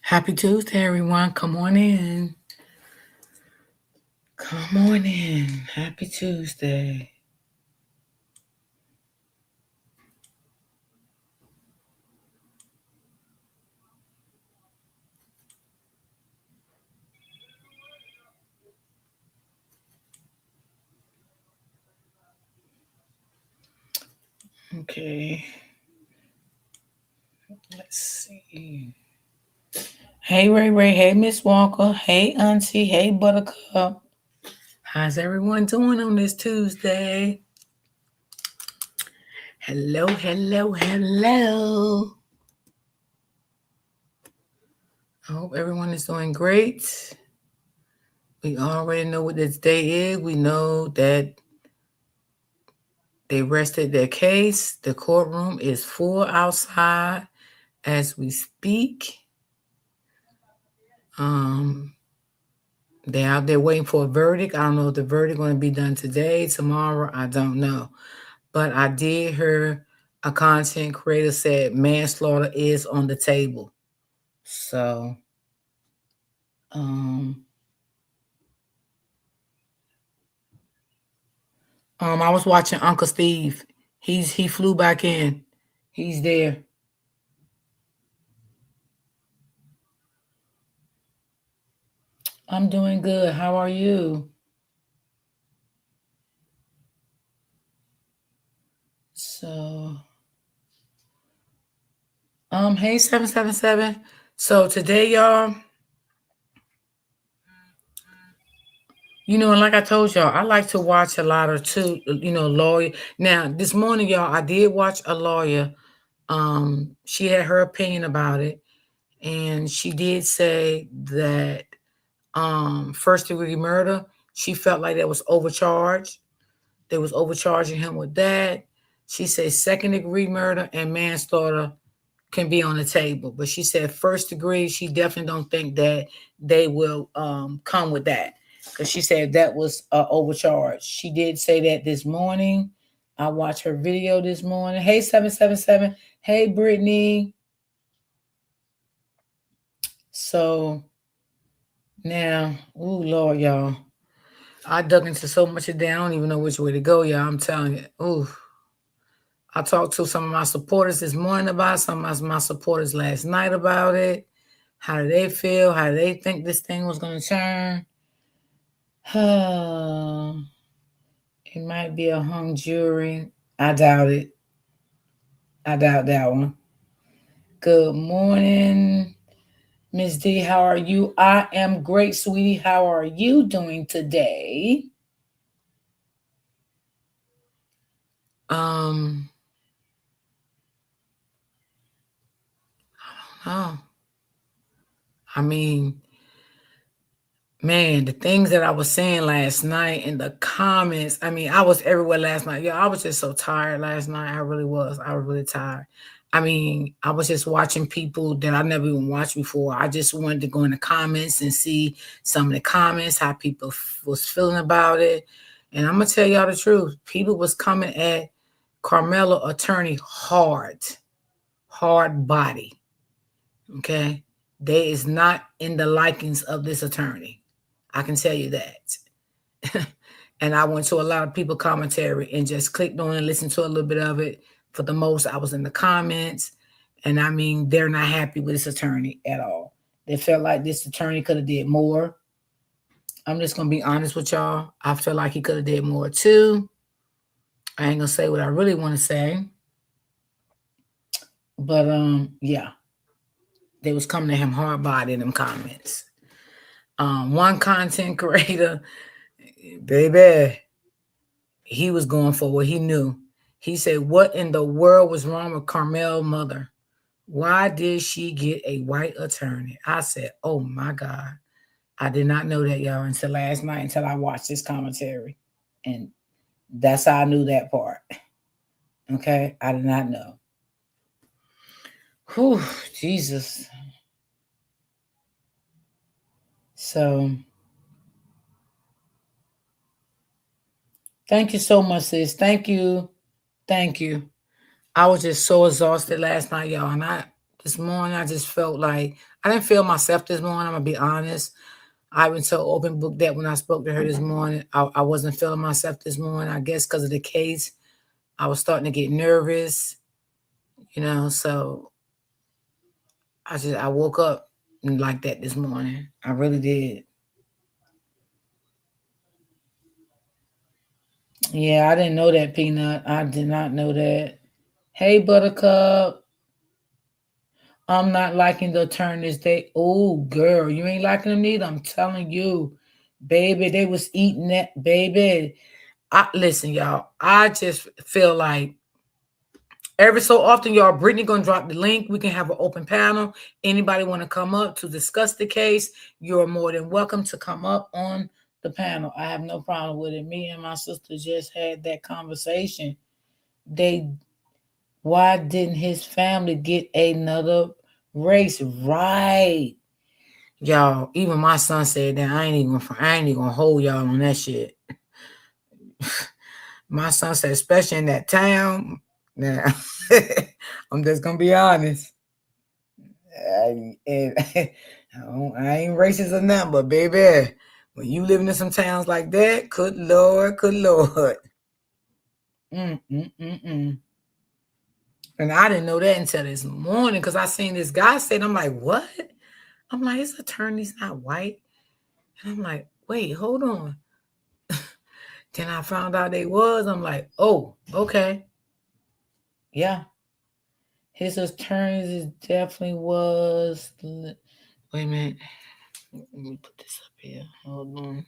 Happy Tuesday, everyone. Come on in. Come on in. Happy Tuesday. Okay. Let's see. Hey, Ray Ray. Hey, Miss Walker. Hey, Auntie. Hey, Buttercup. How's everyone doing on this Tuesday? Hello, hello, hello. I hope everyone is doing great. We already know what this day is. We know that they rested their case. The courtroom is full outside as we speak. They're out there waiting for a verdict. I don't know if the verdict going to be done today, tomorrow. I don't know. But I did hear a content creator said manslaughter is on the table. So, I was watching Uncle Steve. He flew back in. He's there. I'm doing good. How are you? So, hey 777. So today, y'all, and like I told y'all, I like to watch a lot of lawyer. Now, this morning, y'all, I did watch a lawyer. She had her opinion about it, and she did say that first degree murder, she felt like that was overcharged. They was overcharging him with that. She said second degree murder and manslaughter can be on the table, but she said first degree, she definitely don't think that they will come with that, because she said that was overcharged. She did say that this morning. I watched her video this morning. Hey 777. Hey Brittany. So now, oh Lord, y'all, I dug into so much of that. I don't even know which way to go, y'all. I'm telling you. Ooh. I talked to some of my supporters this morning about it, some of my supporters last night about it. How do they feel? How do they think this thing was going to turn? It might be a hung jury. I doubt it. I doubt that one. Good morning, Miss D. How are you? I am great, sweetie. How are you doing today? Oh, I mean, man, the things that I was saying last night in the comments, I mean, I was everywhere last night. Yeah, I was just so tired last night. I really was. I was really tired. I mean, I was just watching people that I never even watched before. I just wanted to go in the comments and see some of the comments, how people was feeling about it. And I'm going to tell y'all the truth. People was coming at Carmelo attorney hard body. Okay. They is not in the likings of this attorney. I can tell you that. And I went to a lot of people commentary and just clicked on and listened to a little bit of it. For the most, I was in the comments. And I mean, they're not happy with this attorney at all. They felt like this attorney could have did more. I'm just going to be honest with y'all. I feel like he could have did more too. I ain't going to say what I really want to say. But yeah. They was coming to him hard body in them comments. One content creator, baby, he was going for what he knew. He said, what in the world was wrong with Carmel's mother? Why did she get a white attorney? I said, oh my God. I did not know that, y'all, until last night, until I watched this commentary. And that's how I knew that part. Okay? I did not know. Whew, Jesus. So, thank you so much, sis. Thank you. Thank you. I was just so exhausted last night, y'all. And this morning, I just felt like I didn't feel myself this morning. I'm gonna be honest. I went so open book that when I spoke to her this morning, I wasn't feeling myself this morning. I guess because of the case, I was starting to get nervous, so I woke up like that this morning. I really did. Yeah, I didn't know that, Peanut. I did not know that. Hey, Buttercup. I'm not liking the turn this day. Oh, girl, you ain't liking them neither. I'm telling you, baby, they was eating that, baby. Listen, y'all. I just feel like every so often, y'all, Brittany gonna drop the link. We can have an open panel. Anybody want to come up to discuss the case? You're more than welcome to come up on the panel. I have no problem with it. Me and my sister just had that conversation. Why didn't his family get another race? Right. Y'all, even my son said that I ain't even gonna hold y'all on that shit. My son said, especially in that town. Now, I'm just gonna be honest. I ain't racist or nothing, but baby, when you living in some towns like that, good Lord. And I didn't know that until this morning because I seen this guy say, I'm like, what? I'm like, his attorney's not white. And I'm like, wait, hold on. Then I found out they was. I'm like, oh, okay. Yeah. His attorneys definitely was. Wait a minute. Let me put this up here. Hold on.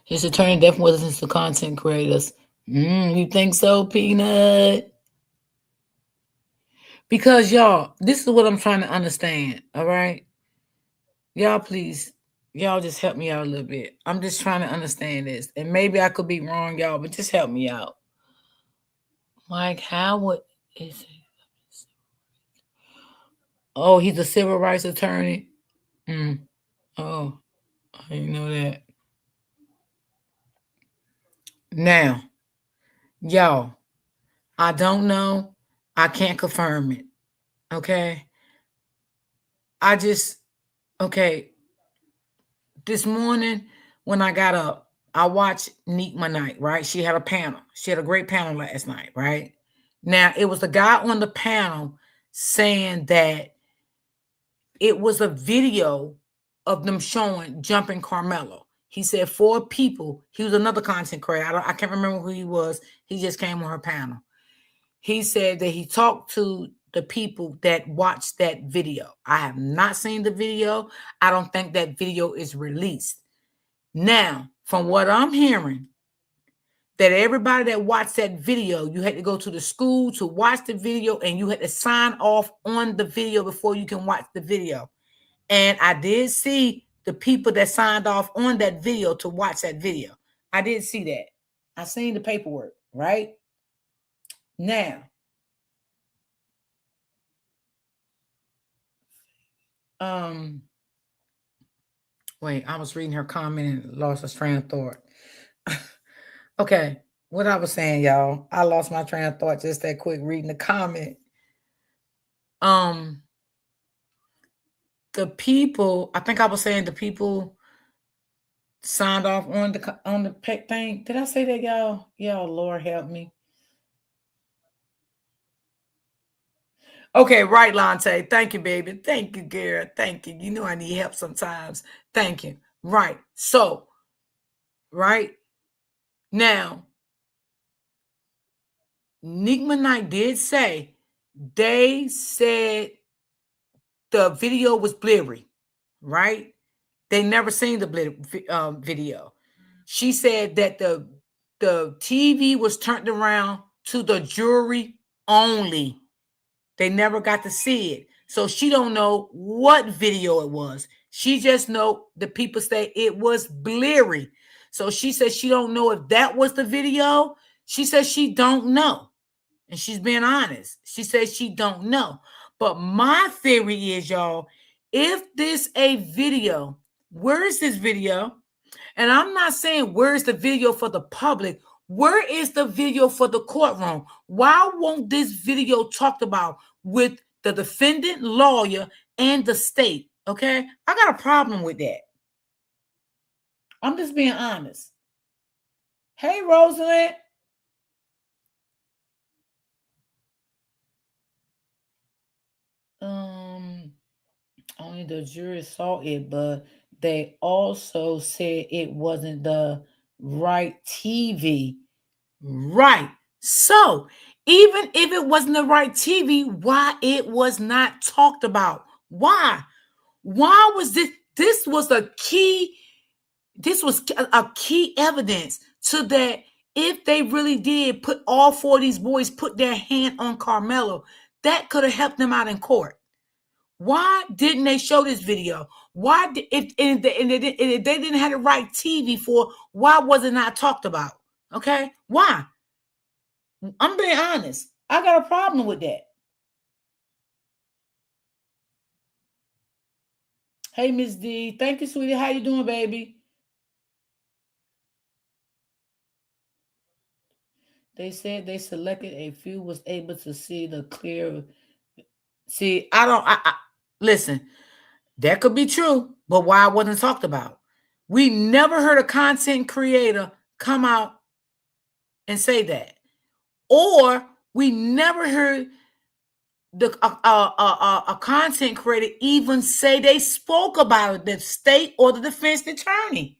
His attorney definitely wasn't the content creators. You think so, Peanut? Because y'all, this is what I'm trying to understand. All right. Y'all, please, y'all just help me out a little bit. I'm just trying to understand this. And maybe I could be wrong, y'all, but just help me out. Mike Howard is oh, he's a civil rights attorney. Oh, I didn't know that. Now, y'all, I don't know. I can't confirm it. Okay. Okay. This morning when I got up, I watched Neekma Night, right? She had a panel. She had a great panel last night, right? Now, it was the guy on the panel saying that it was a video of them showing jumping Carmelo. He said 4 people. He was another content creator. I can't remember who he was. He just came on her panel. He said that he talked to the people that watched that video. I have not seen the video. I don't think that video is released. Now, from what I'm hearing, that everybody that watched that video, you had to go to the school to watch the video and you had to sign off on the video before you can watch the video. And I did see the people that signed off on that video to watch that video. I did see that. I seen the paperwork, right? Now, wait, I was reading her comment and lost a train of thought. Okay, what I was saying, y'all, I lost my train of thought just that quick reading the comment. The people, I think I was saying the people signed off on the pet thing. Did I say that, y'all? Y'all, Lord help me. Okay, right, Lante. Thank you, baby. Thank you, girl. Thank you. You know I need help sometimes. Thank you. Right. So, right now, Neekma Knight did say they said the video was blurry, right? They never seen the video. She said that the TV was turned around to the jury only. They never got to see it. So she don't know what video it was. She just know the people say it was blurry. So she says she don't know if that was the video. She says she don't know. And she's being honest. She says she don't know. But my theory is, y'all, if this a video, where is this video? And I'm not saying where's the video for the public. Where is the video for the courtroom? Why won't this video talked about with the defendant, lawyer, and the state? Okay, I got a problem with that. I'm just being honest. Hey, Rosalind. Only the jury saw it, but they also said it wasn't the right TV. Right. So, even if it wasn't the right TV, why it was not talked about? Why? Why was this? This was a key. This was a key evidence to that. If they really did put all four of these boys put their hand on Carmelo, that could have helped them out in court. Why didn't they show this video? Why did if they didn't have the right TV for? Why was it not talked about? Okay, why? I'm being honest. I got a problem with that. Hey, Miss D. Thank you, sweetie. How you doing, baby? They said they selected a few was able to see the clear. See, I listen. That could be true, but why it wasn't talked about? We never heard a content creator come out and say that, or we never heard a content creator even say they spoke about it, the state or the defense attorney.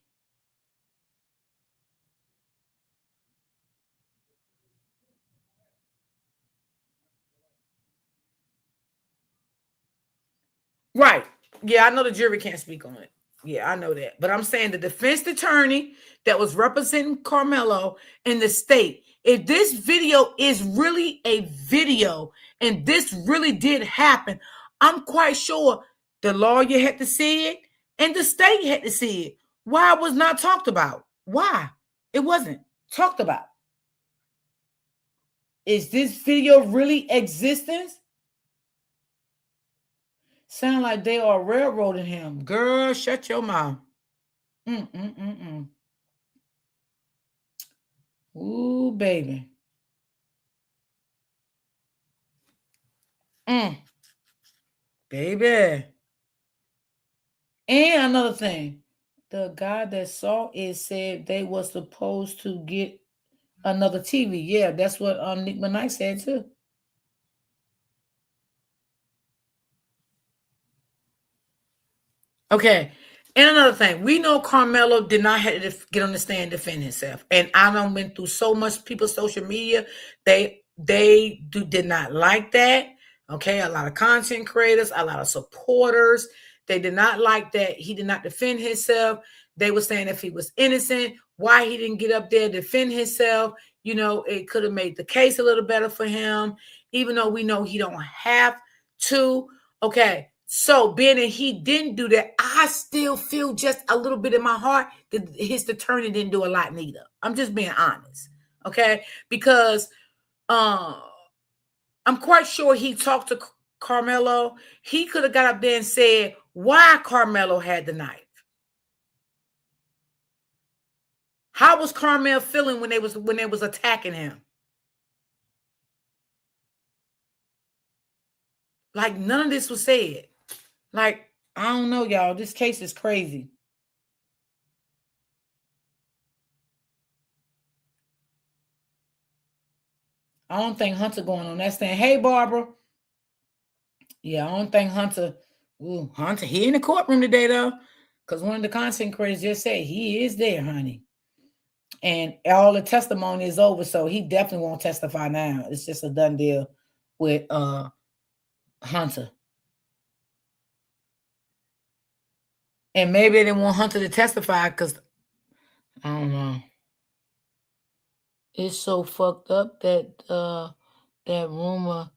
Right. Yeah, I know the jury can't speak on it. Yeah, I know that. But I'm saying the defense attorney that was representing Carmelo in the state, if this video is really a video and this really did happen, I'm quite sure the lawyer had to see it and the state had to see it. Why it was not talked about? Why? It wasn't talked about. Is this video really existence? Sound like they are railroading him. Girl, shut your mouth. Ooh, baby. Baby. And another thing, the guy that saw it said they were supposed to get another TV. Yeah, that's what Nick Knight said too. Okay. And another thing, we know Carmelo did not have to get on the stand and defend himself. And I done went through so much people's social media. They did not like that. Okay. A lot of content creators, a lot of supporters. They did not like that. He did not defend himself. They were saying if he was innocent, why he didn't get up there defend himself. You know, it could have made the case a little better for him, even though we know he don't have to. Okay. So being that he didn't do that, I still feel just a little bit in my heart that his attorney didn't do a lot neither. I'm just being honest. Okay. Because I'm quite sure he talked to Carmelo. He could have got up there and said why Carmelo had the knife. How was Carmelo feeling when they was attacking him? Like none of this was said. Like, I don't know, y'all. This case is crazy. I don't think Hunter going on that stand. Hey, Barbara. Yeah, I don't think Hunter. Ooh, Hunter, he in the courtroom today, though. Because one of the content creators just said he is there, honey. And all the testimony is over, so he definitely won't testify now. It's just a done deal with Hunter. And maybe they didn't want Hunter to testify because I don't know. It's so fucked up that that rumor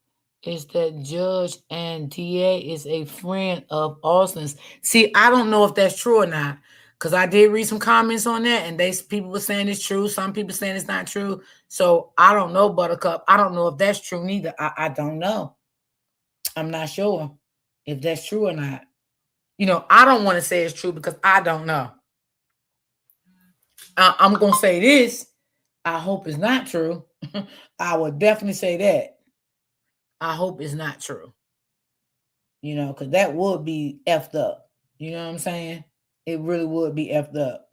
is that judge and DA is a friend of Austin's. See, I don't know if that's true or not. Because I did read some comments on that, and people were saying it's true. Some people saying it's not true. So I don't know, Buttercup. I don't know if that's true neither. I don't know. I'm not sure if that's true or not. You know, I don't want to say it's true because I don't know. I'm going to say this. I hope it's not true. I would definitely say that. I hope it's not true. Because that would be effed up. You know what I'm saying? It really would be effed up.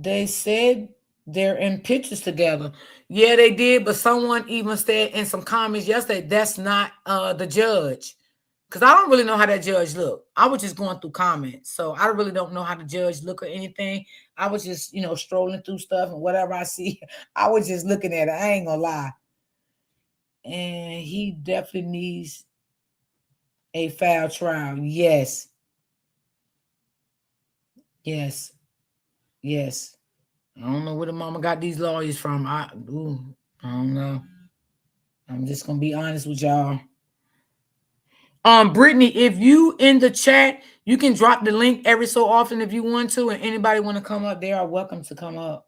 They said they're in pictures together. Yeah, they did, but someone even said in some comments yesterday that's not the judge. Because I don't really know how that judge looked. I was just going through comments. So I really don't know how the judge look or anything. I was just, strolling through stuff and whatever I see, I was just looking at it. I ain't gonna lie. And he definitely needs a fair trial. Yes. Yes. Yes. I don't know where the mama got these lawyers from. I don't know. I'm just gonna be honest with y'all. Brittany, if you in the chat, you can drop the link every so often if you want to, and anybody want to come up, they are welcome to come up.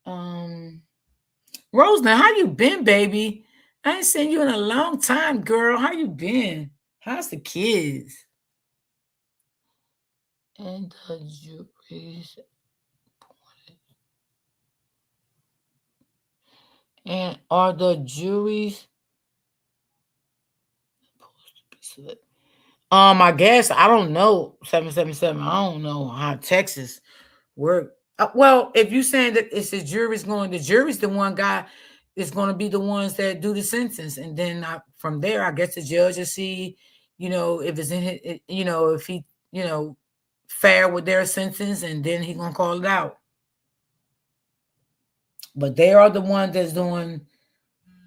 Roseland, how you been, baby? I ain't seen you in a long time, girl. How you been? How's the kids? And the juries. And are the juries supposed to be selected? I guess I don't know. 777. I don't know how Texas work. Well, if you saying that it's the jury's going, the jury's the one guy is going to be the ones that do the sentence, and then from there, I guess the judge will see, if it's in his, if he, fair with their sentence, and then he gonna call it out. But they are the ones that's doing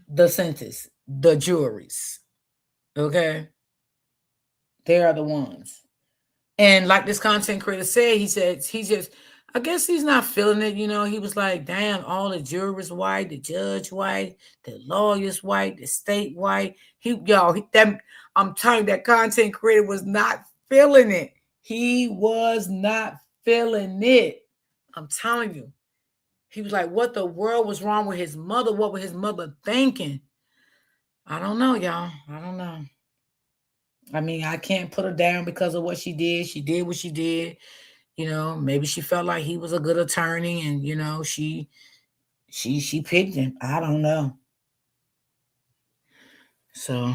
the sentence, the juries. Okay, they are the ones. And like this content creator said, he said he just, I guess he's not feeling it. He was like, damn, all the jurors white, the judge white, the lawyers white, the state white. I'm telling you, that content creator was not feeling it. He was not feeling it. I'm telling you. He was like, what the world was wrong with his mother? What was his mother thinking? I don't know, y'all. I don't know. I mean, I can't put her down because of what she did. She did what she did. Maybe she felt like he was a good attorney, and she picked him. I don't know. So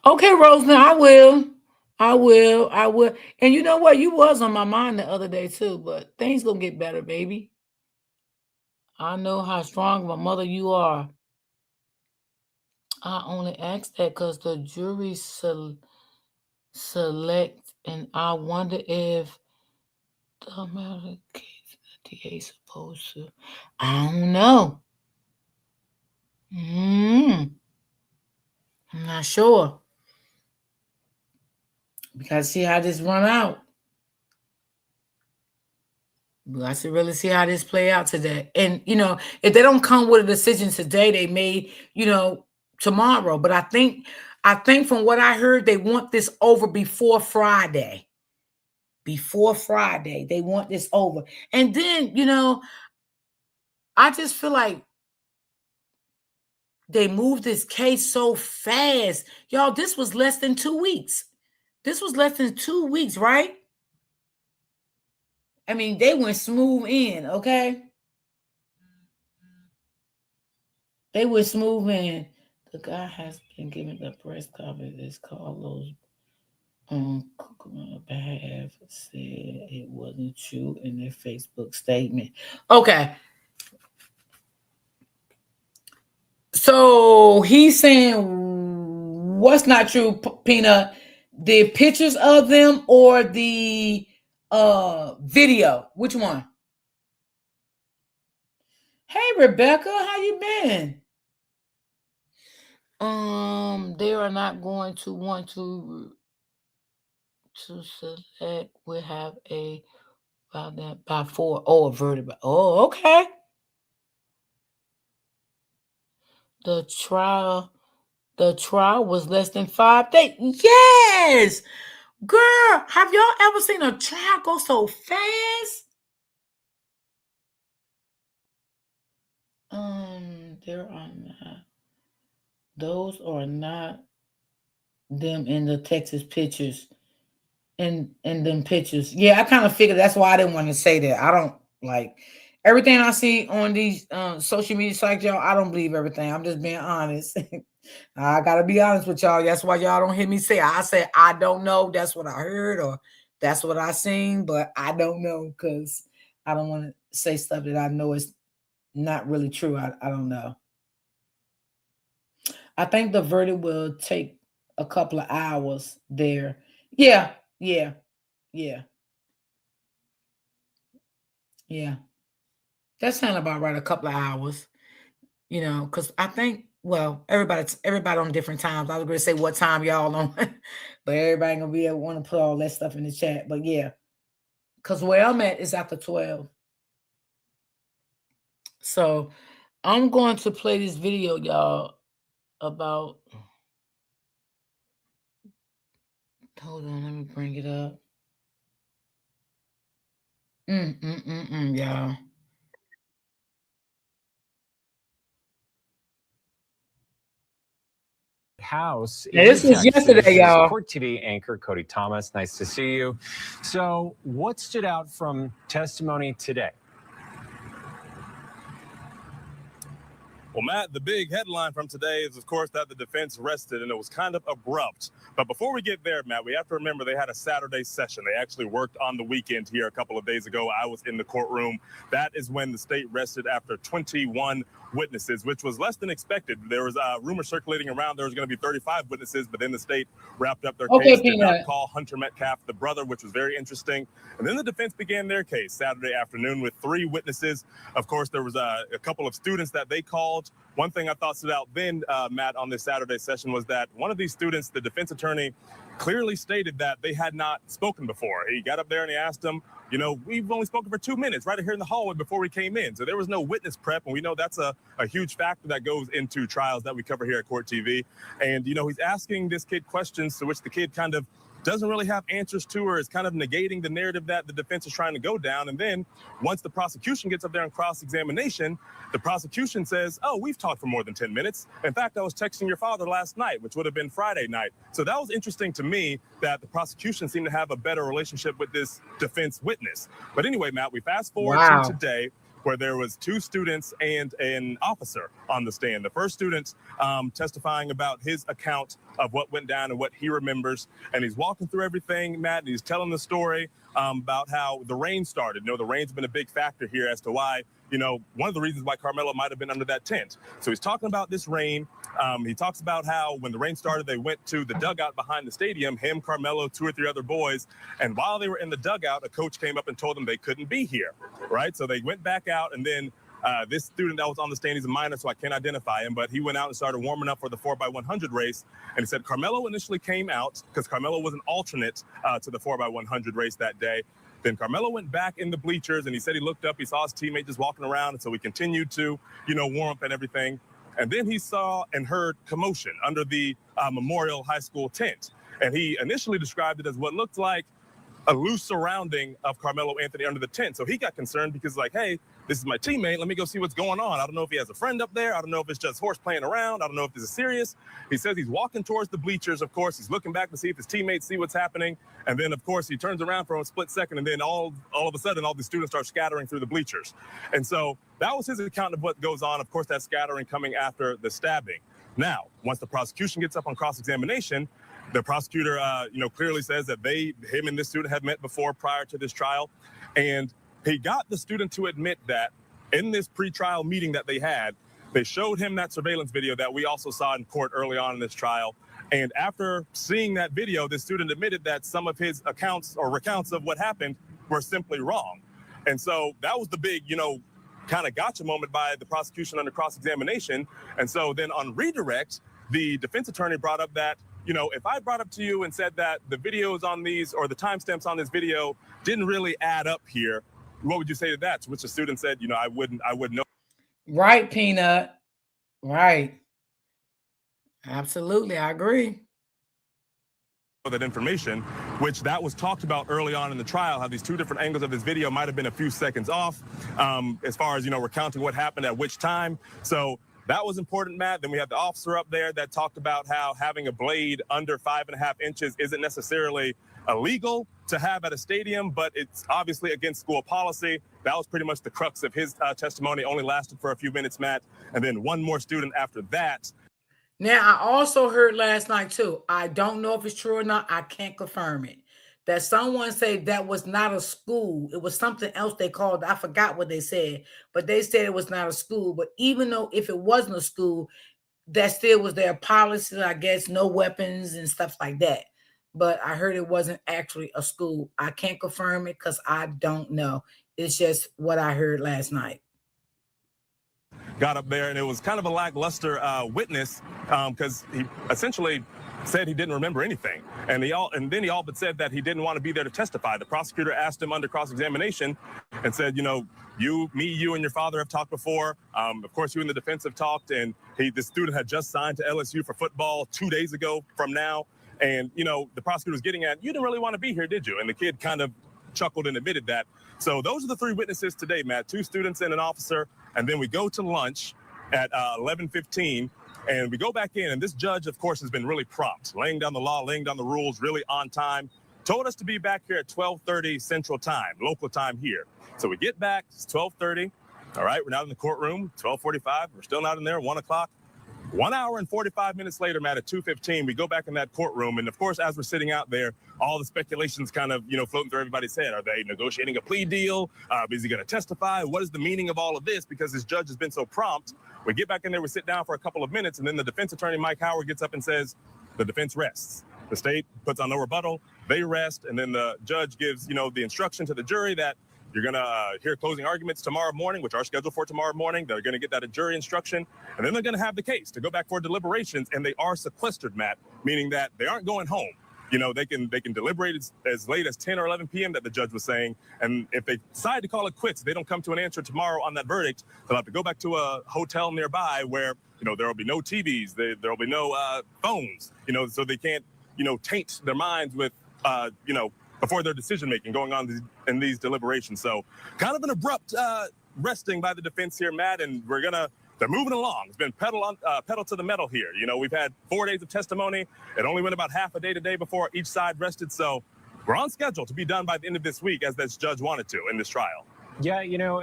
okay, Roseland, I will. I will. And you know what? You was on my mind the other day too, but things gonna get better, baby. I know how strong of a mother you are. I only asked that because the jury select, and I wonder if the amount of cases the DA supposed to. I don't know. I'm not sure. We gotta see how this run out. We got to really see how this play out today. And if they don't come with a decision today, they may, tomorrow. But I think from what I heard, they want this over before Friday. Before Friday, they want this over. And then, I just feel like they moved this case so fast. Y'all, this was less than 2 weeks. This was less than 2 weeks, right? I mean, they went smooth in, okay? They went smooth in. The guy has been given the press conference as Carlos have said it wasn't true in their Facebook statement. Okay. So he's saying what's not true, Peanut? The pictures of them or the video? Which one? Hey Rebecca, how you been? They are not going to want to select. We have a about that by 4. Oh, averted by. Oh, okay. The trial was less than 5 days. Yes, girl. Have y'all ever seen a trial go so fast? There are not. Those are not them in the Texas pictures. In them pictures. Yeah, I kind of figured that's why I didn't want to say that. I don't like everything I see on these social media sites, y'all. I don't believe everything. I'm just being honest. I gotta be honest with y'all. That's why y'all don't hear me say. I said I don't know. That's what I heard, or that's what I seen, but I don't know because I don't want to say stuff that I know is not really true. I don't know. I think the verdict will take a couple of hours there. Yeah, yeah, yeah, yeah. That sounds about right. A couple of hours, because I think, well, everybody on different times. I was going to say what time y'all on, but everybody gonna be able to want to put all that stuff in the chat. But yeah, because where I'm at is after 12. So I'm going to play this video, y'all, about. Hold on, let me bring it up. Y'all. House. Now, this was yesterday, y'all. Court TV anchor Cody Thomas. Nice to see you. So, what stood out from testimony today? Well, Matt, the big headline from today is, of course, that the defense rested, and it was kind of abrupt. But before we get there, Matt, we have to remember they had a Saturday session. They actually worked on the weekend here a couple of days ago. I was in the courtroom. That is when the state rested after 21 witnesses, which was less than expected. There was a rumor circulating around there was going to be 35 witnesses, but then the state wrapped up their case, did not call Hunter Metcalf, the brother, which was very interesting. And then the defense began their case Saturday afternoon with 3 witnesses. Of course, there was a couple of students that they called. One thing I thought stood out then, Matt, on this Saturday session was that one of these students, the defense attorney, clearly stated that they had not spoken before. He got up there and he asked them, we've only spoken for 2 minutes right here in the hallway before we came in. So there was no witness prep. And we know that's a huge factor that goes into trials that we cover here at Court TV. And, he's asking this kid questions to which the kid kind of doesn't really have answers to, or is kind of negating the narrative that the defense is trying to go down. And then once the prosecution gets up there in cross-examination, the prosecution says, oh, we've talked for more than 10 minutes. In fact, I was texting your father last night, which would have been Friday night. So that was interesting to me that the prosecution seemed to have a better relationship with this defense witness. But anyway, Matt, we fast forward to today, where there was 2 students and an officer on the stand. The first student testifying about his account of what went down and what he remembers. And he's walking through everything, Matt, and he's telling the story about how the rain started. The rain's been a big factor here as to why, one of the reasons why Carmelo might have been under that tent. So he's talking about this rain. He talks about how when the rain started, they went to the dugout behind the stadium, him, Carmelo, 2 or 3 other boys. And while they were in the dugout, a coach came up and told them they couldn't be here, right? So they went back out, and then this student that was on the stand, he's a minor, so I can't identify him, but he went out and started warming up for the 4x100 race. And he said Carmelo initially came out because Carmelo was an alternate to the 4x100 race that day. Then Carmelo went back in the bleachers, and he said he looked up, he saw his teammate just walking around, and so he continued to, warm up and everything. And then he saw and heard commotion under the Memorial High School tent. And he initially described it as what looked like a loose surrounding of Carmelo Anthony under the tent. So he got concerned because, like, hey, this is my teammate. Let me go see what's going on. I don't know if he has a friend up there. I don't know if it's just horse playing around. I don't know if this is serious. He says he's walking towards the bleachers. Of course, he's looking back to see if his teammates see what's happening. And then, of course, he turns around for a split second, and then all of a sudden, all the students start scattering through the bleachers. And so that was his account of what goes on. Of course, that scattering coming after the stabbing. Now, once the prosecution gets up on cross-examination, the prosecutor, clearly says that him and this student had met before prior to this trial. And he got the student to admit that in this pre-trial meeting that they had, they showed him that surveillance video that we also saw in court early on in this trial. And after seeing that video, the student admitted that some of his accounts or recounts of what happened were simply wrong. And so that was the big, kind of gotcha moment by the prosecution under cross-examination. And so then on redirect, the defense attorney brought up that, if I brought up to you and said that the videos on these or the timestamps on this video didn't really add up here, what would you say to that? To which the student said, I wouldn't know. Right, Peanut. Right. Absolutely. I agree. That information, which that was talked about early on in the trial, how these two different angles of this video might have been a few seconds off as far as, recounting what happened at which time. So that was important, Matt. Then we had the officer up there that talked about how having a blade under 5.5 inches isn't necessarily illegal to have at a stadium, but it's obviously against school policy. That was pretty much the crux of his testimony. Only lasted for a few minutes, Matt. And then one more student after that. Now, I also heard last night too, I don't know if it's true or not, I can't confirm it, that someone said that was not a school. It was something else they called, I forgot what they said, but they said it was not a school. But even though if it wasn't a school, that still was their policy, I guess, no weapons and stuff like that. But I heard it wasn't actually a school. I can't confirm it because I don't know. It's just what I heard last night. Got up there, and it was kind of a lackluster witness because he essentially said he didn't remember anything. And then he all but said that he didn't want to be there to testify. The prosecutor asked him under cross-examination and said, you and your father have talked before. Of course, you and the defense have talked, and the student had just signed to LSU for football 2 days ago from now. And, the prosecutor was getting at, you didn't really want to be here, did you? And the kid kind of chuckled and admitted that. So those are the three witnesses today, Matt, 2 students and an officer. And then we go to lunch at 11:15, and we go back in. And this judge, of course, has been really prompt, laying down the law, laying down the rules, really on time. Told us to be back here at 12:30 Central Time, local time here. So we get back, it's 12:30. All right, we're now in the courtroom, 12:45. We're still not in there, 1 o'clock. 1 hour and 45 minutes later, Matt, at 2:15, we go back in that courtroom. And of course, as we're sitting out there, all the speculations kind of, floating through everybody's head. Are they negotiating a plea deal? Is he going to testify? What is the meaning of all of this? Because this judge has been so prompt. We get back in there, we sit down for a couple of minutes, and then the defense attorney, Mike Howard, gets up and says, the defense rests. The state puts on no rebuttal, they rest, and then the judge gives, the instruction to the jury that you're going to hear closing arguments tomorrow morning, which are scheduled for tomorrow morning. They're going to get that a jury instruction, and then they're going to have the case to go back for deliberations, and they are sequestered, Matt, meaning that they aren't going home. They can deliberate as late as 10 or 11 p.m. that the judge was saying, and if they decide to call it quits, they don't come to an answer tomorrow on that verdict, they'll have to go back to a hotel nearby where, there will be no TVs, there will be no phones, so they can't, taint their minds with, before their decision-making going on in these deliberations. So kind of an abrupt resting by the defense here, Matt, and they're moving along. It's been pedal to the metal here. We've had 4 days of testimony. It only went about half a day today before each side rested. So we're on schedule to be done by the end of this week, as this judge wanted to in this trial. Yeah,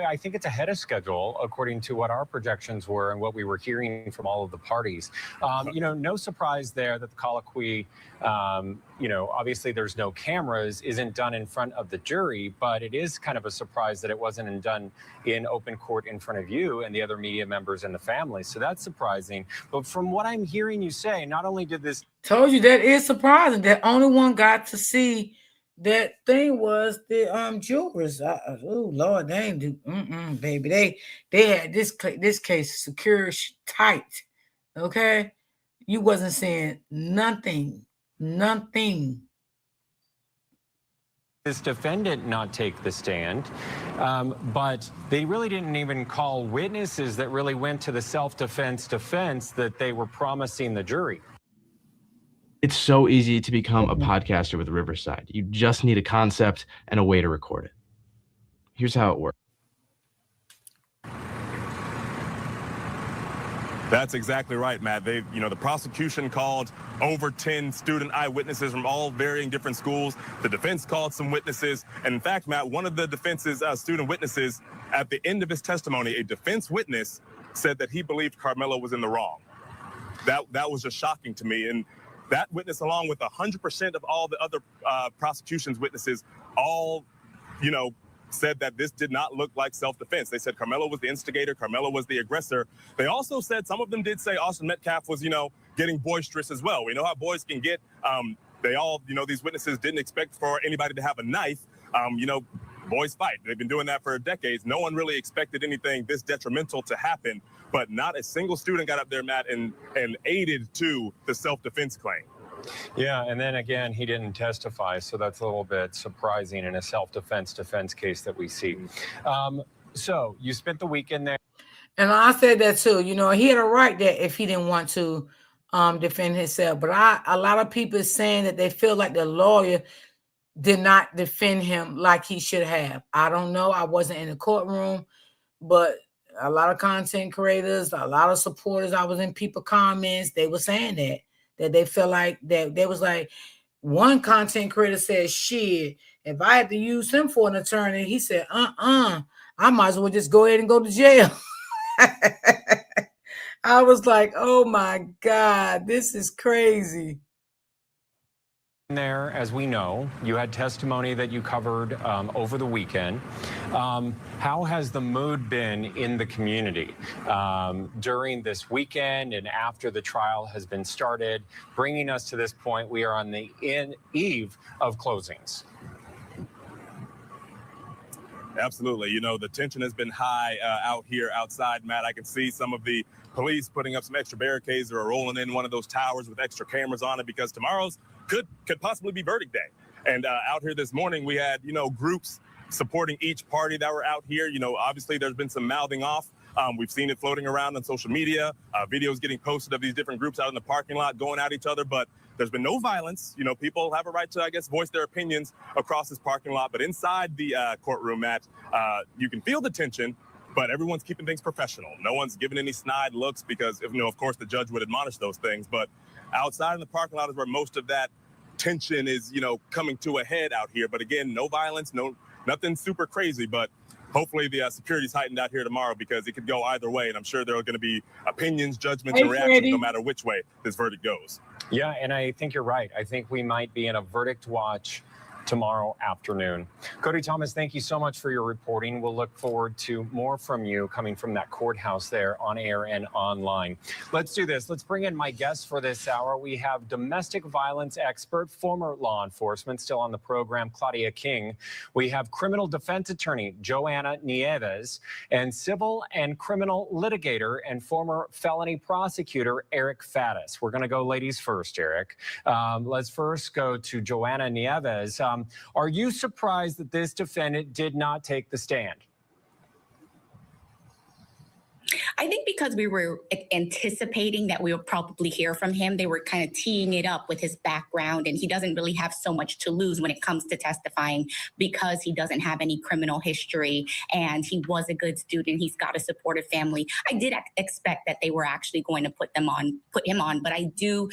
I think it's ahead of schedule according to what our projections were and what we were hearing from all of the parties. No surprise there that the colloquy, obviously there's no cameras, isn't done in front of the jury, but it is kind of a surprise that it wasn't done in open court in front of you and the other media members and the family. So that's surprising. But from what I'm hearing you say, not only did this... Told you that is surprising. That only one got to see that thing was the jurors. Oh Lord, they ain't do baby. They had this case secure tight. Okay, you wasn't saying nothing. This defendant not take the stand, but they really didn't even call witnesses that really went to the self-defense that they were promising the jury. It's so easy to become a podcaster with Riverside. You just need a concept and a way to record it. Here's how it works. That's exactly right, Matt. The prosecution called over 10 student eyewitnesses from all varying different schools. The defense called some witnesses. And in fact, Matt, one of the defense's student witnesses, at the end of his testimony, a defense witness said that he believed Carmelo was in the wrong. That was just shocking to me. And that witness, along with 100% of all the other prosecution's witnesses, all, said that this did not look like self-defense. They said Carmelo was the instigator, Carmelo was the aggressor. They also said, some of them did say Austin Metcalf was, getting boisterous as well. We know how boys can get. They all, these witnesses didn't expect for anybody to have a knife. Boys fight. They've been doing that for decades. No one really expected anything this detrimental to happen, but not a single student got up there, Matt, and aided to the self-defense claim. Yeah, and then again, he didn't testify, so that's a little bit surprising in a self-defense case that we see. So you spent the weekend there. And I said that too. He had a right that if he didn't want to defend himself. But a lot of people saying that they feel like the lawyer did not defend him like he should have. I don't know. I wasn't in the courtroom, but a lot of content creators, a lot of supporters, I was in people comments, they were saying that they felt like that they was like, one content creator said, shit, if I had to use him for an attorney, he said, I might as well just go ahead and go to jail. I was like, oh my God, this is crazy. There, as we know, you had testimony that you covered over the weekend. How has the mood been in the community during this weekend and after the trial has been started, bringing us to this point? We are on the eve of closings. Absolutely. You know, the tension has been high out here outside, Matt. I can see some of the police putting up some extra barricades or rolling in one of those towers with extra cameras on it because tomorrow's could possibly be verdict day. And out here this morning, we had, you know, groups supporting each party that were out here. You know, obviously there's been some mouthing off. We've seen it floating around on social media, videos getting posted of these different groups out in the parking lot going at each other. But there's been no violence. You know, people have a right to, I guess, voice their opinions across this parking lot. But inside the courtroom, Matt, you can feel the tension, but everyone's keeping things professional. No one's giving any snide looks because, you know, of course, the judge would admonish those things. But outside in the parking lot is where most of that tension is, you know, coming to a head out here. But again, no violence, nothing super crazy. But hopefully the security's heightened out here tomorrow because it could go either way. And I'm sure there are going to be opinions, judgments, and reactions no matter which way this verdict goes. Yeah, and I think you're right. I think we might be in a verdict watch tomorrow afternoon. Cody Thomas, thank you so much for your reporting. We'll look forward to more from you coming from that courthouse there on air and online. Let's do this. Let's bring in my guests for this hour. We have domestic violence expert, former law enforcement, still on the program, Claudia King. We have criminal defense attorney, Joanna Nieves, and civil and criminal litigator and former felony prosecutor, Eric Faddis. We're going to go ladies first, Eric. Let's first go to Joanna Nieves. Are you surprised that this defendant did not take the stand? I think because we were anticipating that we would probably hear from him, they were kind of teeing it up with his background, and he doesn't really have so much to lose when it comes to testifying because he doesn't have any criminal history and he was a good student. He's got a supportive family. I did expect that they were actually going to put him on, but I do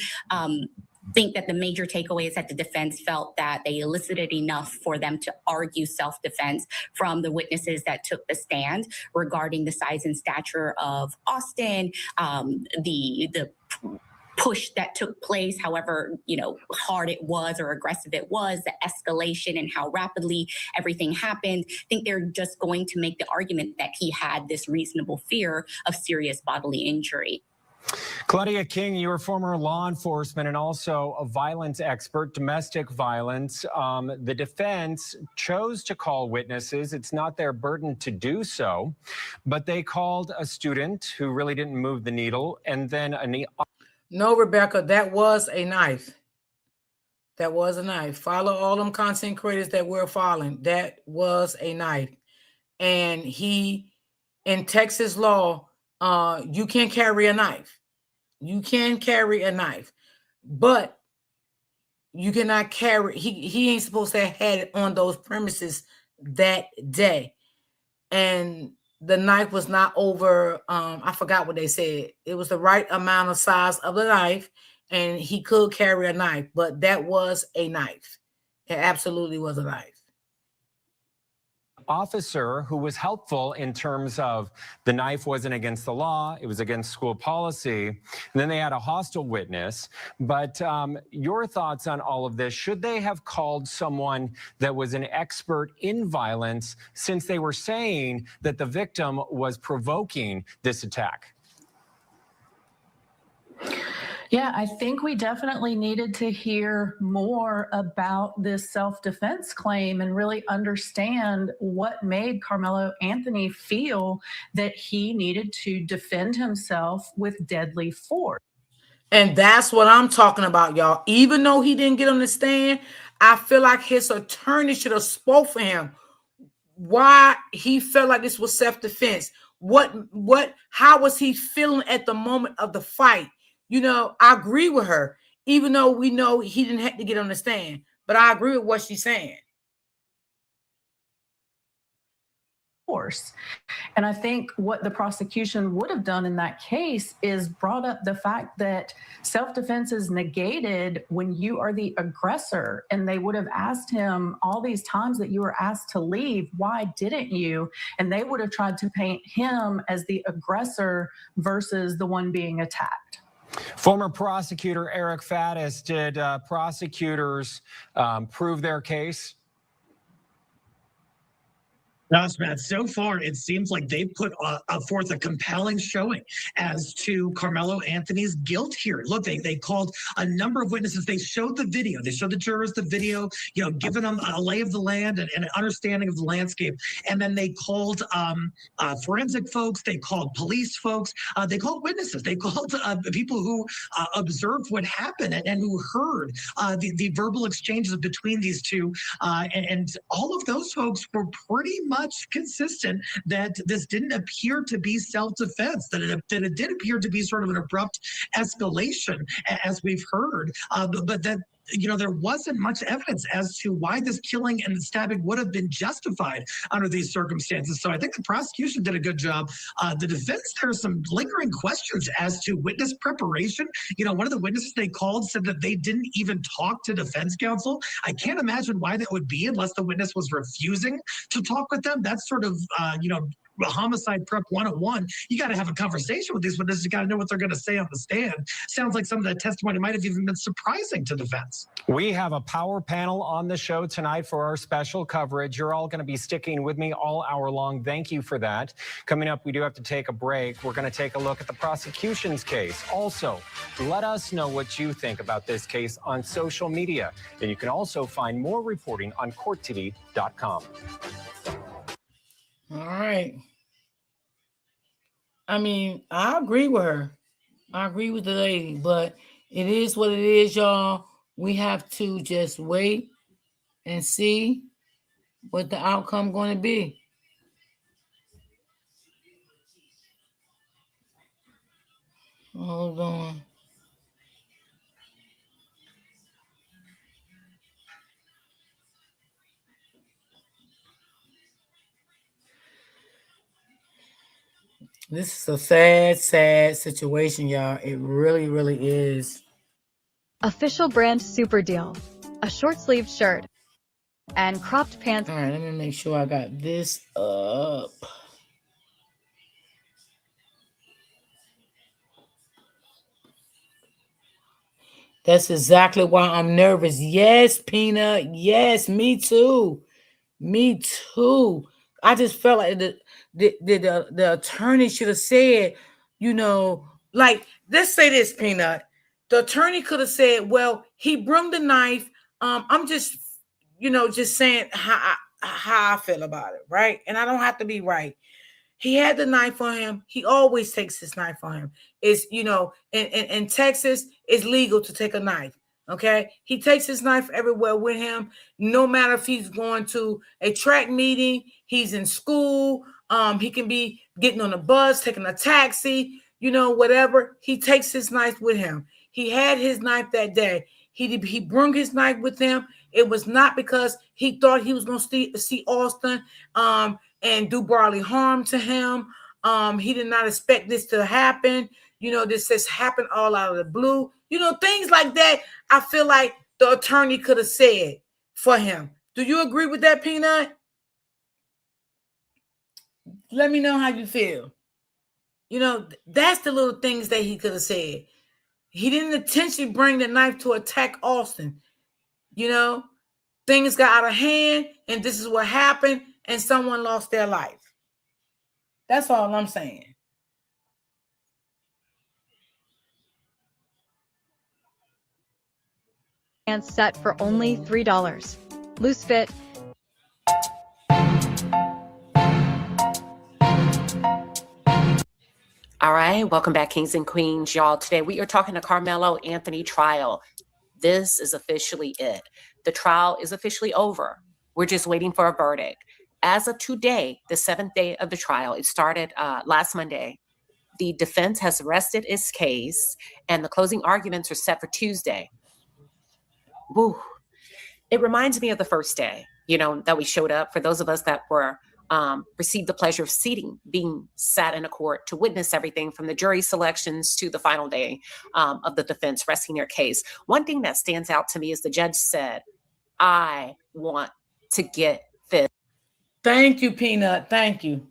think that the major takeaway is that the defense felt that they elicited enough for them to argue self-defense from the witnesses that took the stand regarding the size and stature of Austin, the push that took place, however, hard it was or aggressive it was, the escalation and how rapidly everything happened. I think they're just going to make the argument that he had this reasonable fear of serious bodily injury. Claudia King, you're a former law enforcement and also a violence expert, domestic violence. The defense chose to call witnesses. It's not their burden to do so, but they called a student who really didn't move the needle, and then No, Rebecca, that was a knife. That was a knife. Follow all them content creators that we're following. That was a knife. And in Texas law, you can't carry a knife. You can carry a knife, but you cannot carry. He ain't supposed to have had it on those premises that day, and the knife was not over. I forgot what they said. It was the right amount of size of the knife, and he could carry a knife, but that was a knife. It absolutely was a knife. Officer who was helpful in terms of the knife wasn't against the law, it was against school policy. And then they had a hostile witness. But your thoughts on all of this, should they have called someone that was an expert in violence since they were saying that the victim was provoking this attack? Yeah, I think we definitely needed to hear more about this self-defense claim and really understand what made Carmelo Anthony feel that he needed to defend himself with deadly force. And that's what I'm talking about, y'all. Even though he didn't get on the stand, I feel like his attorney should have spoke for him. Why he felt like this was self-defense. How was he feeling at the moment of the fight? I agree with her, even though we know he didn't have to get on the stand. but I agree with what she's saying. Course. And I think what the prosecution would have done in that case is brought up the fact that self-defense is negated when you are the aggressor. And they would have asked him all these times that you were asked to leave, why didn't you? And they would have tried to paint him as the aggressor versus the one being attacked. Former prosecutor Eric Faddis, did prosecutors prove their case? Gosh, Matt, so far it seems like they put forth a compelling showing as to Carmelo Anthony's guilt here. Look, they called a number of witnesses. They showed the video. They showed the jurors the video, giving them a lay of the land and an understanding of the landscape. And then they called forensic folks. They called police folks. They called witnesses. They called people who observed what happened and who heard the verbal exchanges between these two. And all of those folks were pretty much consistent that this didn't appear to be self-defense, that it did appear to be sort of an abrupt escalation, as we've heard, but that there wasn't much evidence as to why this killing and stabbing would have been justified under these circumstances. So I think the prosecution did a good job. The defense, there are some lingering questions as to witness preparation. One of the witnesses they called said that they didn't even talk to defense counsel. I can't imagine why that would be unless the witness was refusing to talk with them. That's sort of, homicide prep 101. You got to have a conversation with these witnesses. You got to know what they're going to say on the stand. Sounds like some of that testimony might have even been surprising to defense. We have a power panel on the show tonight for our special coverage. You're all going to be sticking with me all hour long. Thank you for that. Coming up, we do have to take a break. We're going to take a look at the prosecution's case. Also, let us know what you think about this case on social media. And you can also find more reporting on courttv.com. All right. I mean, I agree with her. I agree with the lady, but it is what it is, y'all. We have to just wait and see what the outcome going to be. Hold on. This is a sad, sad situation, y'all. It really, really is. Official brand super deal. A short-sleeved shirt and cropped pants. All right, let me make sure I got this up. That's exactly why I'm nervous. Yes, Peanut. Yes, me too. Me too. I just felt like the attorney should have said, like, let's say this, Peanut. The attorney could have said, well, he brought the knife. I'm just, just saying how I feel about it, right? And I don't have to be right. He had the knife on him. He always takes his knife on him. It's, in Texas, it's legal to take a knife. Okay. He takes his knife everywhere with him. No matter if he's going to a track meeting, he's in school. He can be getting on a bus, taking a taxi, whatever. He takes his knife with him. He had his knife that day. He brought his knife with him. It was not because he thought he was going to see Austin and do bodily harm to him. He did not expect this to happen. This just happened all out of the blue. Things like that, I feel like the attorney could have said for him. Do you agree with that, Peanut? Let me know how you feel. That's the little things that he could have said. He didn't intentionally bring the knife to attack Austin. Things got out of hand, and this is what happened, and someone lost their life. That's all I'm saying. And set for only $3. Loose fit. All right, welcome back, Kings and Queens, y'all. Today we are talking to Carmelo Anthony trial. This is officially it. The trial is officially over. We're just waiting for a verdict. As of today, the 7th day of the trial, it started last Monday. The defense has rested its case, and the closing arguments are set for Tuesday. Woo. it reminds me of the first day, that we showed up. For those of us that were received the pleasure of being sat in a court to witness everything from the jury selections to the final day of the defense resting their case. One thing that stands out to me is the judge said, I want to get this. Thank you, Peanut. Thank you.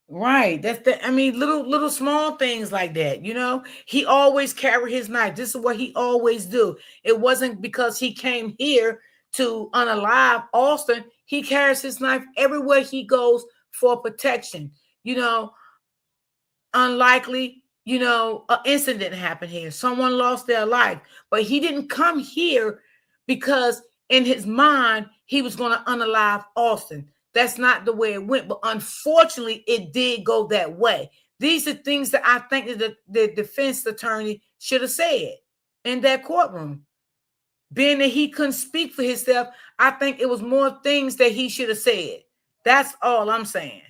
Right. Little small things like that. He always carried his knife. This is what he always do. It wasn't because he came here to unalive Austin. He carries his knife everywhere he goes for protection. Unlikely, an incident happened here. Someone lost their life, but he didn't come here because in his mind, he was going to unalive Austin. That's not the way it went. But unfortunately, it did go that way. These are things that I think that the defense attorney should have said in that courtroom. Being that he couldn't speak for himself, I think it was more things that he should have said. That's all I'm saying.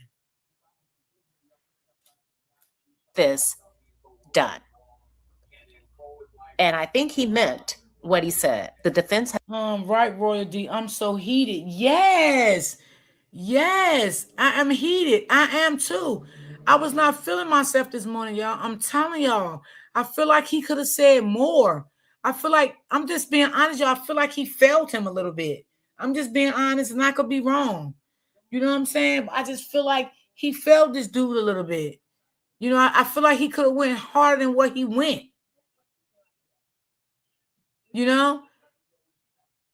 This done. And I think he meant what he said. The defense. Right, Royal D. I'm so heated. Yes, I am heated. I am too. I was not feeling myself this morning, y'all. I'm telling y'all. I feel like he could have said more. I feel like, I'm just being honest, y'all. I feel like he failed him a little bit. I'm just being honest, and I could be wrong. You know what I'm saying? I just feel like he failed this dude a little bit. I feel like he could have went harder than what he went.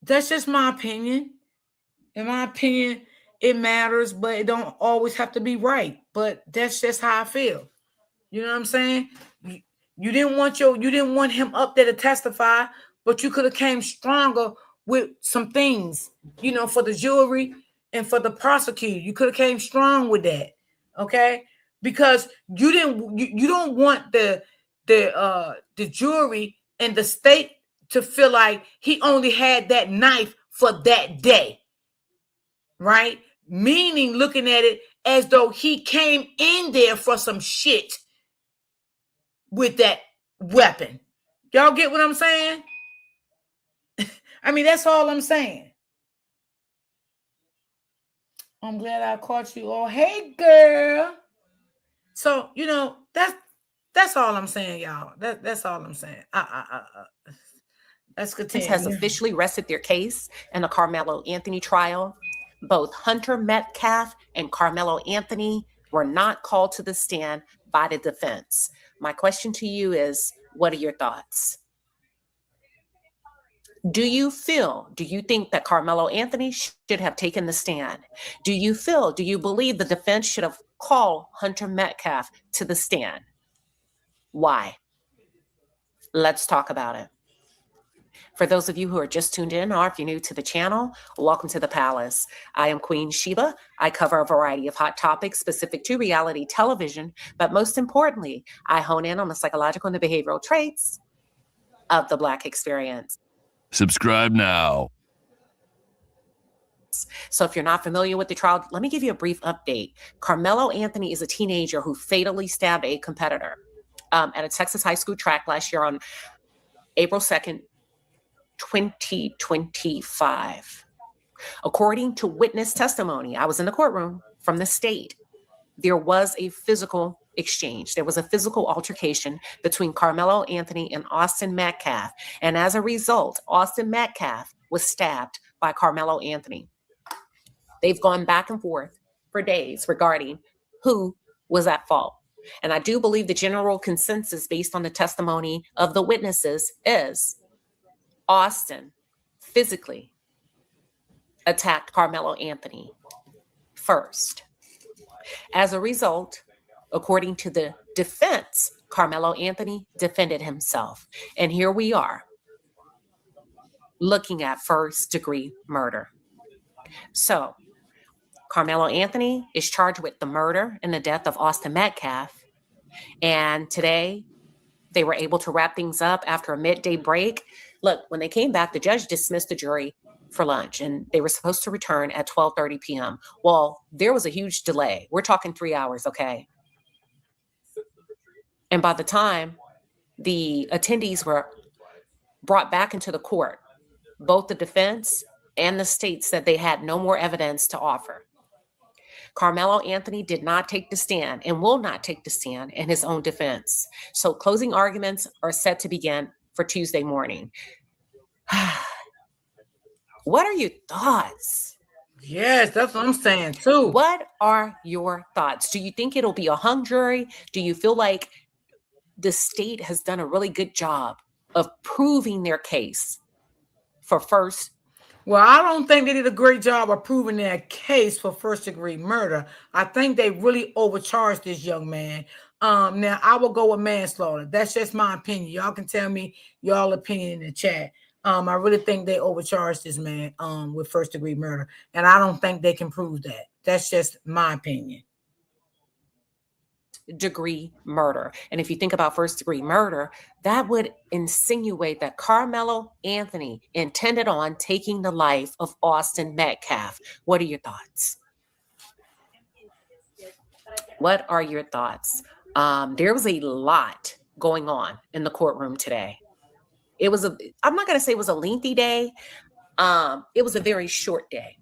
That's just my opinion. In my opinion, it matters, but it don't always have to be right. But that's just how I feel. You know what I'm saying? You didn't want him up there to testify, but you could have came stronger with some things, for the jury and for the prosecutor. You could have came strong with that. Okay? Because you don't want the jury and the state to feel like he only had that knife for that day. Right? Meaning looking at it as though he came in there for some shit with that weapon. Y'all get what I'm saying? That's all I'm saying. I'm glad I caught you all. Hey, girl. So, that's all I'm saying, y'all. That's all I'm saying. Let's continue. Has officially rested their case in the Carmelo Anthony trial. Both Hunter Metcalf and Carmelo Anthony were not called to the stand by the defense. My question to you is, what are your thoughts? Do you think that Carmelo Anthony should have taken the stand? Do you believe the defense should have called Hunter Metcalf to the stand? Why? Let's talk about it. For those of you who are just tuned in, or if you're new to the channel, welcome to the palace. I am Queen Sheba. I cover a variety of hot topics specific to reality television, but most importantly, I hone in on the psychological and the behavioral traits of the Black experience. Subscribe now. So if you're not familiar with the trial, let me give you a brief update. Carmelo Anthony is a teenager who fatally stabbed a competitor at a Texas high school track last year on April 2nd, 2025. According to witness testimony, I was in the courtroom from the state, there was a physical exchange. There was a physical altercation between Carmelo Anthony and Austin Metcalf. And as a result, Austin Metcalf was stabbed by Carmelo Anthony. They've gone back and forth for days regarding who was at fault. And I do believe the general consensus based on the testimony of the witnesses is Austin physically attacked Carmelo Anthony first. As a result, according to the defense, Carmelo Anthony defended himself. And here we are looking at first-degree murder. So Carmelo Anthony is charged with the murder and the death of Austin Metcalf. And today they were able to wrap things up after a midday break. Look, when they came back, the judge dismissed the jury for lunch and they were supposed to return at 12:30 p.m. Well, there was a huge delay. We're talking 3 hours, okay? And by the time the attendees were brought back into the court, Both the defense and the state said they had no more evidence to offer. Carmelo Anthony did not take the stand and will not take the stand in his own defense. So closing arguments are set to begin for Tuesday morning. What are your thoughts? Yes, that's what I'm saying too. What are your thoughts? Do you think it'll be a hung jury? Do you feel like the state has done a really good job of proving their case for first? Well, I don't think they did a great job of proving their case for first-degree murder. I think they really overcharged this young man. Now I will go with manslaughter. That's just my opinion. Y'all can tell me y'all opinion in the chat. I really think they overcharged this man with first-degree murder, and I don't think they can prove that. That's just my opinion. Degree murder. And if you think about first degree murder, that would insinuate that Carmelo Anthony intended on taking the life of Austin Metcalf. What are your thoughts? What are your thoughts? There was a lot going on in the courtroom today. I'm not going to say it was a lengthy day. It was a very short day.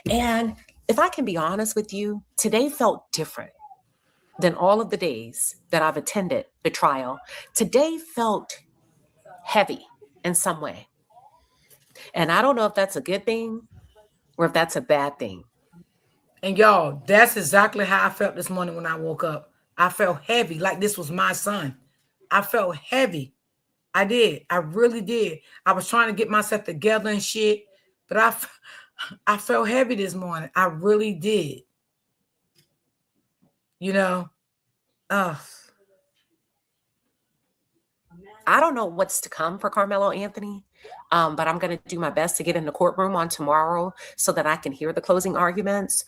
And if I can be honest with you, today felt different than all of the days that I've attended the trial. Today felt heavy in some way. And I don't know if that's a good thing or if that's a bad thing. And y'all, that's exactly how I felt this morning when I woke up. I felt heavy, like this was my son. I felt heavy. I did. I really did. I was trying to get myself together and shit, but I felt heavy this morning. I really did. You know, I don't know what's to come for Carmelo Anthony, but I'm going to do my best to get in the courtroom on tomorrow so that I can hear the closing arguments.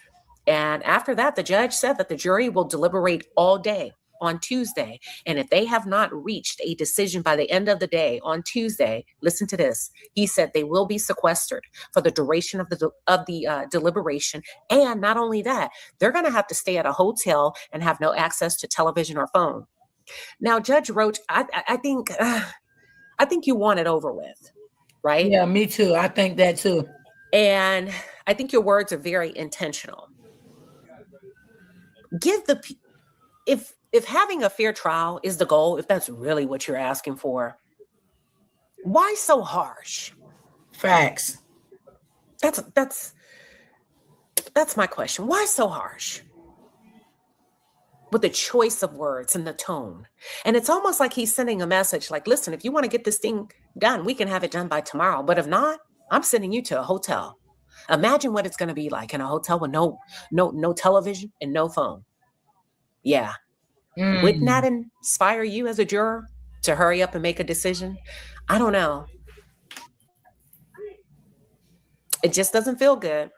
And after that, the judge said that the jury will deliberate all day on Tuesday. And if they have not reached a decision by the end of the day on Tuesday, listen to this. He said they will be sequestered for the duration of the deliberation. And not only that, they're going to have to stay at a hotel and have no access to television or phone. Now, Judge Roach, I think you want it over with, right? Yeah, me too. I think that too. And I think your words are very intentional. If having a fair trial is the goal, if that's really what you're asking for, why so harsh? Facts. That's my question. Why so harsh? With the choice of words and the tone. And it's almost like he's sending a message like, listen, if you want to get this thing done, we can have it done by tomorrow. But if not, I'm sending you to a hotel. Imagine what it's going to be like in a hotel with no television and no phone. Yeah. Wouldn't that inspire you as a juror to hurry up and make a decision? I don't know. It just doesn't feel good.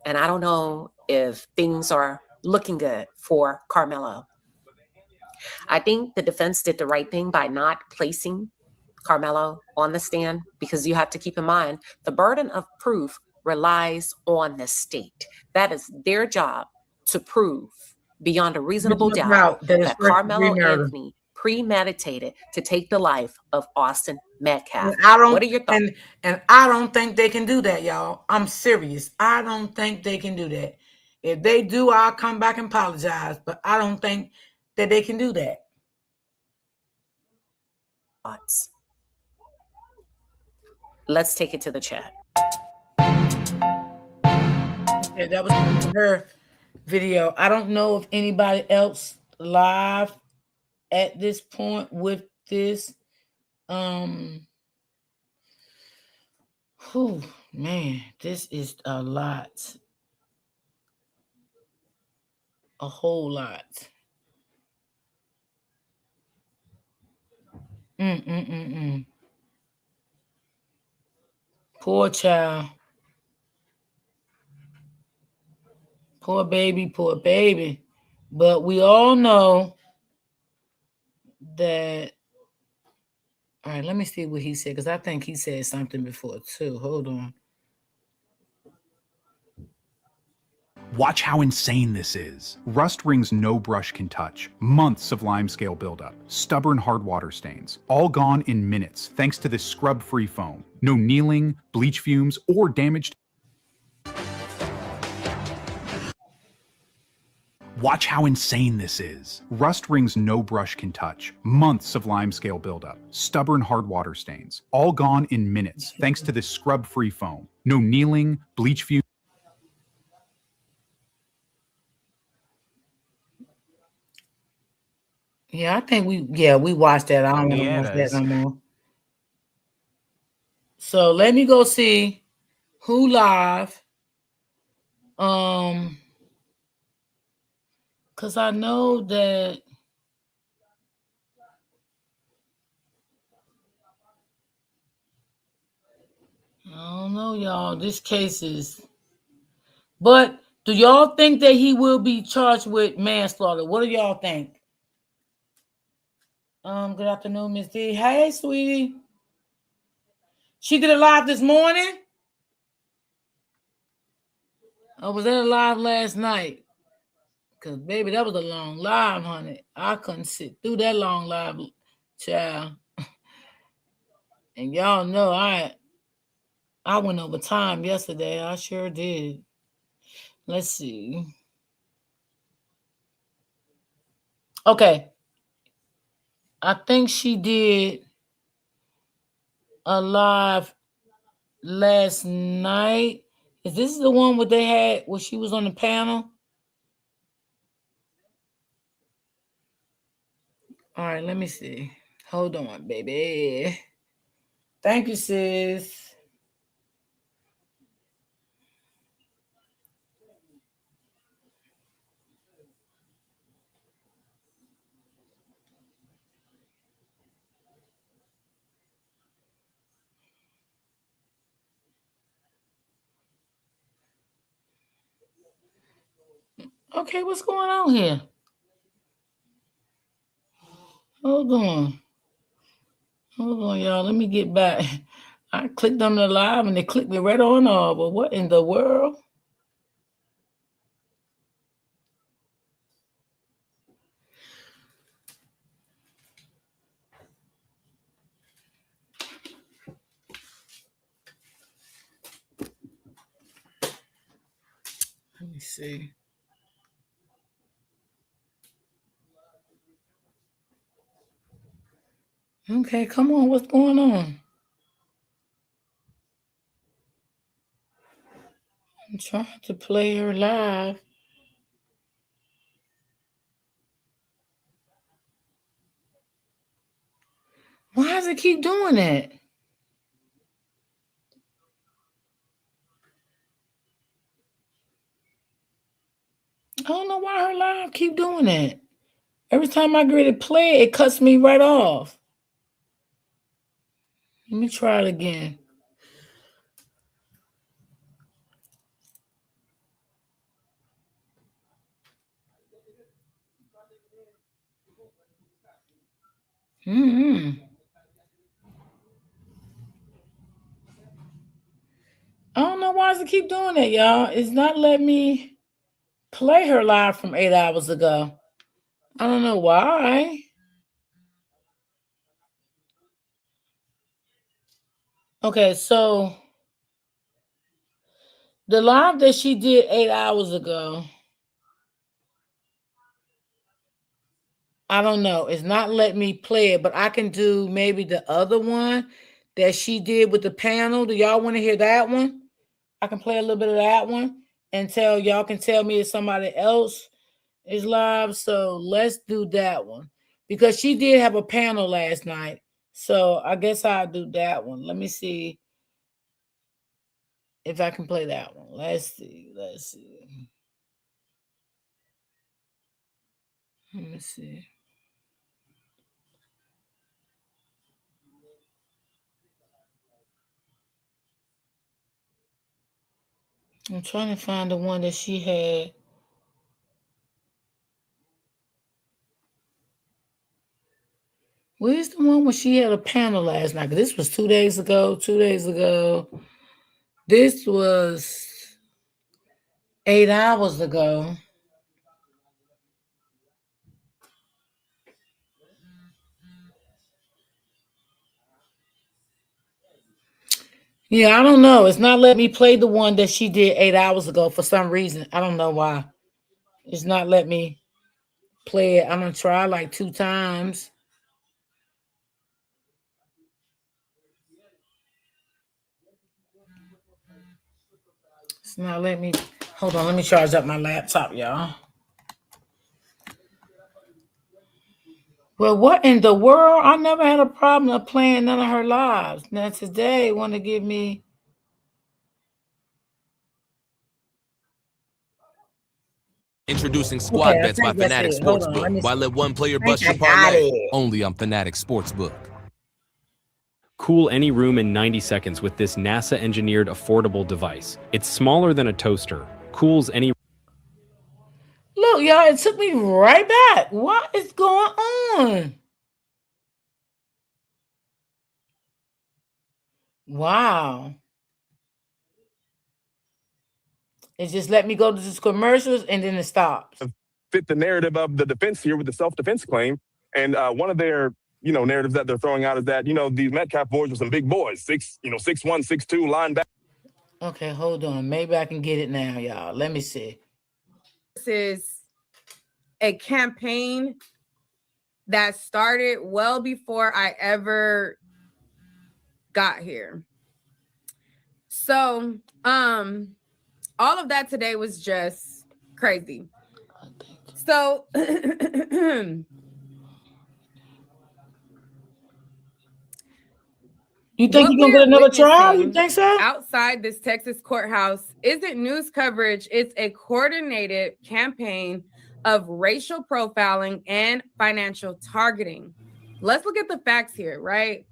And I don't know if things are looking good for Carmelo. I think the defense did the right thing by not placing Carmelo on the stand, because you have to keep in mind the burden of proof relies on the state. That is their job to prove beyond a reasonable doubt that Carmelo Anthony premeditated to take the life of Austin Metcalf. What are your thoughts? And I don't think they can do that, y'all. I'm serious. I don't think they can do that. If they do, I'll come back and apologize. But I don't think that they can do that. Let's take it to the chat. Yeah, that was her video. I don't know if anybody else live at this point with this. Man, this is a lot. A whole lot. Poor child. Poor baby, poor baby. But we all know that. All right, let me see what he said, because I think he said something before too. Hold on. Watch how insane this is. Rust rings no brush can touch. Months of limescale buildup. Stubborn hard water stains. All gone in minutes thanks to this scrub-free foam. No kneeling, bleach fumes, or damaged. Watch how insane this is. Rust rings no brush can touch. Months of limescale buildup. Stubborn hard water stains. All gone in minutes thanks to this scrub-free foam. No kneeling, bleach fumes. Yeah, I think we watched that. I don't want to watch that no more. So let me go see who live. Because I know that I don't know, y'all. This case is, but do y'all think that he will be charged with manslaughter? What do y'all think? Good afternoon, Miss D. Hey, sweetie. She did it live this morning? Or was that a live last night? Because, baby, that was a long live, honey. I couldn't sit through that long live, child. And y'all know I went over time yesterday. I sure did. Let's see. Okay. I think she did a live last night. Is this the one where they had where she was on the panel? All right, let me see. Hold on, baby. Thank you, sis. Okay, what's going on here? Hold on, y'all. Let me get back. I clicked on the live and they clicked me right on off. But what in the world? Let me see. Okay, come on. What's going on? I'm trying to play her live. Why does it keep doing that? I don't know why her live keep doing that. Every time I get ready to play, it cuts me right off. Let me try it again. I don't know why does it keep doing that, y'all. It's not letting me play her live from 8 hours ago. I don't know why. Okay, so the live that she did 8 hours ago, I don't know. It's not letting me play it, but I can do maybe the other one that she did with the panel. Do y'all want to hear that one? I can play a little bit of that one and y'all can tell me if somebody else is live. So let's do that one because she did have a panel last night. So I guess I'll do that one. Let me see if I can play that one. Let's see. Let me see. I'm trying to find the one that she had. Where's the one where she had a panel last night? This was 2 days ago. 2 days ago. This was 8 hours ago. Yeah, I don't know. It's not letting me play the one that she did 8 hours ago for some reason. I don't know why. It's not letting me play it. I'm gonna try like 2 times. It's not letting me. Hold on, let me charge up my laptop, y'all. Well, what in the world? I never had a problem of playing none of her lives. Now today, want to give me. Introducing squad Okay, I bets by think that's Fanatic it. Hold on, let me Sportsbook. Why see. let one player I bust think your I got parlay? it. Only on Fanatic Sportsbook. Cool any room in 90 seconds with this NASA-engineered affordable device. It's smaller than a toaster. Cools any. Look, y'all, it took me right back. What is going on? Wow. It just let me go to these commercials and then it stops. Fit the narrative of the defense here with the self-defense claim. And one of their, narratives that they're throwing out is that, these Metcalf boys were some big boys, 6'1", 6'2" linebacker. Okay, hold on. Maybe I can get it now, y'all. Let me see. This is a campaign that started well before I ever got here. So, all of that today was just crazy. So, you think you're gonna get another trial? You think so? Outside this Texas courthouse isn't news coverage, it's a coordinated campaign of racial profiling and financial targeting. Let's look at the facts here, right?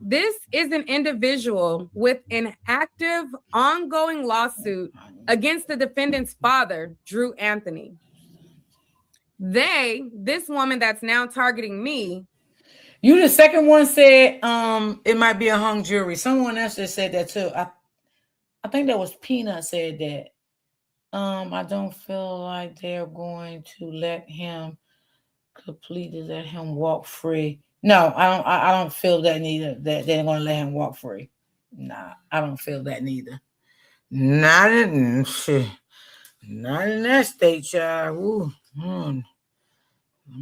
This is an individual with an active, ongoing lawsuit against the defendant's father, Drew Anthony. This woman that's now targeting me. You the second one said it might be a hung jury. Someone else just said that too. I think that was Peanut said that. I don't feel like they're going to let him let him walk free. No, I don't feel that neither. That they're gonna let him walk free. Nah, I don't feel that neither. Not in that state, child. I'm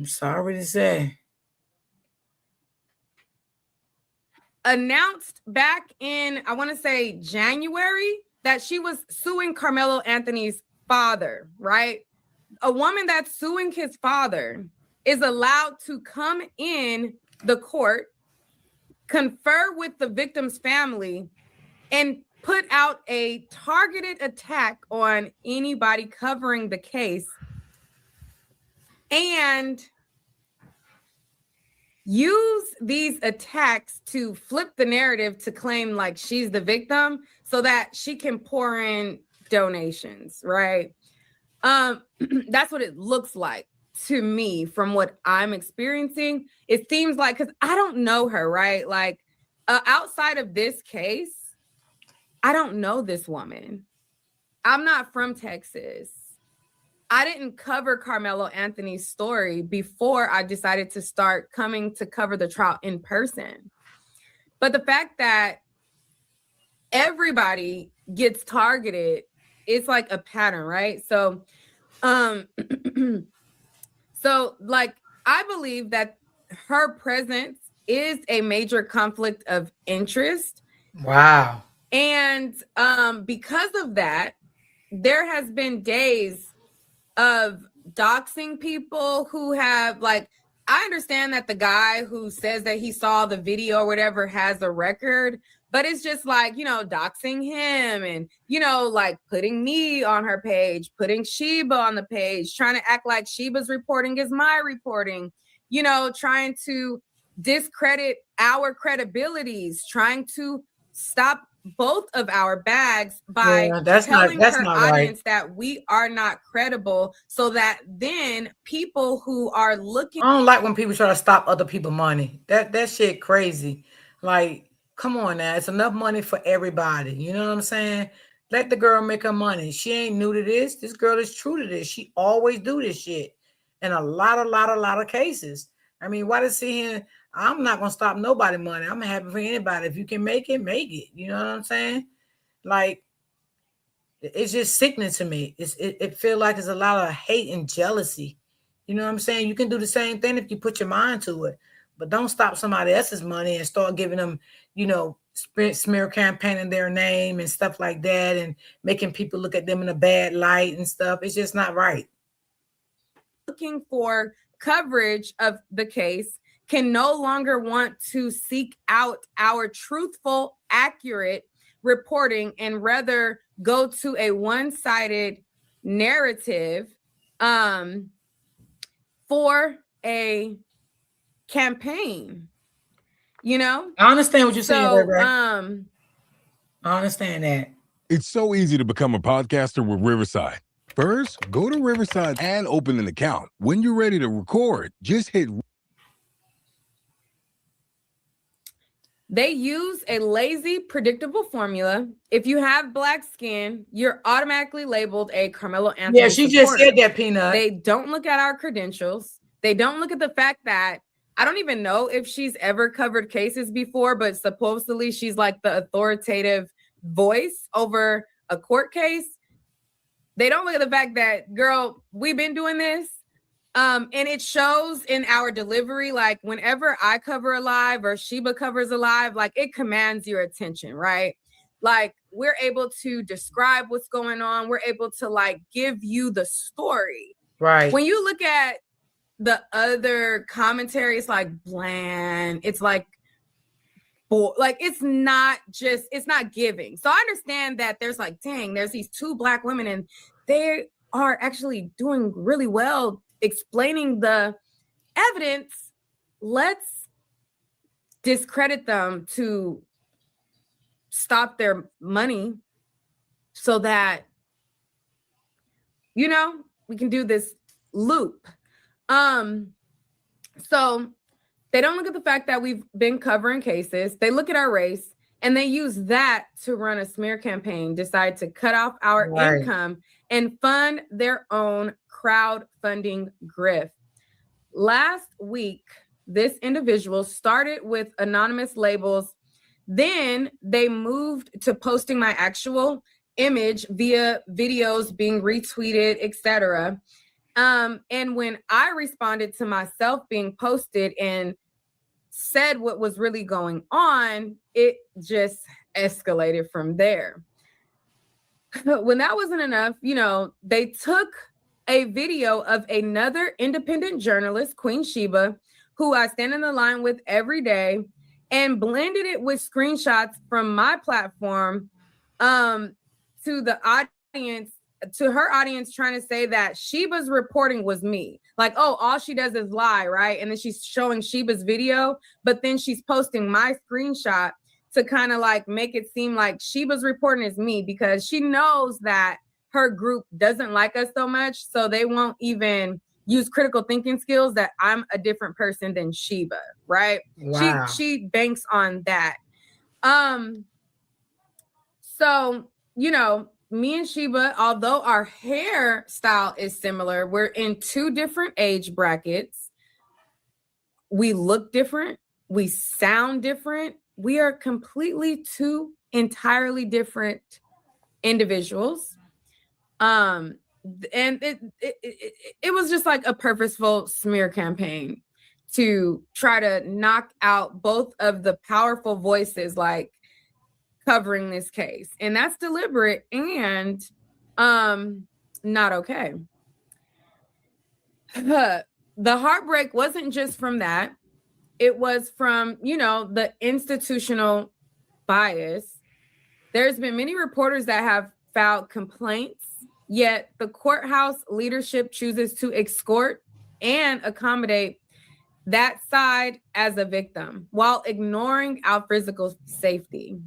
sorry to say. Announced back in, I want to say January, that she was suing Carmelo Anthony's father, right? A woman that's suing his father is allowed to come in the court, confer with the victim's family, and put out a targeted attack on anybody covering the case and use these attacks to flip the narrative to claim like she's the victim so that she can pour in donations, right? That's what it looks like to me from what I'm experiencing. It seems like, because I don't know her, right? Like outside of this case, I don't know this woman. I'm not from Texas. I didn't cover Carmelo Anthony's story before I decided to start coming to cover the trial in person. But the fact that everybody gets targeted, it's like a pattern, right? So, like, I believe that her presence is a major conflict of interest. Wow. And because of that, there has been days of doxing people who have, like, I understand that the guy who says that he saw the video or whatever has a record, but it's just like, doxing him and, like putting me on her page, putting Sheba on the page, trying to act like Sheba's reporting is my reporting, trying to discredit our credibilities, trying to stop both of our bags by telling her audience that we are not credible, so that then people who are looking. I don't like when people try to stop other people's money. That shit crazy. Like, come on now, it's enough money for everybody. You know what I'm saying? Let the girl make her money. She ain't new to this. This girl is true to this. She always do this shit in a lot of cases. I mean, why does she here? I'm not gonna stop nobody money. I'm happy for anybody. If you can make it, make it. You know what I'm saying? Like, it's just sickening to me. It feel like there's a lot of hate and jealousy. You know what I'm saying? You can do the same thing if you put your mind to it, but don't stop somebody else's money and start giving them, you know, smear campaigning their name and stuff like that, and making people look at them in a bad light and stuff. It's just not right. Looking for coverage of the case can no longer want to seek out our truthful, accurate reporting and rather go to a one-sided narrative for a campaign. You know, I understand what you're saying, Ray Ray. I understand that. It's so easy to become a podcaster with Riverside. First, go to Riverside and open an account. When you're ready to record, just hit. They use a lazy, predictable formula. If you have black skin, you're automatically labeled a Carmelo Anthony Yeah, she just said that, Peanut. They don't look at our credentials. They don't look at the fact that I don't even know if she's ever covered cases before, but supposedly she's like the authoritative voice over a court case. They don't look at the fact that, girl, we've been doing this. And it shows in our delivery. Like whenever I cover a live or Sheba covers a live, like it commands your attention, right? Like we're able to describe what's going on. We're able to like give you the story. Right. When you look at the other commentary, it's like bland. It's like it's not giving. So I understand that there's like, dang, there's these two black women and they are actually doing really well explaining the evidence. Let's discredit them to stop their money so that, you know, we can do this loop. So they don't look at the fact that we've been covering cases. They look at our race and they use that to run a smear campaign, decide to cut off our income and fund their own crowdfunding grift. Last week, this individual started with anonymous labels. Then they moved to posting my actual image via videos being retweeted, etc. And when I responded to myself being posted and said what was really going on, it just escalated from there. When that wasn't enough, you know, they took a video of another independent journalist, Queen Sheba, who I stand in the line with every day, and blended it with screenshots from my platform to the audience, to her audience, trying to say that Sheba's reporting was me. Like, oh, all she does is lie, right? And then she's showing Sheba's video, but then she's posting my screenshot to kind of like make it seem like Sheba's reporting is me, because she knows that her group doesn't like us so much, so they won't even use critical thinking skills that I'm a different person than Sheba, right? Wow. She banks on that. So, you know, me and Sheba, although our hairstyle is similar, we're in two different age brackets. We look different. We sound different. We are completely two entirely different individuals. And it was just like a purposeful smear campaign to try to knock out both of the powerful voices like covering this case. And that's deliberate and not okay. The heartbreak wasn't just from that. It was from, you know, the institutional bias. There's been many reporters that have filed complaints, yet the courthouse leadership chooses to escort and accommodate that side as a victim while ignoring our physical safety.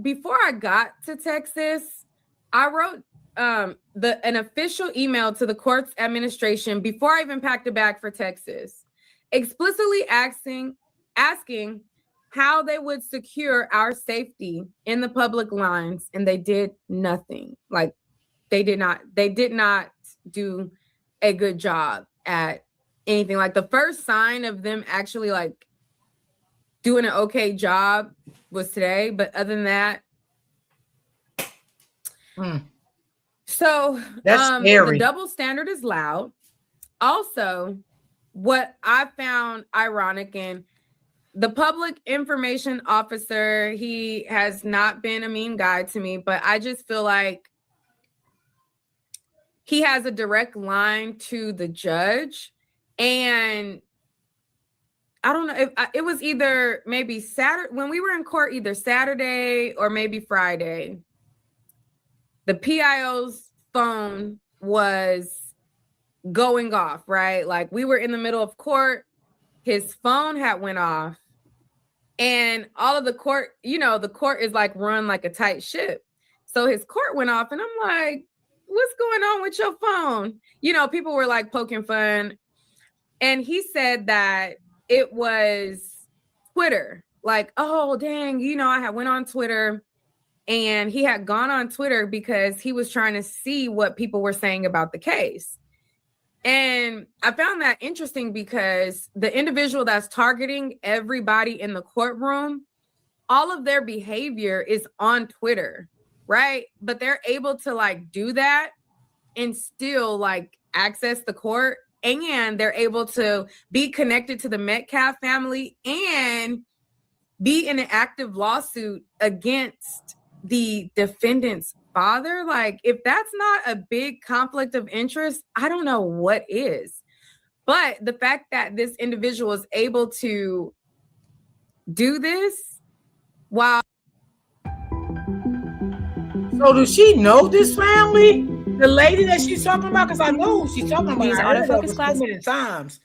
Before I got to Texas, I wrote an official email to the court's administration before I even packed a bag for Texas, explicitly asking how they would secure our safety in the public lines, and they did nothing. Like they did not do a good job at anything. Like the first sign of them actually like doing an okay job was today, but other than that, so That's scary. the double standard is loud. Also, what I found ironic, and the public information officer, he has not been a mean guy to me, but I just feel like he has a direct line to the judge. And I don't know if it was either maybe Saturday when we were in court, either Saturday or maybe Friday. The PIO's phone was going off, right? Like we were in the middle of court. His phone had went off. And all of the court, you know, the court is like run like a tight ship. So his court went off and I'm like, what's going on with your phone? You know, people were like poking fun. And he said that it was Twitter. Like, oh, dang, you know, I had went on Twitter and he had gone on Twitter because he was trying to see what people were saying about the case. And I found that interesting because the individual that's targeting everybody in the courtroom, all of their behavior is on Twitter, right? But they're able to like do that and still like access the court, and they're able to be connected to the Metcalf family and be in an active lawsuit against the defendant's father. Like, if that's not a big conflict of interest, I don't know what is. But the fact that this individual is able to do this while... So does she know this family? The lady that she's talking about? Because I know who she's talking about. Use I heard of autofocus her class? so many times.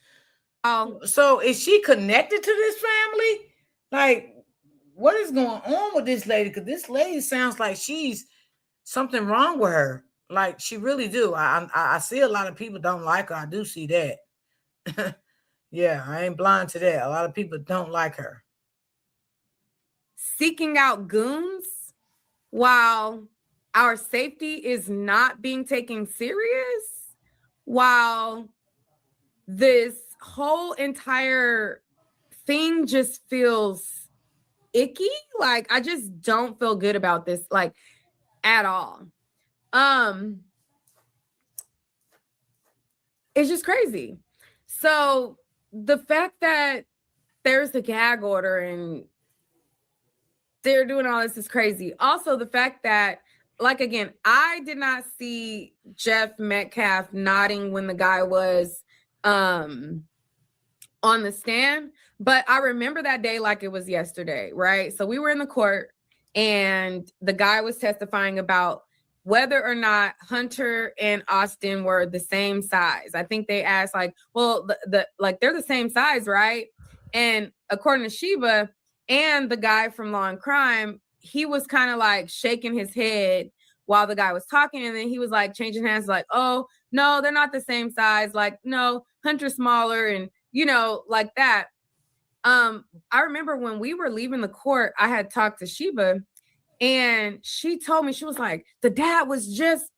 So is she connected to this family? Like, what is going on with this lady? Because this lady sounds like she's something wrong with her. Like, she really do. I see a lot of people don't like her. I do see that. Yeah, I ain't blind to that. A lot of people don't like her. Seeking out goons while our safety is not being taken serious, while this whole entire thing just feels icky. Like, I just don't feel good about this, like, at all. It's just crazy. So the fact that there's a gag order and they're doing all this is crazy. Also, the fact that, like, again, I did not see Jeff Metcalf nodding when the guy was on the stand, but I remember that day like it was yesterday, right? So we were in the court and the guy was testifying about whether or not Hunter and Austin were the same size. I think they asked, like, well, like they're the same size, right? And according to Sheba and the guy from Law and Crime, he was kind of like shaking his head while the guy was talking. And then he was like changing hands, like, oh, no, they're not the same size. Like, no, Hunter's smaller, and, you know, like that. I remember when we were leaving the court, I had talked to Sheba and she told me, she was like, the dad was just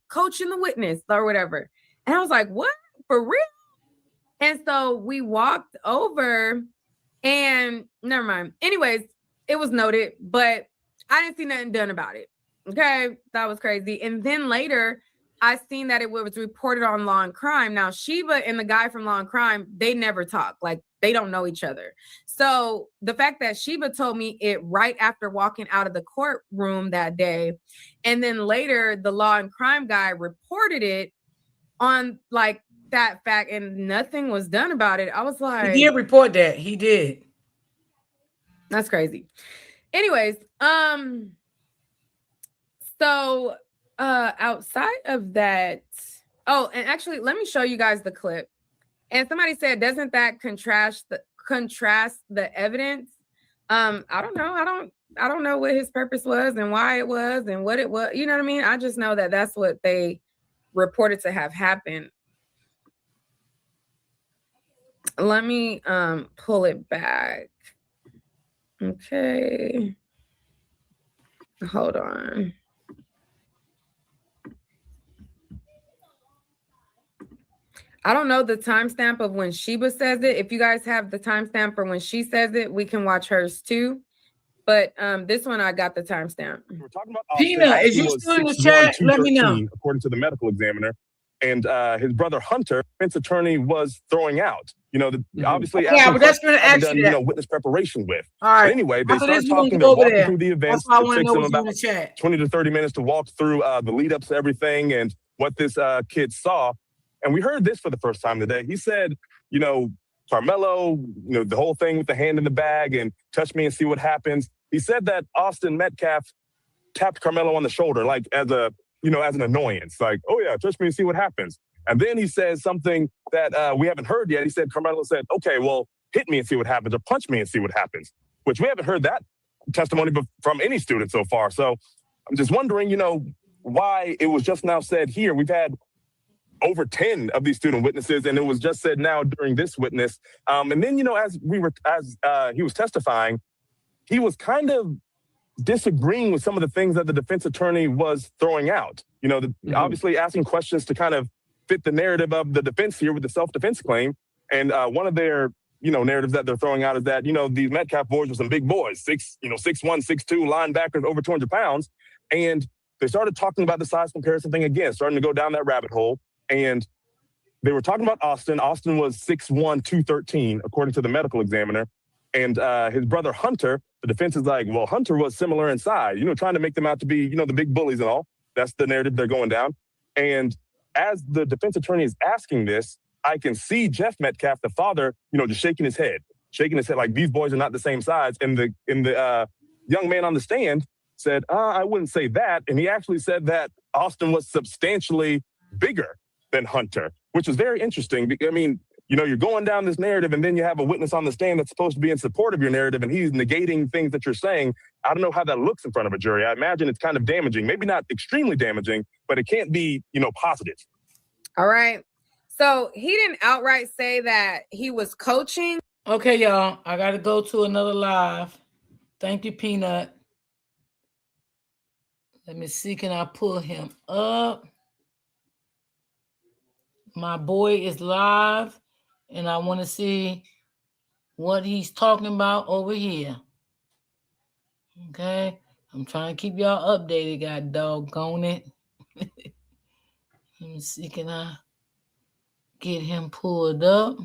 coaching the witness or whatever. And I was like, what? For real? And so we walked over and never mind. Anyways, it was noted, but I didn't see nothing done about it. Okay, that was crazy. And then later, I seen that it was reported on Law and Crime. Now, Sheba and the guy from Law and Crime, they never talk. Like, they don't know each other. So the fact that Sheba told me it right after walking out of the courtroom that day, and then later the Law and Crime guy reported it on like that fact, and nothing was done about it. I was like, He did report that. He did. That's crazy. Anyways, so outside of that, oh, and actually, let me show you guys the clip. And somebody said, doesn't that contrast the evidence? I don't know. I don't know what his purpose was and why it was and what it was. You know what I mean? I just know that that's what they reported to have happened. Let me pull it back. Okay. Hold on. I don't know the timestamp of when Sheba says it. If you guys have the timestamp for when she says it, we can watch hers too. But this one, I got the timestamp. We're talking about Peanut, is you still in the chat? Let me know. According to the medical examiner. And his brother Hunter, defense attorney, was throwing out. You know, obviously, yeah, but that's going to ask you that. Witness preparation with. All right. But anyway, they After start this, we're gonna talking. go They're over walking there. through the events. That's why I It want to takes know them what's in about the chat. 20 to 30 minutes to walk through the lead ups to everything and what this kid saw. And we heard this for the first time today. He said, you know, Carmelo, you know, the whole thing with the hand in the bag and touch me and see what happens. He said that Austin Metcalf tapped Carmelo on the shoulder, like as a, you know, as an annoyance, like, oh yeah, touch me and see what happens. And then he says something that we haven't heard yet. He said, Carmelo said, okay, well, hit me and see what happens, or punch me and see what happens, which we haven't heard that testimony from any student so far. So I'm just wondering, you know, why it was just now said here. We've had over 10 of these student witnesses, and it was just said now during this witness. And then, you know, as he was testifying, he was kind of disagreeing with some of the things that the defense attorney was throwing out. You know, obviously asking questions to kind of fit the narrative of the defense here with the self-defense claim. And one of their, you know, narratives that they're throwing out is that, you know, these Metcalf boys were some big boys, 6'1", 6'2", linebackers, over 200 pounds. And they started talking about the size comparison thing again, starting to go down that rabbit hole. And they were talking about Austin. Austin was 6'1", 213, according to the medical examiner. And his brother Hunter, the defense is like, well, Hunter was similar in size, you know, trying to make them out to be, you know, the big bullies and all. That's the narrative they're going down. And as the defense attorney is asking this, I can see Jeff Metcalf, the father, you know, just shaking his head like these boys are not the same size. And the young man on the stand said, I wouldn't say that. And he actually said that Austin was substantially bigger than Hunter, which is very interesting. I mean, you know, you're going down this narrative and then you have a witness on the stand that's supposed to be in support of your narrative and he's negating things that you're saying. I don't know how that looks in front of a jury. I imagine it's kind of damaging, maybe not extremely damaging, but it can't be, you know, positive. All right. So he didn't outright say that he was coaching. Okay, y'all, I got to go to another live. Thank you, Peanut. Let me see, can I pull him up? My boy is live, and I want to see what he's talking about over here. Okay, I'm trying to keep y'all updated, god doggone it. Let me see, can I get him pulled up?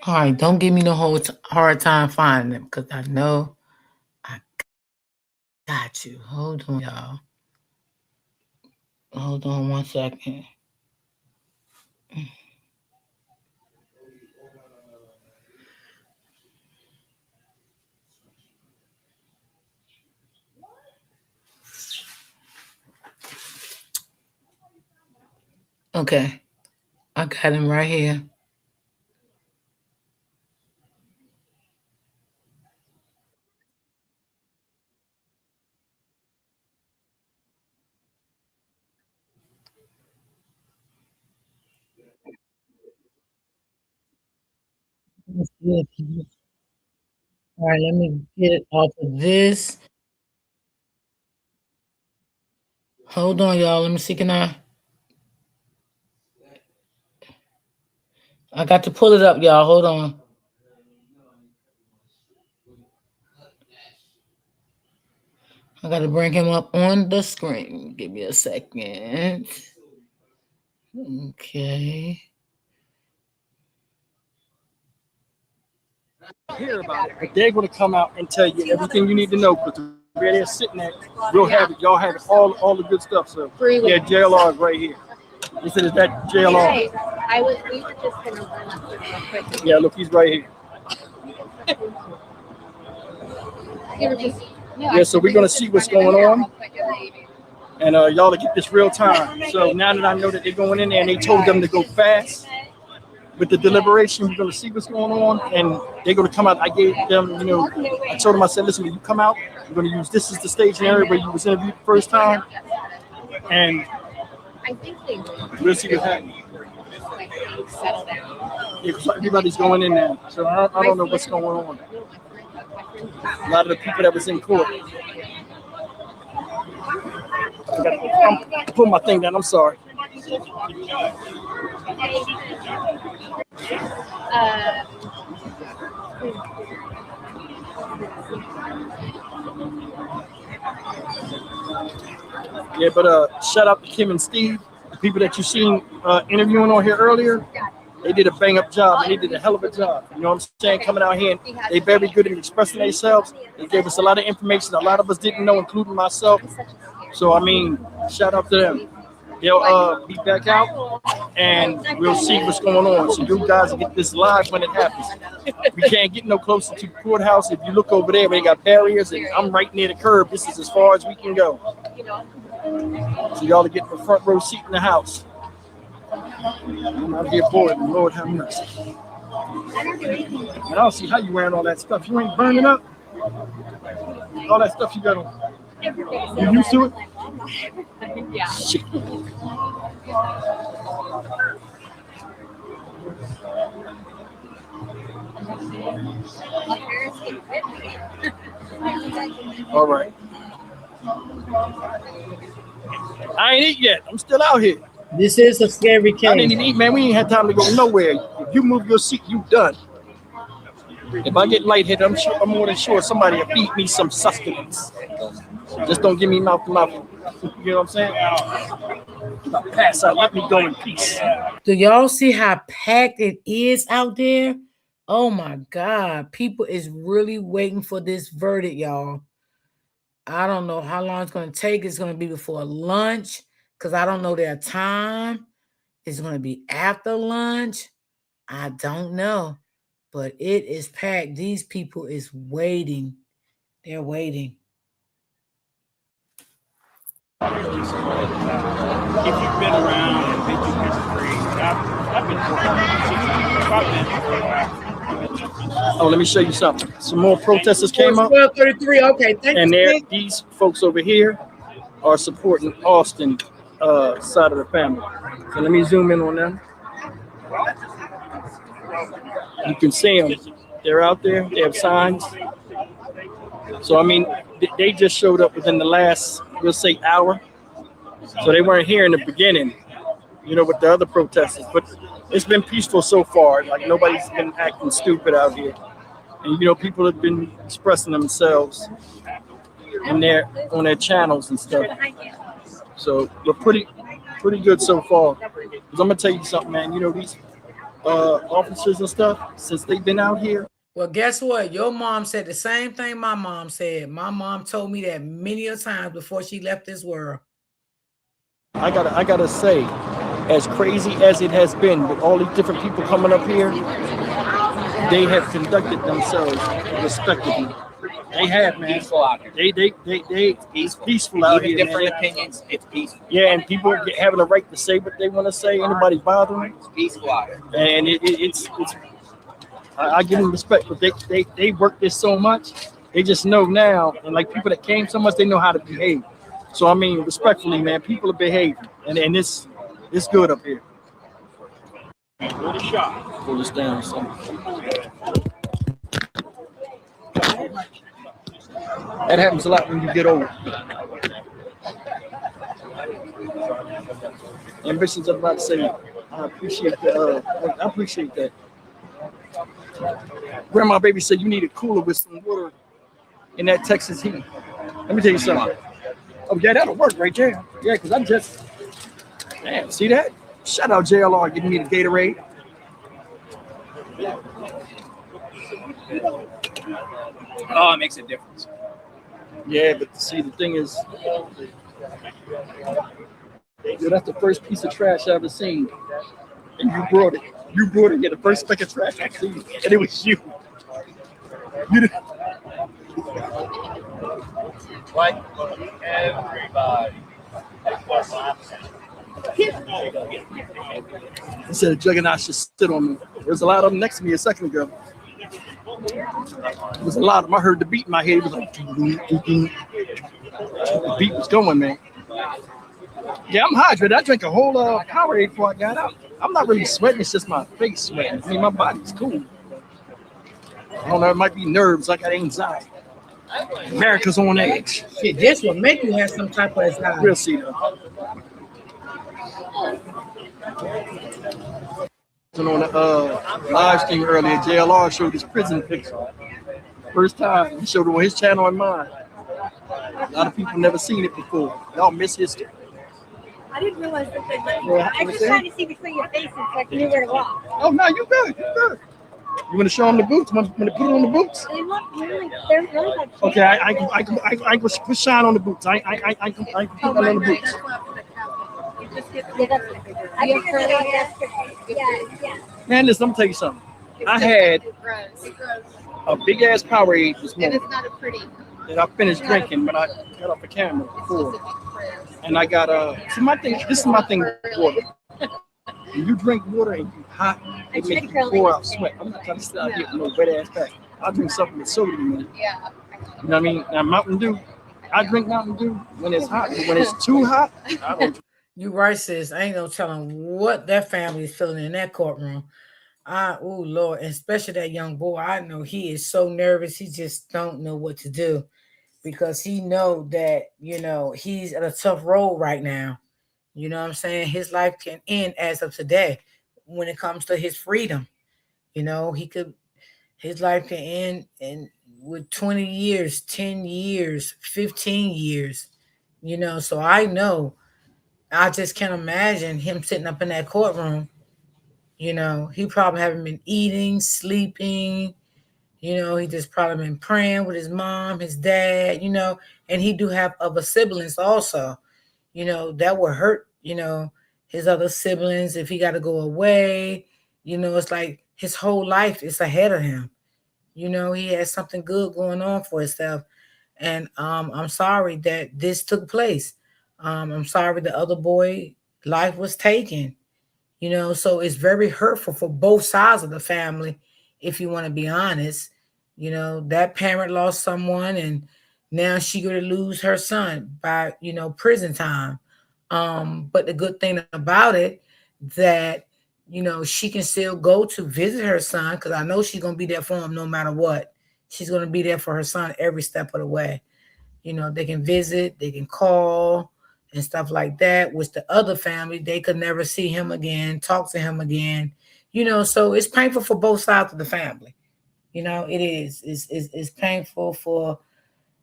All right, don't give me no hard time finding them because I know I got you. Hold on, y'all. Hold on 1 second. Okay, I got him right here. All right, let me get it off of this. Hold on, y'all. Let me see. Can I got to pull it up, y'all. Hold on. I got to bring him up on the screen. Give me a second. Okay. Hear about it, but they're going to come out and tell you everything you need to know. Because where they're sitting at, we'll have it. Y'all have all the good stuff. So yeah, JLR is right here. He said, "Is that JLR?" Hey, we were just going to run up here real quick. Yeah, look, he's right here. Yeah, so we're going to see what's going on, and y'all to get this real time. So now that I know that they're going in there and they told them to go fast, with the deliberation, you're going to see what's going on, and they're going to come out. I gave them, I told them, I said, listen, when you come out, you're going to use this as the staging area where you was interviewed the first time, and we'll see what happens. Settle down. Yeah, 'cause everybody's going in there, so I don't know what's going on. A lot of the people that was in court. I'm putting my thing down. I'm sorry. Yeah, but shout out to Kim and Steve, the people that you seen interviewing on here earlier. They did a bang up job, and they did a hell of a job. You know what I'm saying? Coming out here, and they very good at expressing themselves. They gave us a lot of information a lot of us didn't know, including myself. So I mean, shout out to them. They'll be back out, and we'll see what's going on. So you guys get this live when it happens. We can't get no closer to the courthouse. If you look over there, they got barriers, and I'm right near the curb. This is as far as we can go. So y'all to get the front row seat in the house. I'm out here for it. Lord have mercy. I don't see how you wearing all that stuff. You ain't burning up. All that stuff you got on. You used to it? Yeah. Shit. All right. I ain't eat yet. I'm still out here. This is a scary case. I didn't even eat, man. We ain't had time to go nowhere. If you move your seat, you done. If I get lightheaded, I'm more than sure somebody will feed me some sustenance. Just don't give me mouth to mouth. You know what I'm saying? If I pass out, let me go in peace. Do y'all see how packed it is out there? Oh my God. People is really waiting for this verdict, y'all. I don't know how long it's going to take. It's going to be before lunch because I don't know their time. It's going to be after lunch. I don't know. But it is packed. These people is waiting. They're waiting. If you've been around and been through history, I've been Oh, let me show you something. Some more protesters came up. 1233. Okay, thank and you. These folks over here are supporting Austin side of the family. So let me zoom in on them. You can see them. They're out there. They have signs. So, I mean, they just showed up within the last, we'll say, hour. So they weren't here in the beginning, you know, with the other protesters. But it's been peaceful so far. Like, nobody's been acting stupid out here. And, you know, people have been expressing themselves on their channels and stuff. So we're pretty good so far. Because I'm going to tell you something, man. You know, these officers and stuff, since they've been out here. Well, guess what? Your mom said the same thing my mom said. My mom told me that many a times before she left this world. I gotta say, as crazy as it has been with all these different people coming up here, they have conducted themselves respectably. They have, man. Peaceful out here. It's peaceful out here. Different man. opinions, it's peaceful. Yeah, and people having a right to say what they want to say. Anybody bothering? It's peaceful out here. And it's. I give them respect, but they work this so much. They just know now, and like people that came so much, they know how to behave. So I mean, respectfully, man, people are behaving, and it's good up here. Good shot. Pull this down, son. That happens a lot when you get old. Ambitions, I'm about to say, I appreciate that. Grandma baby said you need a cooler with some water in that Texas heat. Let me tell you something. Oh yeah, that'll work right there. Yeah, because I'm just, man, see that? Shout out JLR giving me the Gatorade. Oh, it makes a difference. Yeah, but see, the thing is, yo, that's the first piece of trash I ever seen. And you brought it. You brought it. Yeah, the first speck of trash I seen. And it was you. You did. Like everybody. He said a juggernaut should sit on me. There's a lot of them next to me a second ago. There was a lot of them. I heard the beat in my head. It was like, the beat was going, man. Yeah, I'm hydrated. I drank a whole Powerade before I got out. I'm not really sweating. It's just my face sweating. I mean, my body's cool. I don't know. It might be nerves. I got anxiety. America's on edge. Shit, this will make you have some type of anxiety. We'll see, though. On the live stream earlier, JLR showed his prison picture. First time he showed it on his channel and mine. A lot of people never seen it before. Y'all miss history. I didn't realize that they let you. I just trying to see between your faces so I knew where to walk. Oh no, you good. You good. You want to show them the boots? Want to put it on the boots? They look really. They're really like. Okay, I can put shine on the boots. I can put that on the boots. Yeah. Man, listen, I'm gonna tell you something. I had a big ass Powerade this morning. And it's not a pretty. That I finished drinking when I got off the camera before. And I got see my thing, this is my thing with water. When you drink water and you hot, it makes you pour out sweat. I'm not trying to sit out here with no wet ass pack. I drink something with soda in it. Yeah. You know what I mean? Now Mountain Dew, I drink Mountain Dew when it's hot, but when it's too hot, I don't. You right, sis. I ain't no telling what that family is feeling in that courtroom. Oh Lord, and especially that young boy. I know he is so nervous. He just don't know what to do because he know that, you know, he's at a tough road right now. You know what I'm saying? His life can end as of today when it comes to his freedom. You know, his life can end in with 20 years, 10 years, 15 years, you know. So I just can't imagine him sitting up in that courtroom. You know, he probably haven't been eating, sleeping. You know, he just probably been praying with his mom, his dad, you know, and he do have other siblings also, you know, that would hurt, you know, his other siblings if he got to go away. You know, it's like his whole life is ahead of him. You know, he has something good going on for himself. And I'm sorry that this took place. I'm sorry the other boy life was taken. You know, so it's very hurtful for both sides of the family, if you want to be honest. You know, that parent lost someone and now she going to lose her son by, you know, prison time. But the good thing about it that, you know, she can still go to visit her son because I know she's going to be there for him no matter what. She's going to be there for her son every step of the way. You know, they can visit, they can call and stuff like that. With the other family, they could never see him again, talk to him again. You know, so it's painful for both sides of the family. You know, it is. It's painful for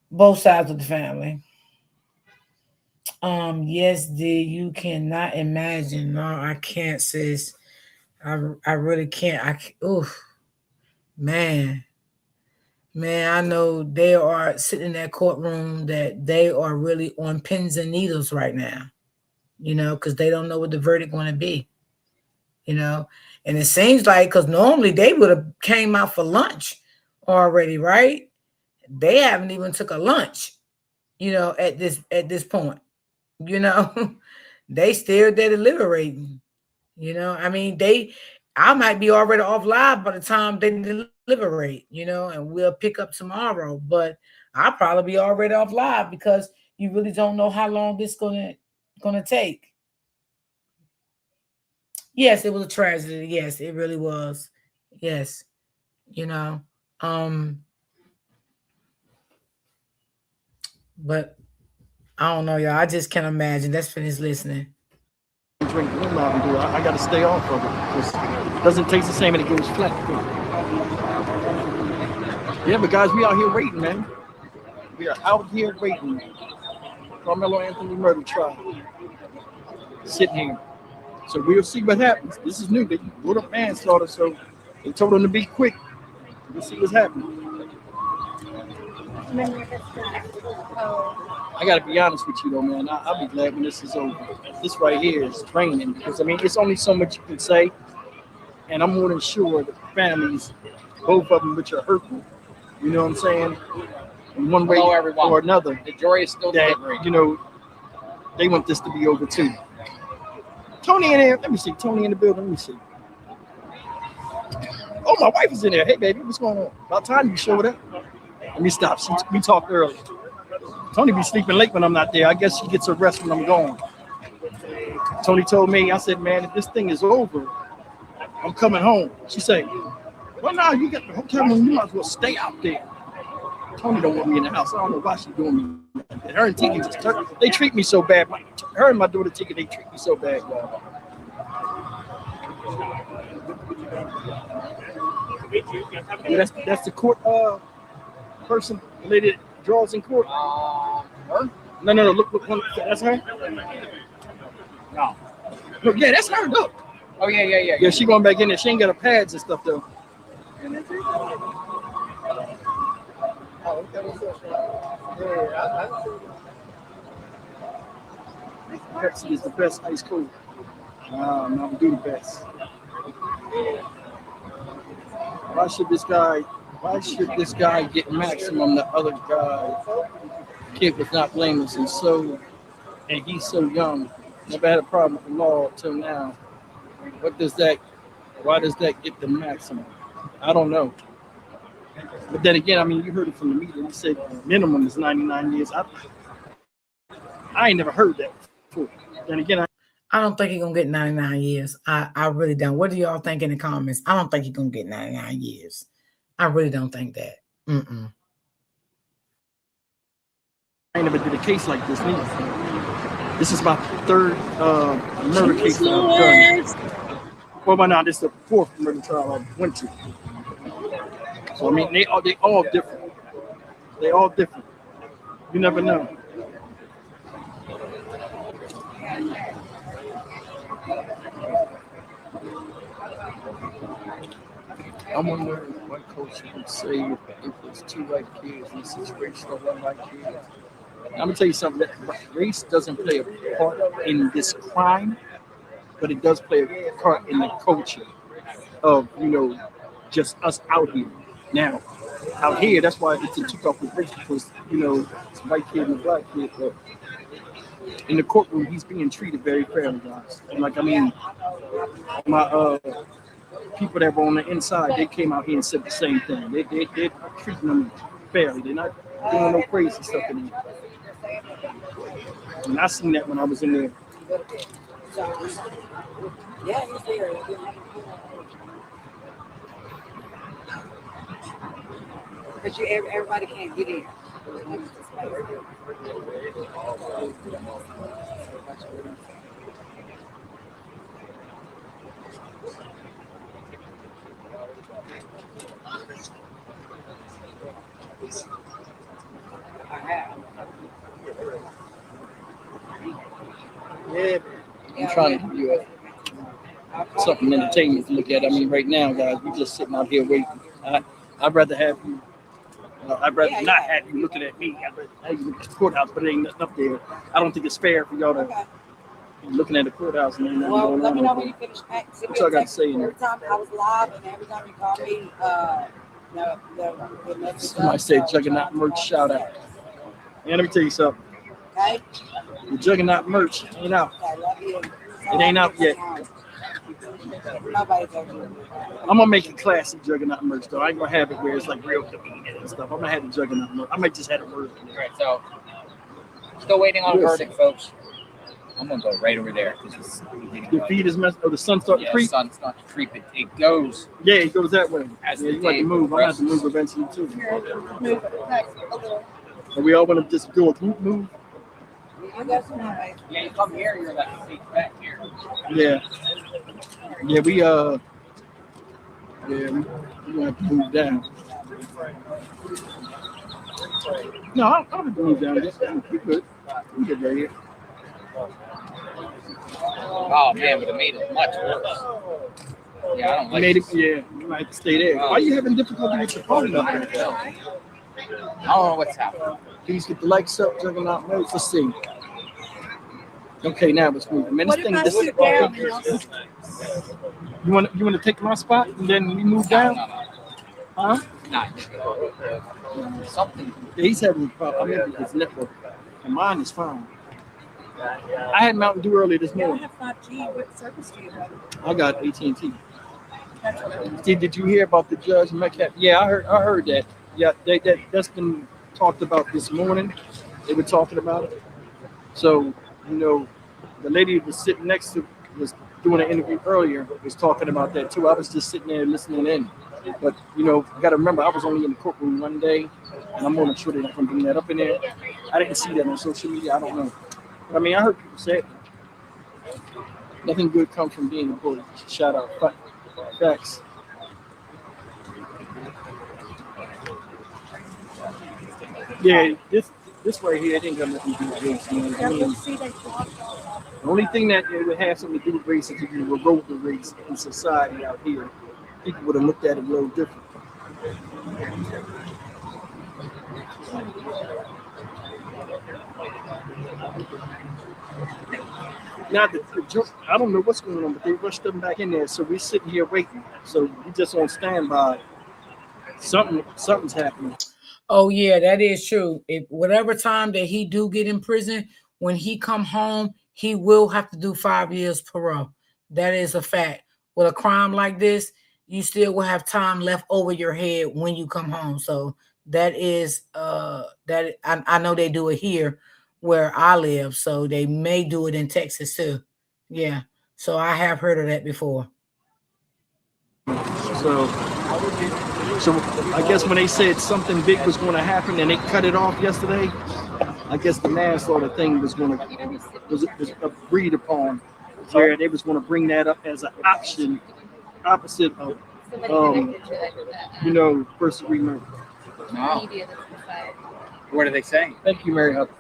both sides of the family. Yes, D, you cannot imagine. No, I can't, sis. I really can't. Man, I know they are sitting in that courtroom that they are really on pins and needles right now, you know, because they don't know what the verdict going to be, you know. And it seems like, because normally they would have came out for lunch already, right? They haven't even took a lunch, you know, at this point, you know. They still there deliberating, you know. I mean, I might be already off live by the time they deliberate, you know, and we'll pick up tomorrow. But I'll probably be already off live because you really don't know how long this gonna take. Yes, it was a tragedy. Yes, it really was. Yes, you know. But I don't know, y'all. I just can't imagine. That's finished listening. Drink no Mountain Dew. I got to stay off of it because it doesn't taste the same and it goes flat. Yeah, but guys, we out here waiting, man. We are out here waiting. Carmelo Anthony murder trial. Sitting here. So we'll see what happens. This is new. They wrote up manslaughter, so they told him to be quick. We'll see what's happening. I got to be honest with you, though, man. I'll be glad when this is over. This right here is draining because, I mean, it's only so much you can say. And I'm more than sure that the families, both of them, which are hurtful, you know what I'm saying, in one way or another, the jury is still that, delivering. you know, they want this to be over too. Tony in there. Let me see. Tony in the building. Let me see. Oh, my wife is in there. Hey, baby, what's going on? About time you showed up. Let me stop. We talked earlier. Tony be sleeping late when I'm not there. I guess she gets her rest when I'm gone. Tony told me, I said, man, if this thing is over, I'm coming home. She said, well, no, you got the hotel room. You might as well stay out there. Tony don't want me in the house. I don't know why she's doing me. And her and Tiki they treat me so bad. Her and my daughter Tiki, they treat me so bad, y'all. Yeah, that's the court person, the lady that draws in court. Her? No. Look, that's her. No. Look, yeah, that's her. Look. Oh yeah. Yeah, she going back in there. She ain't got her pads and stuff though. Pepsi is the best ice cold. I'm do the best. Why should this guy get maximum? The other guy, kid was not blameless and he's so young. Never had a problem with the law till now. Why does that get the maximum? I don't know. But then again, I mean, you heard it from the media. He said minimum is 99 years. I ain't never heard that before. Then again, I don't think he's gonna get 99 years. I really don't. What do y'all think in the comments? I don't think he's gonna get 99 years. I really don't think that. I never did a case like this neither. This is my third murder case that I've done. Well, by now this is the fourth murder trial I went to. So I mean, they all different. They all different. You never know. I wonder what coach would say if it's two white kids in a situation of one white kid. I'm gonna tell you something. That race doesn't play a part in this crime, but it does play a part in the culture of just us out here. Now, out here, that's why it's a took off with race because it's a white kid and a black kid. But in the courtroom, he's being treated very fairly, guys. And my people that were on the inside, they came out here and said the same thing. They're treating them fairly. They're not doing no crazy stuff in here. And I seen that when I was in there. Because everybody can't get in. Yeah, I'm trying to give you something entertainment to look at. I mean, right now, guys, we're just sitting out here waiting. I'd rather have you. I'd rather not have you looking at me. I'd rather have you look at the courthouse, but it ain't nothing up there. I don't think it's fair for y'all to be looking at the courthouse and ain't nothing Well, going let on me know over when you there. finish. What y'all got to say in there? Every time I was live and every time you call me, the message. Somebody said Juggernaut merch shout out. Yeah, let me tell you something. Okay. The Juggernaut merch ain't out. It ain't out yet. I'm gonna make a classic Juggernaut merch though. I ain't gonna have it where it's like real convenient and stuff. I'm gonna have the Juggernaut merch. I might just have a word. All right, so still waiting on a verdict, folks. I'm gonna go right over there because Your feet is messed. Oh, the sun starting to creep. The sun's not to creep. It goes. Yeah, it goes that way. As Yeah, the you like day to move. I'm gonna have to move progresses. eventually too. And we all want to just do a group move. Yeah, you come here, you're like seat back here. Yeah. Yeah, we gonna have to move down. No, I don't have to move down. We good. We good right here. Oh man, but it made it much worse. Yeah, I don't like Made it. this. Yeah, you might have to stay there. Why are you having difficulty with your phone up there? I don't know what's happening. Please get the likes up, Juggernaut mode. Let's see. Okay, now it's moving. Man, this thing. You want to take my spot and then we move down? Huh? Nah. Something. Yeah, he's having a problem. Maybe his network. And mine is fine. I had Mountain Dew earlier this You don't morning. have 5G. What service do you have? I got AT&T. That's what I mean. Did you hear about the Judge Metcalf? Yeah, I heard that. Yeah, that's been talked about this morning. They were talking about it. So, you know, the lady who was sitting next to was doing an interview earlier was talking about that too. I was just sitting there listening in. But, you know, you got to remember, I was only in the courtroom one day, and I'm not sure they're not going to bring that up in there. I didn't see that on social media. I don't know. But, I mean, I heard people say it. Nothing good comes from being a bully. Shout out. Facts. Yeah, this right here, it ain't got nothing to do with race, man. I mean, the only thing that it would have something to do with race is if you erode the race in society out here. People would have looked at it a little different. Now, I don't know what's going on, but they rushed them back in there, so we're sitting here waiting. So we just on standby. Something's happening. Oh yeah, that is true. If whatever time that he do get in prison, when he come home, he will have to do 5 years parole. That is a fact. With a crime like this, you still will have time left over your head when you come home. So that is that I know they do it here where I live, so they may do it in Texas too. Yeah. So I have heard of that before. So I guess when they said something big was going to happen and they cut it off yesterday, I guess the manslaughter thing was agreed upon, where they was going to bring that up as an option, opposite of first degree murder. Wow. What are they saying? Thank you, Mary Hubbard.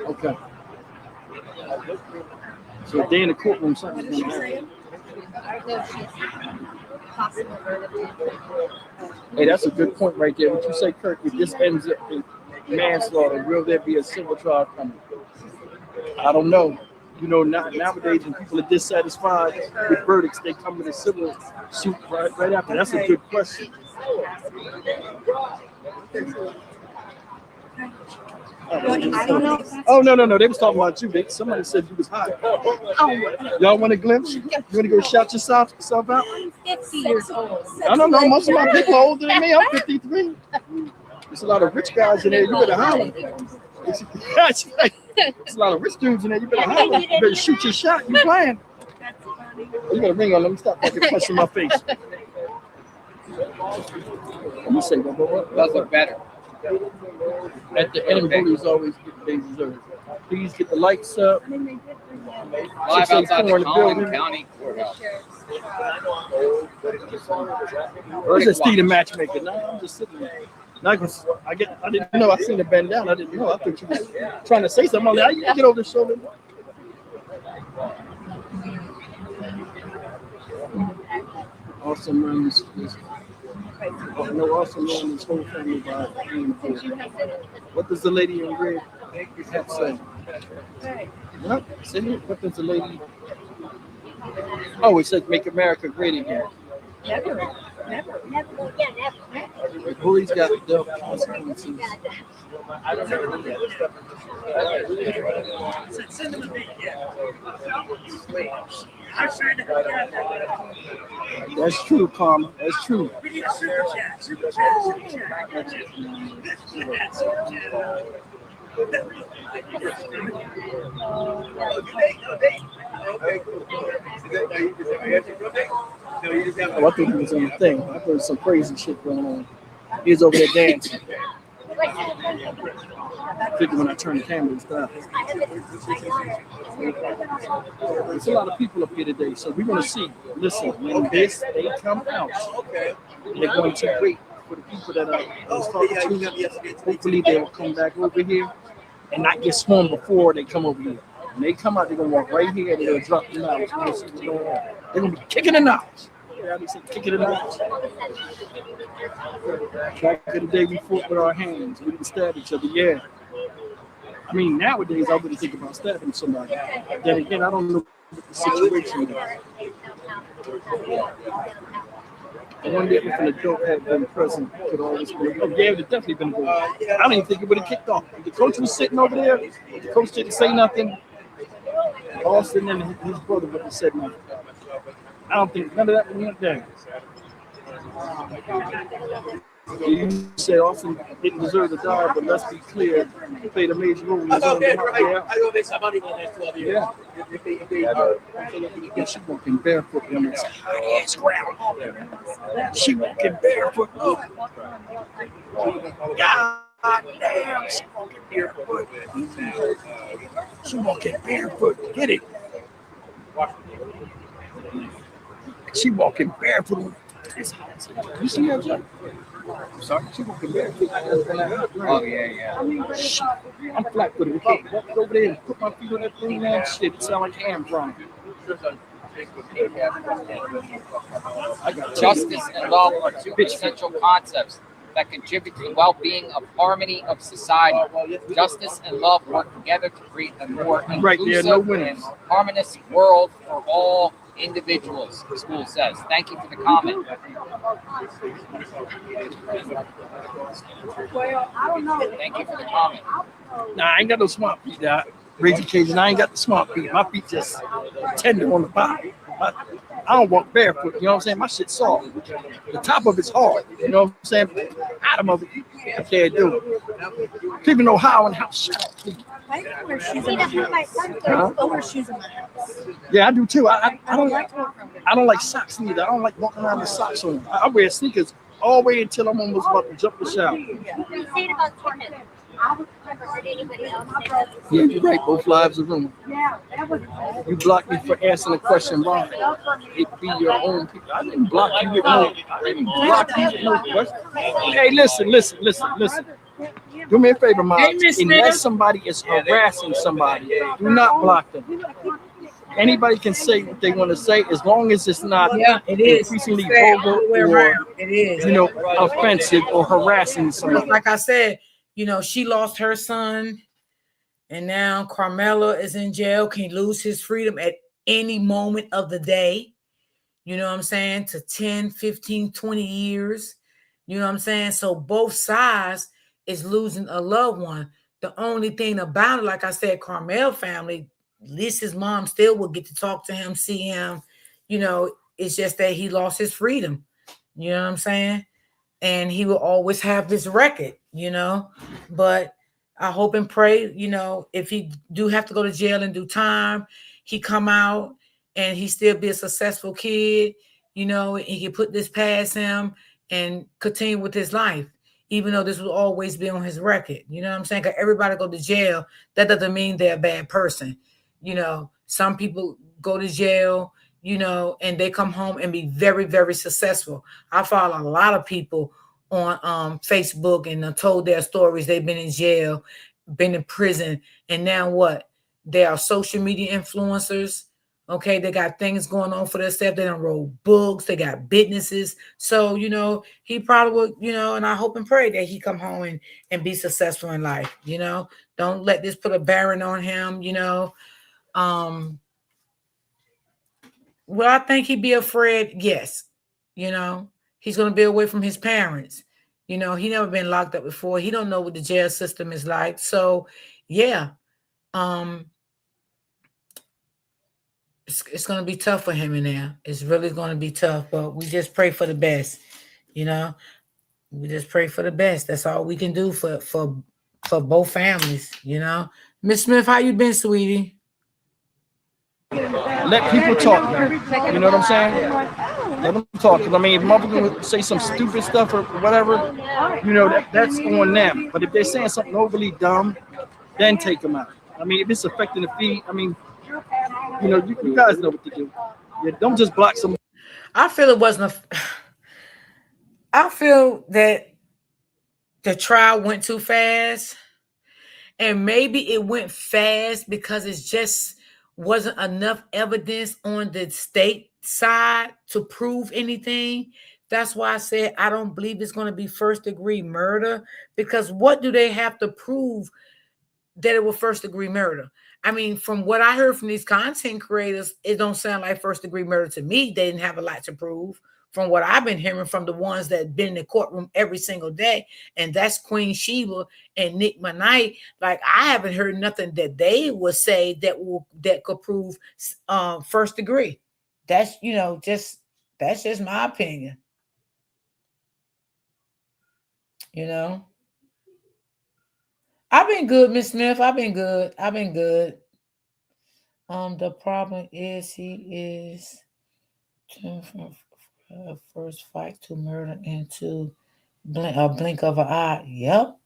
Okay. So if they're in the courtroom, something's going to happen. Hey, that's a good point right there. What you say, Kirk? If this ends up in manslaughter, will there be a civil trial coming? I don't know. You know, nowadays when people are dissatisfied with verdicts, they come with a civil suit right after. That's a good question. I don't know. Oh, no. They was talking about you. Somebody said you was hot. Y'all want a glimpse? You want to go shout yourself out? I'm 50 years old. I don't know. Most of my people are older than me. I'm 53. There's a lot of rich guys in there. You better holler. There's a lot of rich dudes in there. You better holler. You better shoot your shot. You playing. You got a ring on. Let me stop fucking punching my face. Let me say that. Those look better. At the end, bullies always get what they deserve. Please get the lights up. Live outside the Collin County Courthouse. Where's the Steve matchmaker? No, I'm just sitting there. I didn't know. I seen it bend down. I didn't know. I thought you was trying to say something. I'm like, you get over the shoulder. Awesome runs. Awesome run this whole family by. What does the lady in red have to say? What does the lady? Oh, it says "Make America Great Again." Never. The bullies got the consequences. That's true, Karma. That's true. Oh, I think he was on the thing. I thought there was some crazy shit going on. He was over there dancing. I think when I turn the camera and stuff. There's a lot of people up here today, so we're going to see. Listen, when they come out, they're going to wait for the people that I was talking to. Hopefully they'll come back over here and not get swarmed before they come over here. When they come out, they're going to walk right here and they'll drop the knowledge. They're going to be kicking the knowledge. Yeah, they say kicking the knowledge. Back in the day, we fought with our hands. We didn't stab each other. Yeah. I mean, nowadays, I wouldn't think about stabbing somebody. Then again, I don't know what the situation is. One day if an adult had been present, could always be. Oh, yeah, it definitely been good. I don't even think it would have kicked off. If the coach was sitting over there, the coach didn't say nothing. Austin and his brother would have said nothing. I don't think none of that went down. You say Austin didn't deserve to die, but let's be clear, he played a major role in his own life. Yeah. She walking barefoot on this high-ass ground. She walking barefoot. God damn, she walking barefoot. She walking barefoot. Get it? She walking barefoot. You see her, Joe? I'm sorry, she walking barefoot. Oh, yeah. I'm flat-footed. If I walk over there and put my feet on that thing, man, shit, it sound like ham frying. Justice and love are two essential concepts that contribute to the well-being of harmony of society. Justice and love work together to create a more inclusive and harmonious world for all individuals, the school says. Thank you for the comment. Thank you for the comment. Nah, I ain't got no smart feet, Doc. Raising cages, I ain't got the smart feet. My feet just tender on the bottom. I don't walk barefoot, you know what I'm saying? My shit's soft. The top of it's hard, you know what I'm saying? The bottom of it, I can't do it. People know how and how soft. I don't wear shoes in my house. I don't wear shoes in my house. Yeah, I do too. I don't like socks either. I don't like walking around with socks on. I wear sneakers all the way until I'm almost about to jump the shower. Yeah, you're right. Both lives are ruined. You blocked me for answering the question wrong. It be your own people. I didn't block you with no. I didn't block you with no question. Hey, listen. Do me a favor, Mom. Unless somebody is harassing somebody, do not block them. Anybody can say what they want to say as long as it's not increasingly vulgar or offensive or harassing somebody. Like I said, she lost her son, and now Carmelo is in jail, can lose his freedom at any moment of the day. You know what I'm saying? To 10, 15, 20 years. You know what I'm saying? So both sides is losing a loved one. The only thing about it, like I said, Carmel family, at least his mom still will get to talk to him, see him. It's just that he lost his freedom. You know what I'm saying? And he will always have this record, but I hope and pray, if he do have to go to jail and do time, he come out and he still be a successful kid, he can put this past him and continue with his life, even though this will always be on his record. You know what I'm saying? Because everybody go to jail, that doesn't mean they're a bad person. Some people go to jail, and they come home and be very, very successful. I follow a lot of people on Facebook and told their stories. They've been in jail, been in prison, and now what? They are social media influencers. Okay, they got things going on for themselves. They done wrote books. They got businesses. So, he probably will, and I hope and pray that he come home and be successful in life. Don't let this put a bearing on him, Will I think he'd be afraid? Yes. He's going to be away from his parents. He never been locked up before. He don't know what the jail system is like. So, yeah. It's going to be tough for him in there. It's really going to be tough, but we just pray for the best. We just pray for the best. That's all we can do for both families, Miss Smith, how you been, sweetie? Let people talk, man. You know what I'm saying? Let them talk. If motherfuckers say some stupid stuff or whatever, that's on them. But if they're saying something overly dumb, then take them out. If it's affecting the feed, you guys know what to do. Yeah, don't just block some. I feel it wasn't I feel that the trial went too fast, and maybe it went fast because it's just wasn't enough evidence on the state side to prove anything. That's why I said I don't believe it's going to be first-degree murder, because what do they have to prove that it was first-degree murder? From what I heard from these content creators, it don't sound like first-degree murder to me. They didn't have a lot to prove. from what I've been hearing from the ones that been in the courtroom every single day, and that's Queen Sheba and Nick Knight. Like, I haven't heard nothing that they would say that could prove first degree. That's that's just my opinion. I've been good, Miss Smith. I've been good. The problem is he is from first fight to murder into a blink of an eye. Yep.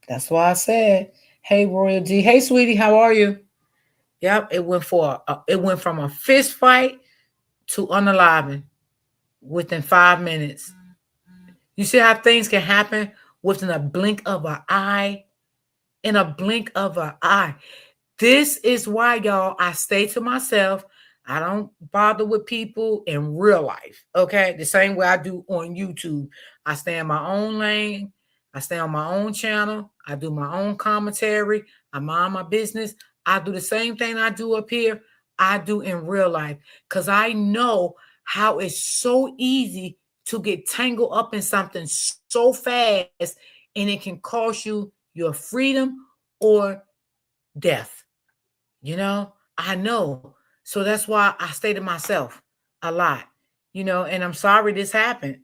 That's why I said, hey, Royal D. Hey, sweetie, how are you? Yep. It went from a fist fight to unaliving within 5 minutes. You see how things can happen within a blink of an eye? In a blink of an eye. This is why, y'all, I stay to myself. I don't bother with people in real life, okay? The same way I do on YouTube. I stay in my own lane. I stay on my own channel. I do my own commentary. I mind my business. I do the same thing I do up here, I do in real life, because I know how it's so easy to get tangled up in something so fast, and it can cost you your freedom or death. I know. So that's why I stay to myself a lot, and I'm sorry this happened,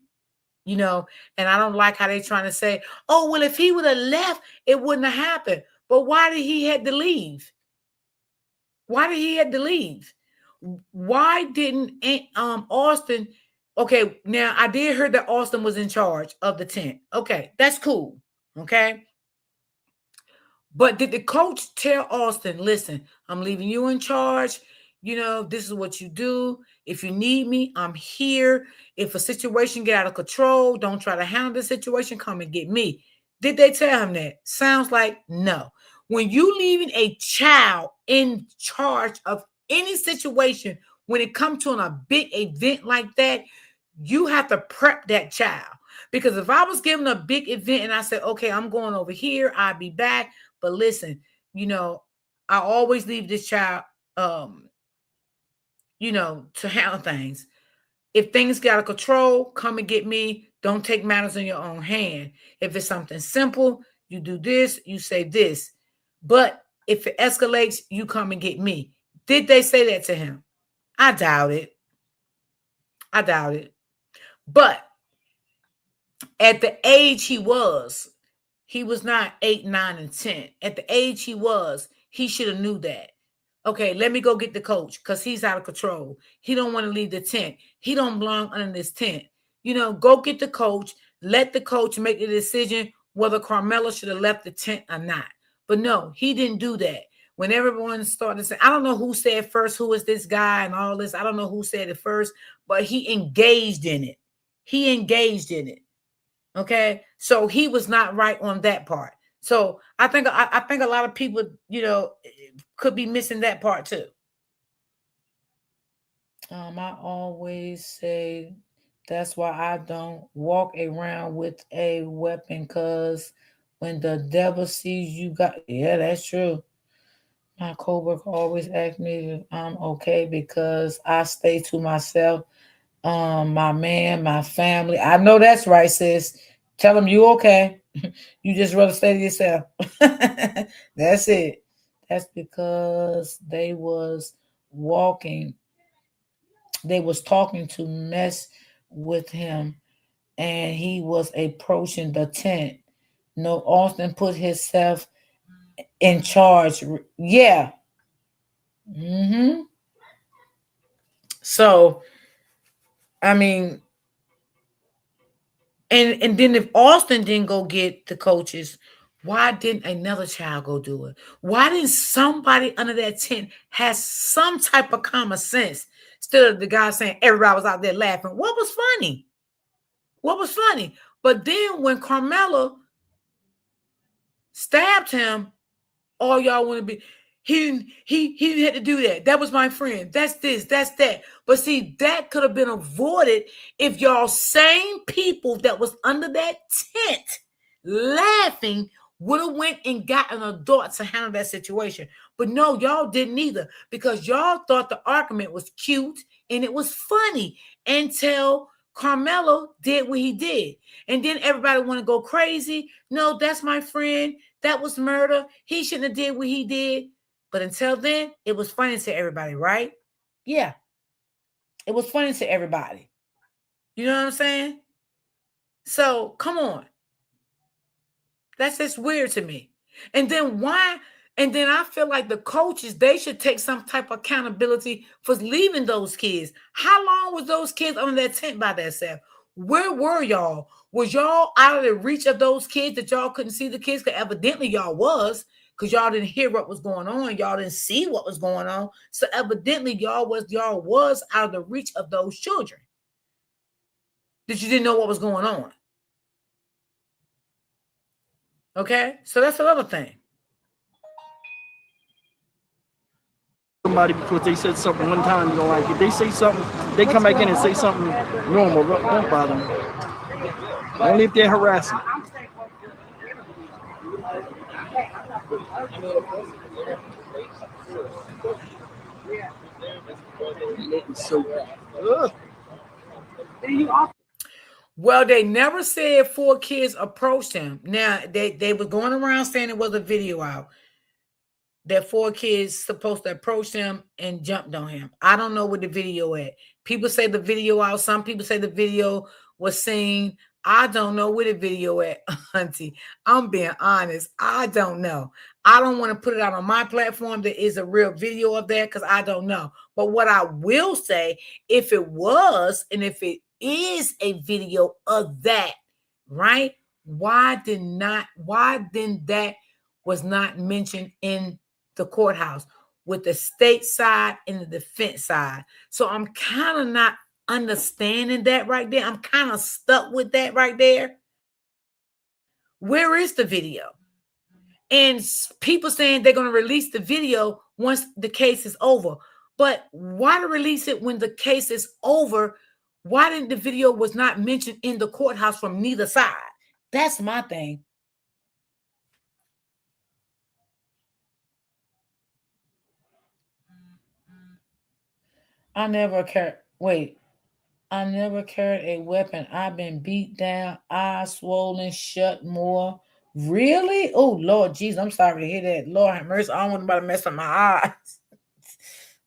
and I don't like how they trying to say, oh, well, if he would have left, it wouldn't have happened. But why did he have to leave? Why didn't Austin? Okay, now I did hear that Austin was in charge of the tent. Okay, that's cool. Okay. But did the coach tell Austin, listen, I'm leaving you in charge. This is what you do. If you need me, I'm here. If a situation get out of control, don't try to handle the situation. Come and get me. Did they tell him that? Sounds like no. When you leaving a child in charge of any situation, when it comes to a big event like that, you have to prep that child. Because if I was given a big event and I said, okay, I'm going over here, I'll be back. But listen, I always leave this child, to handle things. If things get out of control, come and get me. Don't take matters in your own hand. If it's something simple, you do this, you say this. But if it escalates, you come and get me. Did they say that to him? I doubt it. But at the age he was not 8, 9, and 10. At the age he should have knew that. Okay, let me go get the coach because he's out of control. He don't want to leave the tent. He don't belong under this tent. Go get the coach. Let the coach make the decision whether Carmelo should have left the tent or not. But no, he didn't do that. When everyone started saying, I don't know who said first, who is this guy and all this. I don't know who said it first, but he engaged in it. Okay, so he was not right on that part. So I think a lot of people, could be missing that part too. I always say that's why I don't walk around with a weapon, because when the devil sees you got, yeah, that's true. My coworker always asks me if I'm okay because I stay to myself. My man, my family. I know that's right, sis. Tell them you okay. You just rather stay to yourself. That's it. That's because they was talking to mess with him, and he was approaching the tent. No, Austin put himself in charge. Yeah. So, I mean, and then if Austin didn't go get the coaches, why didn't another child go do it? Why didn't somebody under that tent have some type of common sense instead of the guy saying everybody was out there laughing? What was funny? But then when Carmelo stabbed him, all y'all want to be, he didn't have to do that. That was my friend. That's this, that's that. But see, that could have been avoided if y'all same people that was under that tent laughing would have went and got an adult to handle that situation. But no, y'all didn't either, because y'all thought the argument was cute and it was funny until Carmelo did what he did. And then everybody want to go crazy. No, that's my friend. That was murder. He shouldn't have did what he did. But until then, it was funny to everybody, right? Yeah. It was funny to everybody. You know what I'm saying? So come on. That's just weird to me. And then why? And then I feel like the coaches, they should take some type of accountability for leaving those kids. How long was those kids on that tent by themselves? Where were y'all? Was y'all out of the reach of those kids that y'all couldn't see the kids? Because evidently y'all was, because y'all didn't hear what was going on. Y'all didn't see what was going on. So evidently y'all was out of the reach of those children. That you didn't know what was going on. Okay? So that's another thing. Somebody because they said something one time you don't like. If they say something, they come back in and say something normal. Don't bother me. Only if they're harassing. Well, they never said 4 kids approached him. Now, they were going around saying it was a video out that 4 kids supposed to approach him and jumped on him. I don't know where the video at. People say the video out. Some people say the video was seen. I don't know where the video at, auntie. I'm being honest. I don't know. I don't want to put it out on my platform. There is a real video of that because I don't know. But what I will say, if it was, and if it is a video of that, right? Why didn't that was not mentioned in the courthouse with the state side and the defense side? So I'm kind of not understanding that right there. I'm kind of stuck with that right there. Where is the video? And people saying they're going to release the video once the case is over. But why to release it when the case is over? Why didn't the video was not mentioned in the courthouse from neither side? That's my thing. I never carried a weapon. I've been beat down, eyes swollen, shut more. Really? Oh, Lord Jesus, I'm sorry to hear that. Lord have mercy. I don't want anybody to mess up my eyes.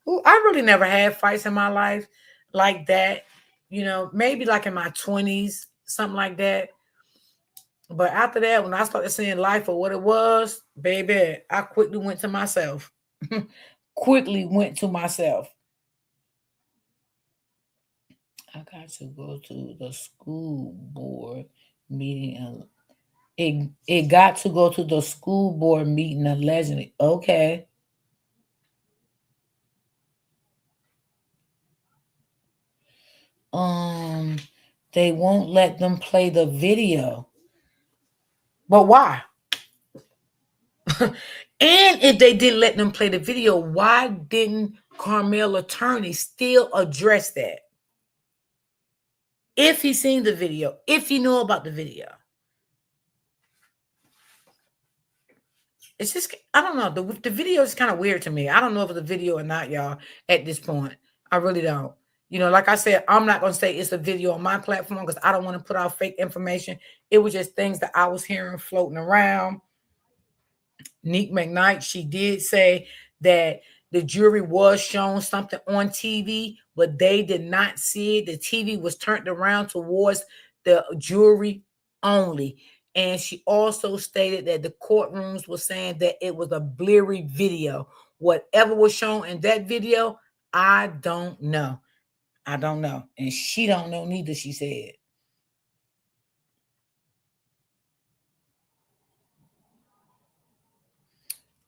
Ooh, I really never had fights in my life like that. You know, maybe like in my 20s, something like that. But after that, when I started seeing life for what it was, baby, I quickly went to myself. I got to go to the school board meeting. It got to go to the school board meeting allegedly. Okay. They won't let them play the video. But why? And if they didn't let them play the video, why didn't Carmel attorney still address that? If he seen the video, if he know about the video. It's just, I don't know. The video is kind of weird to me. I don't know if it's a video or not, y'all, at this point. I really don't. You know, like I said, I'm not going to say it's a video on my platform because I don't want to put out fake information. It was just things that I was hearing floating around. Neek McKnight, she did say that the jury was shown something on TV, but they did not see it. The TV was turned around towards the jury only. And she also stated that the courtrooms were saying that it was a blurry video. Whatever was shown in that video, I don't know. I don't know. And she don't know neither, she said.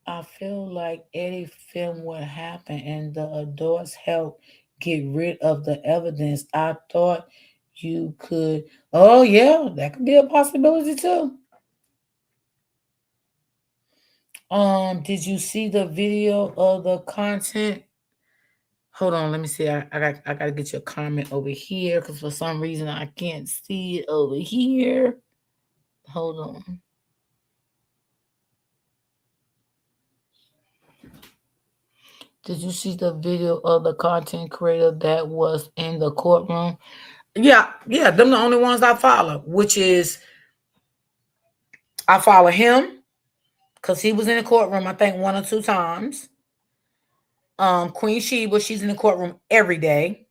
I feel like Eddie filmed what happened and the adults helped get rid of the evidence. I thought you could. Oh, yeah, that could be a possibility too. Did you see the video of the content? Hold on, let me see. I gotta get your comment over here because for some reason I can't see it over here. Hold on. Did you see the video of the content creator that was in the courtroom? Yeah, them the only ones I follow, which is I follow him because he was in the courtroom, I think 1 or 2 times. Queen Sheba, she's in the courtroom every day.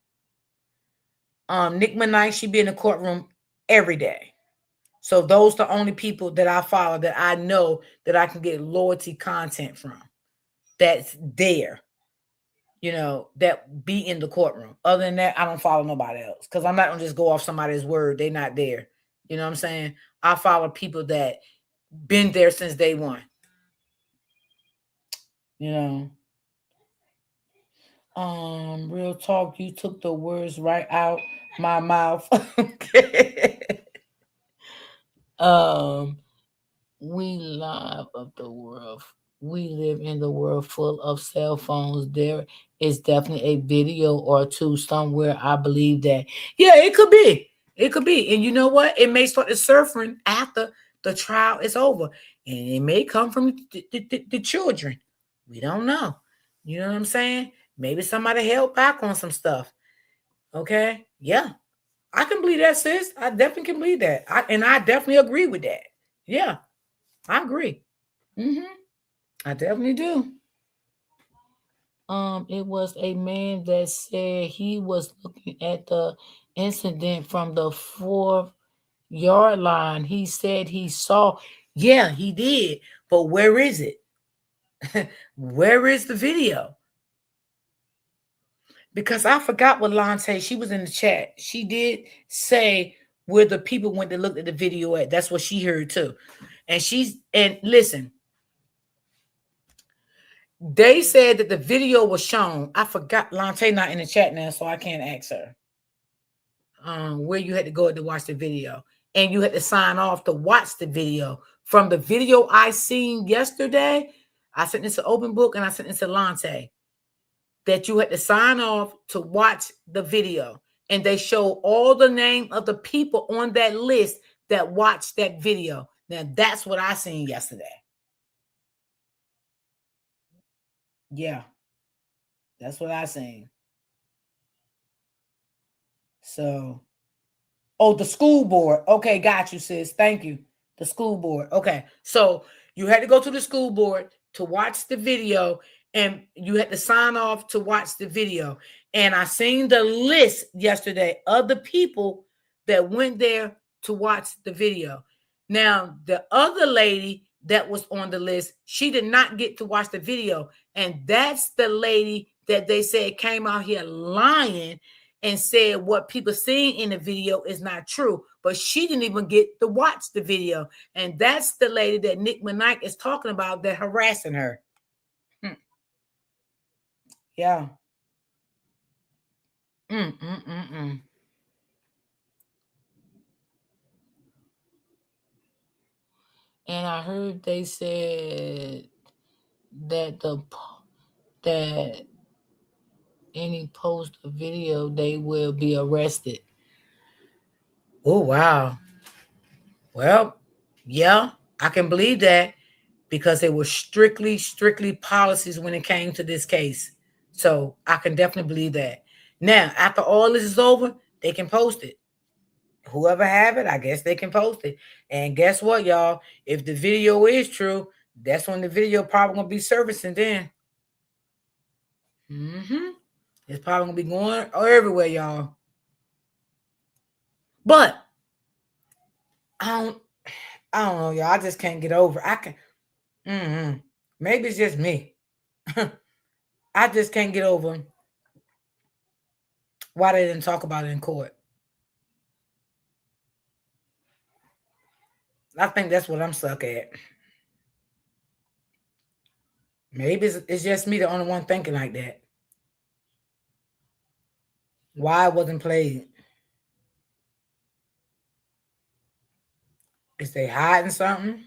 Nick Minaj, she be in the courtroom every day. So those are the only people that I follow that I know that I can get loyalty content from. That's there, that be in the courtroom. Other than that, I don't follow nobody else because I'm not gonna just go off somebody's word. They're not there. You know what I'm saying? I follow people that been there since day one. Real talk, you took the words right out my mouth. Okay. We live of the world. We live in the world full of cell phones. There is definitely a video or two somewhere. I believe that. Yeah, it could be. It could be. And you know what? It may start to surfing after the trial is over. And it may come from the children. We don't know. You know what I'm saying? Maybe somebody held back on some stuff. Okay? Yeah. I can believe that, sis. I definitely can believe that. I definitely agree with that. Yeah. I agree. I definitely do. It was a man that said he was looking at the incident from the 4-yard line. He said he saw. Yeah, he did. But where is it? Where is the video? Because I forgot what Lante, she was in the chat. She did say where the people went to look at the video at. That's what she heard too. And listen, they said that the video was shown. I forgot. Lante not in the chat now, so I can't ask her. Where you had to go to watch the video. And you had to sign off to watch the video. From the video I seen yesterday, I sent this to Open Book and I sent this to Lante. That you had to sign off to watch the video. And they show all the name of the people on that list that watched that video. Now, that's what I seen yesterday. Yeah. That's what I seen. So, the school board. Okay, got you, sis. Thank you. The school board. Okay. So, you had to go to the school board to watch the video. And you had to sign off to watch the video. And I seen the list yesterday of the people that went there to watch the video. Now, the other lady that was on the list, she did not get to watch the video. And that's the lady that they said came out here lying and said what people seen in the video is not true. But she didn't even get to watch the video. And that's the lady that Nick Minaj is talking about that harassing her. Yeah. And I heard they said that that any post or video, they will be arrested. Oh, wow. Well, yeah, I can believe that because it was strictly policies when it came to this case. So I can definitely believe that. Now, after all this is over, they can post it. Whoever have it, I guess they can post it. And guess what, y'all? If the video is true, that's when the video probably going to be surfacing then. It's probably going to be going everywhere, y'all. But I don't know, y'all. I just can't get over. Maybe it's just me. I just can't get over why they didn't talk about it in court. I think that's what I'm stuck at. Maybe it's just me, the only one thinking like that. Why it wasn't played? Is they hiding something?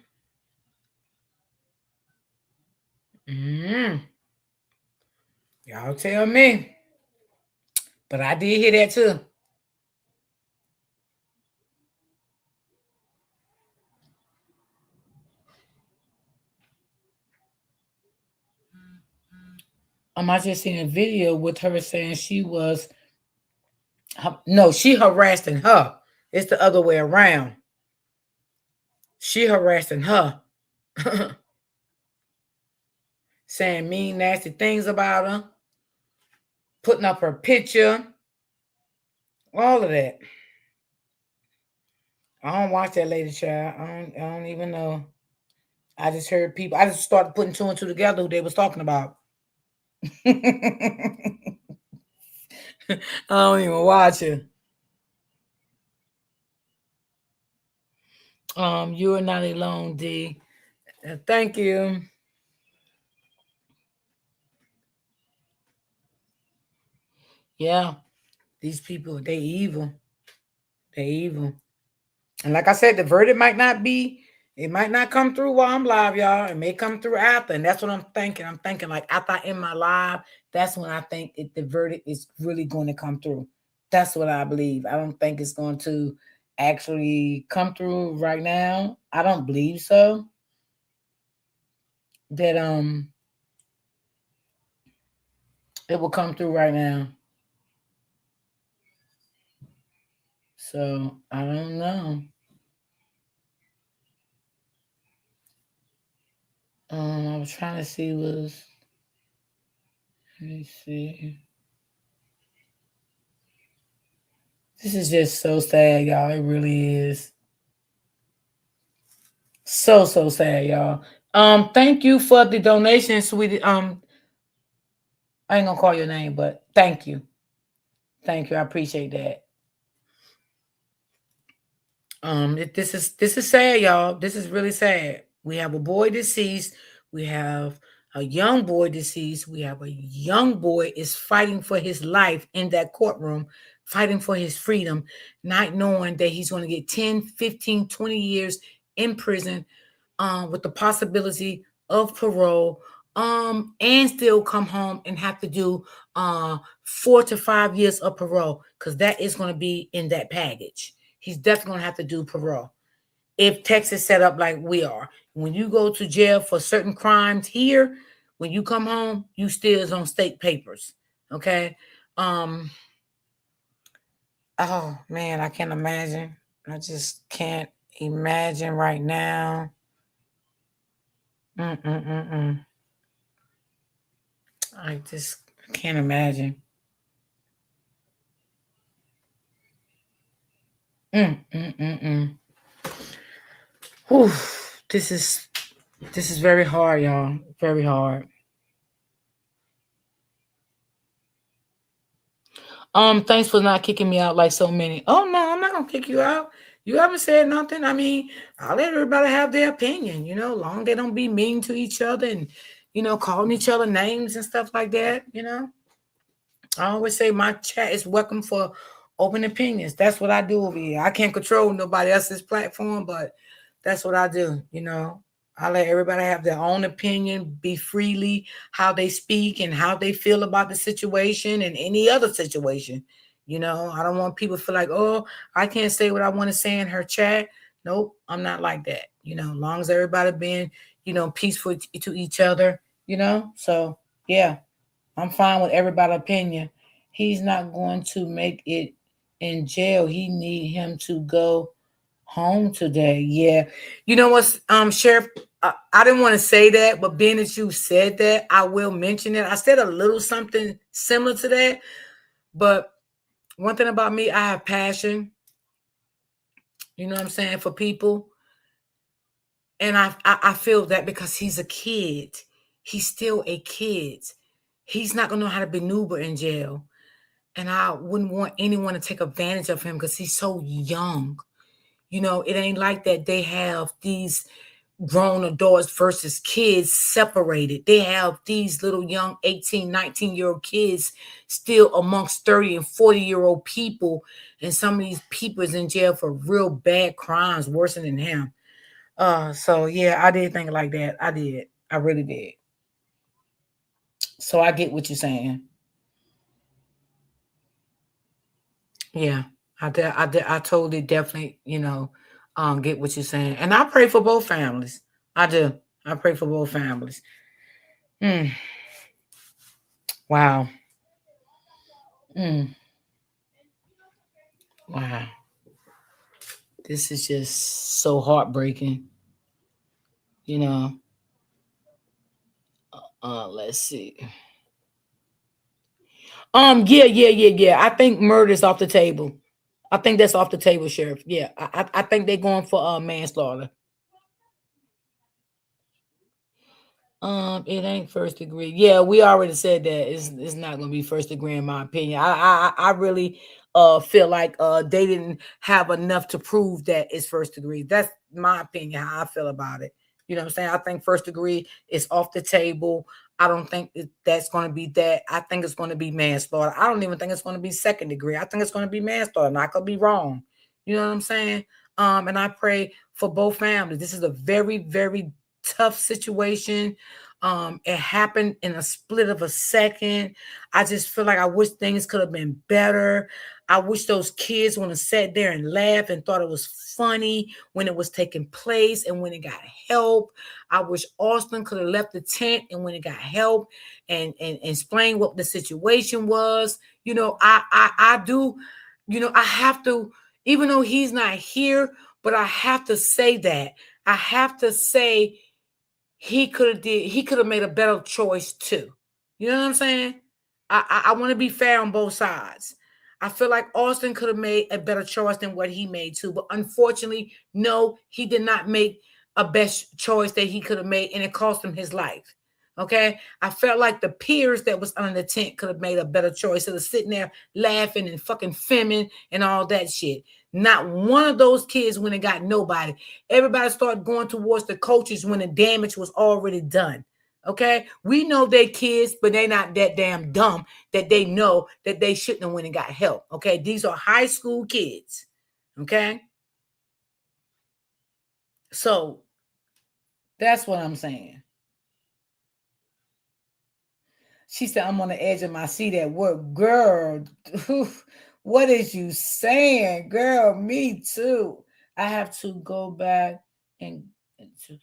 Y'all tell me. But I did hear that too. I just seen a video with her saying she was, she harassing her. It's the other way around. She harassing her. Saying mean, nasty things about her. Putting up her picture. All of that. I don't watch that lady, child. I don't even know. I just heard people. I just started putting two and two together who they was talking about. I don't even watch it. You are not alone, D. Thank you. Yeah, these people, they evil. They evil. And like I said, the verdict might not be, it might not come through while I'm live, y'all. It may come through after. And that's what I'm thinking. I'm thinking like after I end my live, that's when I think the verdict is really going to come through. That's what I believe. I don't think it's going to actually come through right now. I don't believe so. That it will come through right now. So I don't know. I was trying to see let me see. This is just so sad, y'all. It really is. So sad, y'all. Thank you for the donation, sweetie. I ain't gonna call your name, but thank you. Thank you. I appreciate that. This is sad, y'all. This is really sad. We have a boy deceased. We have a young boy deceased. We have a young boy is fighting for his life in that courtroom, fighting for his freedom, not knowing that he's going to get 10, 15, 20 years in prison with the possibility of parole and still come home and have to do 4 to 5 years of parole because that is going to be in that package. He's definitely going to have to do parole. If Texas set up like we are, when you go to jail for certain crimes here, when you come home, you still is on state papers. Okay. Oh man, I can't imagine. I just can't imagine right now. I just can't imagine. Whew, this is very hard, y'all. Very hard. Thanks for not kicking me out like so many. Oh no, I'm not gonna kick you out. You haven't said nothing. I mean, I'll let everybody have their opinion, long they don't be mean to each other and calling each other names and stuff like that, I always say my chat is welcome for open opinions. That's what I do over here. I can't control nobody else's platform, but that's what I do. I let everybody have their own opinion, be freely how they speak and how they feel about the situation and any other situation. I don't want people to feel like, oh, I can't say what I want to say in her chat. Nope, I'm not like that. As long as everybody being, peaceful to each other, So yeah, I'm fine with everybody's opinion. He's not going to make it in jail. He need him to go home today. Yeah. You know what, Sheriff? I didn't want to say that, but being that you said that, I will mention it. I said a little something similar to that, but one thing about me, I have passion. You know what I'm saying, for people. And I feel that because he's a kid. He's still a kid. He's not going to know how to maneuver in jail. And I wouldn't want anyone to take advantage of him because he's so young. It ain't like that they have these grown adults versus kids separated. They have these little young 18, 19-year-old kids still amongst 30 and 40-year-old people. And some of these people is in jail for real bad crimes, worse than him. So yeah, I did think like that. I did. I really did. So I get what you're saying. Yeah, I totally definitely, get what you're saying. And I pray for both families. I do. I pray for both families. Wow. Wow. This is just so heartbreaking. You know. Let's see. Yeah. I think murder's off the table. I think that's off the table, Sheriff. Yeah, I think they're going for manslaughter. It ain't first degree. Yeah, we already said that. It's not gonna be first degree in my opinion. I really feel like they didn't have enough to prove that it's first degree. That's my opinion, how I feel about it. You know what I'm saying? I think first degree is off the table. I don't think that's going to be that. I think it's going to be manslaughter. I don't even think it's going to be second degree. I think it's going to be manslaughter. And I could be wrong. You know what I'm saying? And I pray for both families. This is a very, very tough situation. It happened in a split of a second. I just feel like I wish things could have been better. I wish those kids would have sat there and laughed and thought it was funny when it was taking place and when it got help. I wish Austin could have left the tent and when it got help and explain what the situation was. You know, I do, you know, I have to, even though he's not here, but I have to say that. I have to say he could have made a better choice too. You know what I'm saying? I want to be fair on both sides. I feel like Austin could have made a better choice than what he made too. But unfortunately, no, he did not make a best choice that he could have made, and it cost him his life. Okay. I felt like the peers that was under the tent could have made a better choice instead of sitting there laughing and fucking filming and all that shit. Not one of those kids when it got nobody. Everybody started going towards the coaches when the damage was already done. Okay. We know they kids, but they're not that damn dumb that they know that they shouldn't have went and got help. Okay. These are high school kids. Okay. So that's what I'm saying. She said, I'm on the edge of my seat at work. Girl, what is you saying? Girl, me too. I have to go back and to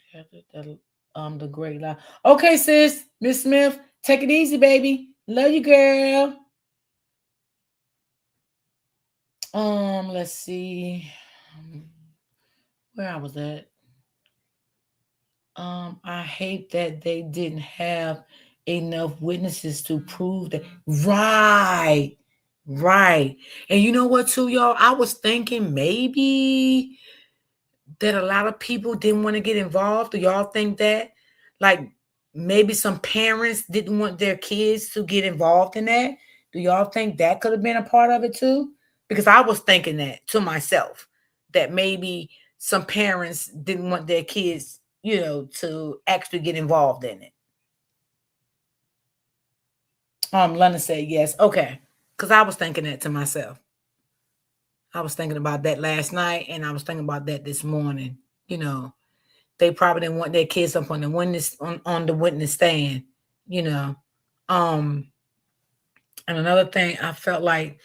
the great line. Okay, sis, Miss Smith, take it easy, baby. Love you, girl. Let's see. Where I was at. I hate that they didn't have enough witnesses to prove that. Right. And you know what, too, y'all? I was thinking maybe that a lot of people didn't want to get involved. Do y'all think that? Like maybe some parents didn't want their kids to get involved in that. Do y'all think that could have been a part of it too? Because I was thinking that to myself, that maybe some parents didn't want their kids, you know, to actually get involved in it. London said yes. Okay. Because I was thinking that to myself. I was thinking about that last night, and I was thinking about that this morning. You know, they probably didn't want their kids up on the witness on the witness stand, you know. And another thing, I felt like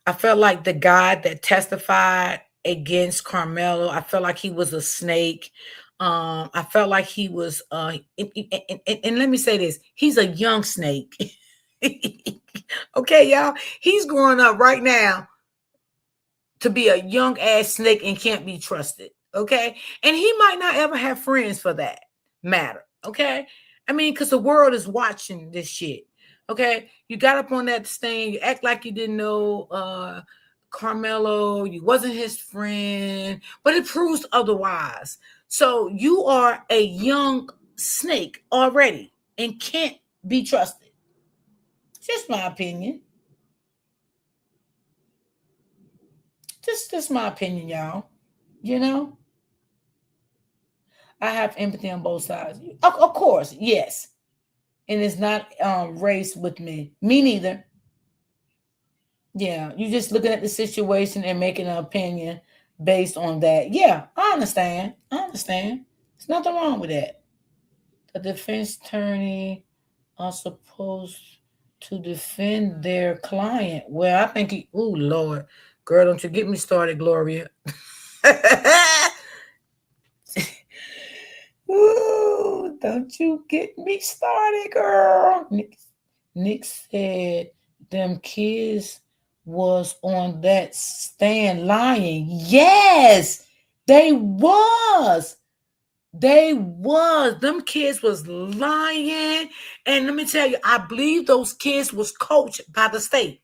the guy that testified against Carmelo, I felt like he was a snake. I felt like he was and let me say this, he's a young snake. Okay, y'all, he's growing up right now to be a young ass snake and can't be trusted. Okay, and he might not ever have friends for that matter. Okay, I mean, because the world is watching this shit. Okay, you got up on that stand, you act like you didn't know Carmelo, you wasn't his friend, but it proves otherwise. So you are a young snake already and can't be trusted. Just my opinion. Just my opinion, y'all. You know? I have empathy on both sides. Of course, yes. And it's not race with me. Me neither. Yeah, you just looking at the situation and making an opinion based on that. Yeah, I understand. There's nothing wrong with that. The defense attorney are supposed to defend their client. Well, I think oh Lord, girl, don't you get me started, Gloria. Ooh, don't you get me started, girl. Nick said them kids was on that stand lying. Yes, they was. They was. Them kids was lying. And let me tell you, I believe those kids was coached by the state.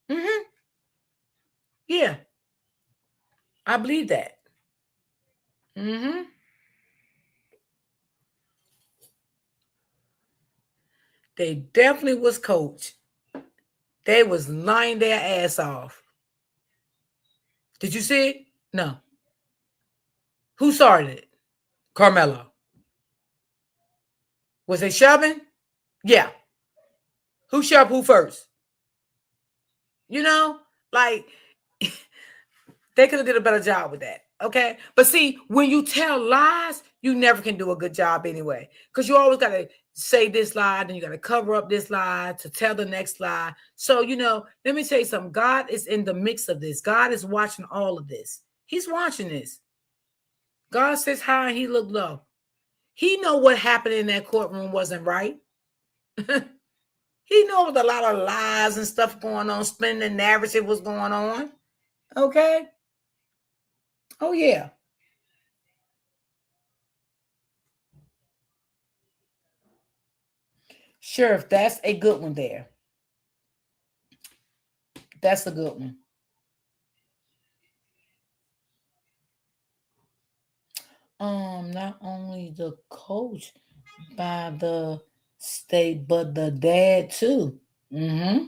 Mm-hmm. Yeah. I believe that. Mm-hmm. They definitely was coached. They was lying their ass off. Did you see it? No. Who started it? Carmelo. Was they shoving? Yeah. Who shoved who first? You know, like they could have did a better job with that. Okay. But see, when you tell lies, you never can do a good job anyway. Because you always got to say this lie, then you got to cover up this lie to tell the next lie. So, you know, let me tell you something. God is in the mix of this. God is watching all of this. He's watching this. God sits high and he looked low. He know what happened in that courtroom wasn't right. He knows a lot of lies and stuff going on, spinning the narrative was going on. Okay. Oh, yeah. Sheriff, that's a good one there. That's a good one. Not only the coach by the state, but the dad too. Mm-hmm.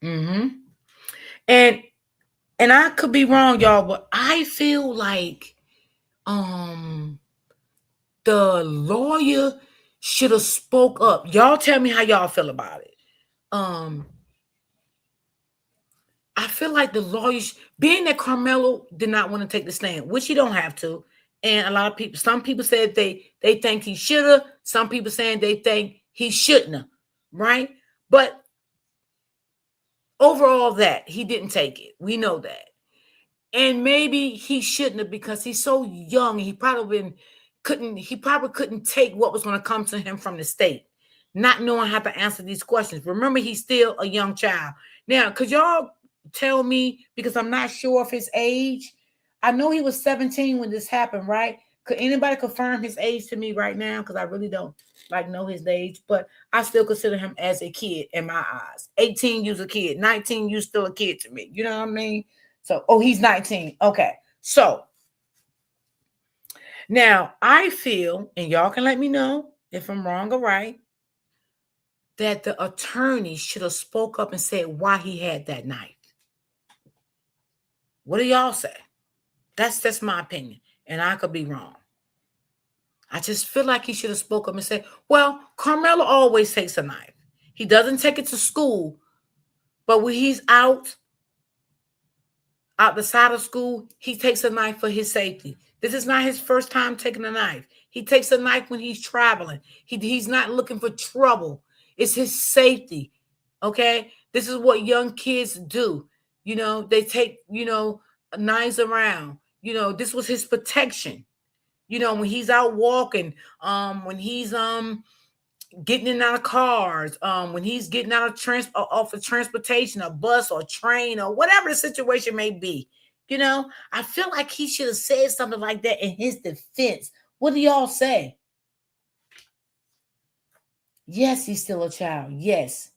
Mm-hmm. And I could be wrong, y'all, but I feel like the lawyer should have spoke up. Y'all tell me how y'all feel about it. I feel like the lawyer, being that Carmelo did not want to take the stand, which he don't have to. And a lot of people, some people said they think he should have. Some people saying they think he shouldn't have, right? But overall that, he didn't take it. We know that. And maybe he shouldn't have because he's so young. He probably couldn't take what was going to come to him from the state, not knowing how to answer these questions. Remember, he's still a young child. Now, could y'all tell me, because I'm not sure of his age. I know he was 17 when this happened, right? Could anybody confirm his age to me right now? Because I really don't know his age, but I still consider him as a kid in my eyes. 18, you's a kid. 19, you's still a kid to me. You know what I mean? So, he's 19. Okay. So now I feel, and y'all can let me know if I'm wrong or right, that the attorney should have spoke up and said why he had that knife. What do y'all say? That's my opinion, and I could be wrong. I just feel like he should have spoke up and said, well, Carmelo always takes a knife. He doesn't take it to school, but when he's out the side of school, he takes a knife for his safety. This is not his first time taking a knife. He takes a knife when he's traveling. He's not looking for trouble. It's his safety, okay? This is what young kids do. You know, they take, knives around. This was his protection. When he's out walking, when he's getting in and out of cars, when he's getting out of off of transportation, a bus or train or whatever the situation may be. I feel like he should have said something like that in his defense. What do y'all say? Yes, he's still a child. Yes.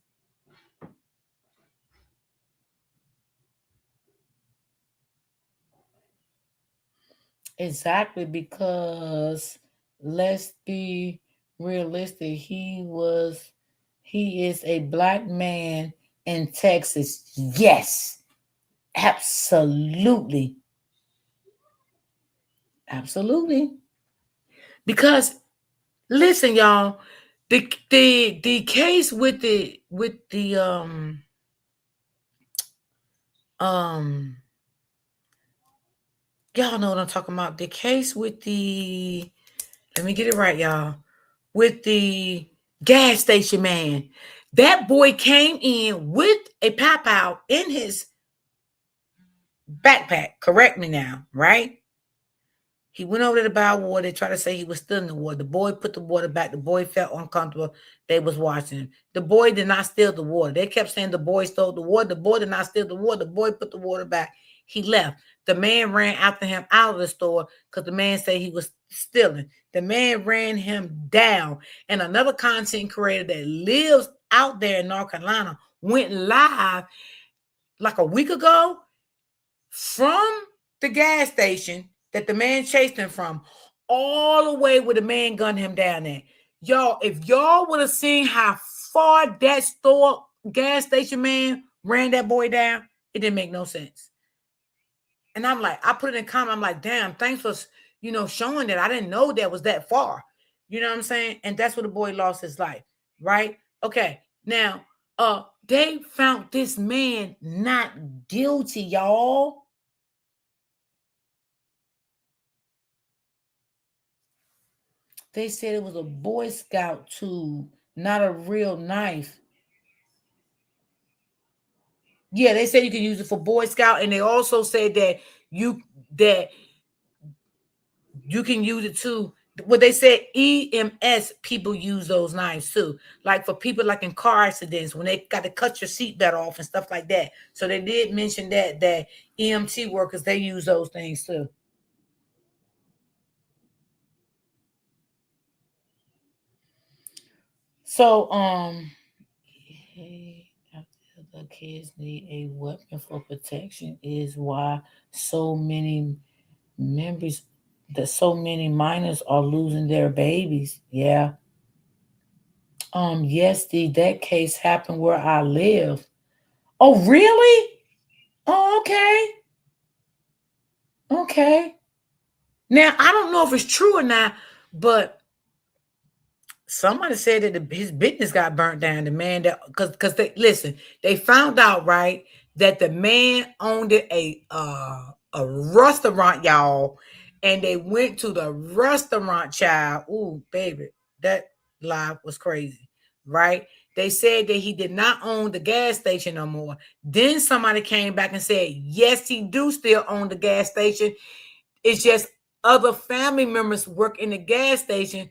Exactly, because let's be realistic. He is a black man in Texas. Yes, absolutely. Absolutely. Because listen, y'all, the case with the y'all know what I'm talking about. The case with let me get it right, y'all. With the gas station man. That boy came in with a pow in his backpack. Correct me now, right? He went over to the buy water. They tried to say he was stealing the water. The boy put the water back. The boy felt uncomfortable. They was watching him. The boy did not steal the water. They kept saying the boy stole the water. The boy did not steal the water. The boy put the water back. He left. The man ran after him out of the store because the man said he was stealing. The man ran him down. And another content creator that lives out there in North Carolina went live like a week ago from the gas station that the man chased him from, all the way where the man gunned him down there. Y'all, if y'all would have seen how far that store gas station man ran that boy down, it didn't make no sense. And I'm like, I put it in comment. I'm like, damn, thanks for, showing that. I didn't know that was that far. You know what I'm saying? And that's where the boy lost his life, right? Okay, now, they found this man not guilty, y'all. They said it was a Boy Scout tool, not a real knife. Yeah, they said you can use it for Boy Scout, and they also said that you can use it too. What they said, EMS people use those knives too, like for people like in car accidents when they got to cut your seatbelt off and stuff like that. So they did mention that EMT workers, they use those things too. So, the kids need a weapon for protection is why so many minors are losing their babies. Yeah. Yes, that case happened where I live. Oh, really? Oh, okay. Okay. Now, I don't know if it's true or not, but somebody said that his business got burnt down. The man that because they found out, right, that the man owned a restaurant, y'all, and they went to the restaurant, child. Ooh, baby, that live was crazy, right? They said that he did not own the gas station no more. Then somebody came back and said, yes, he do still own the gas station. It's just other family members work in the gas station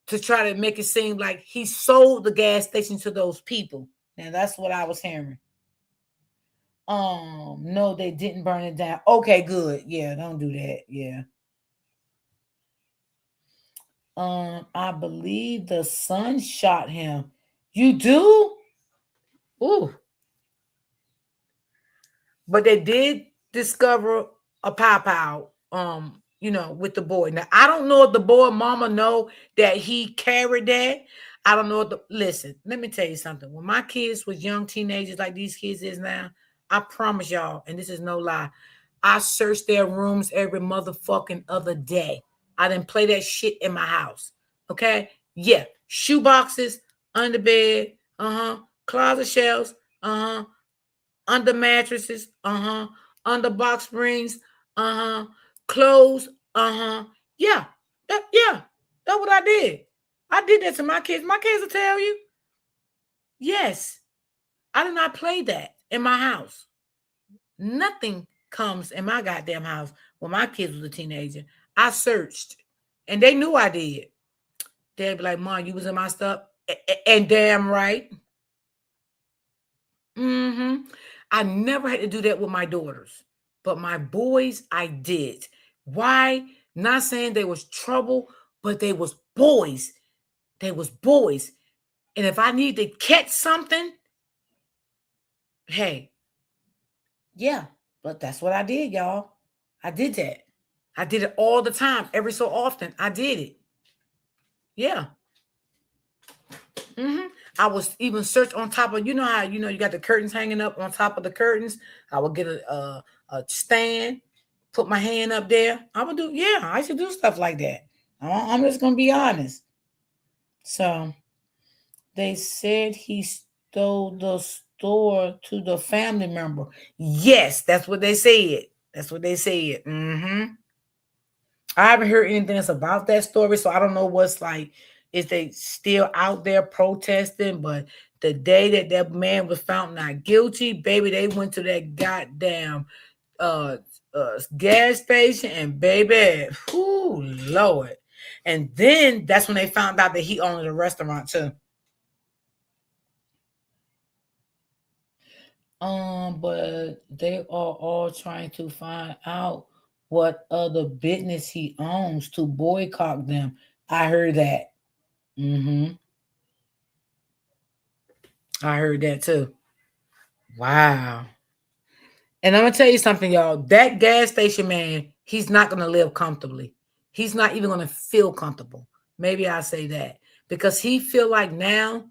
to try to make it seem like he sold the gas station to those people. Now, that's what I was hearing. No, they didn't burn it down. Okay, good. Yeah, don't do that. Yeah. I believe the son shot him. You do? Ooh. But they did discover a pow, with the boy. Now, I don't know if the boy mama know that he carried that. I don't know. Listen, let me tell you something. When my kids was young teenagers like these kids is now, I promise y'all, and this is no lie, I searched their rooms every motherfucking other day. I didn't play that shit in my house. Okay? Yeah. Shoe boxes, under bed, closet shelves, under mattresses, under box springs, clothes, yeah, that's what I did. I did that to my kids. My kids will tell you. Yes, I did not play that in my house. Nothing comes in my goddamn house when my kids was a teenager. I searched, and they knew I did. They'd be like, Mom, you was in my stuff? And damn right. I never had to do that with my daughters, but my boys, I did. Why? Not saying they was trouble, but they was boys. They was boys. And if I need to catch something, hey, yeah, but that's what I did, y'all. I did that. I did it all the time, every so often. I did it. Yeah. I was even search on top of, how, you got the curtains hanging up on top of the curtains. I would get a stand, put my hand up there. I used to do stuff like that. I'm just going to be honest. So they said he stole the store to the family member. Yes, that's what they said. That's what they said. I haven't heard anything else about that story, so I don't know what's like. Is they still out there protesting? But the day that man was found not guilty, baby, they went to that goddamn gas station, and baby, whoo, Lord. And then that's when they found out that he owned a restaurant too. But they are all trying to find out what other business he owns to boycott them. I heard that. I heard that too. Wow. And I'm gonna tell you something, y'all. That gas station man, he's not gonna live comfortably. He's not even gonna feel comfortable. Maybe I'll say that because he feel like now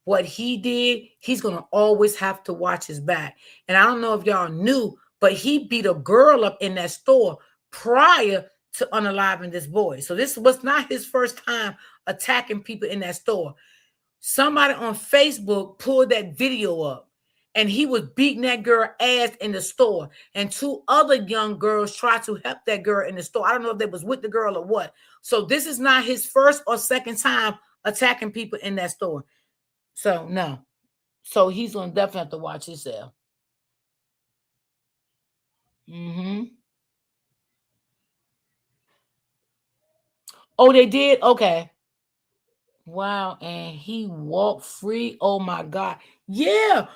what he did, he's gonna always have to watch his back. And I don't know if y'all knew, but he beat a girl up in that store prior to unaliving this boy. So this was not his first time attacking people in that store. Somebody on Facebook pulled that video up, and he was beating that girl ass in the store. And 2 other young girls tried to help that girl in the store. I don't know if they was with the girl or what. So this is not his first or second time attacking people in that store. So no. So he's gonna definitely have to watch himself. Oh, they did? Okay. Wow. And he walked free. Oh my God. Yeah.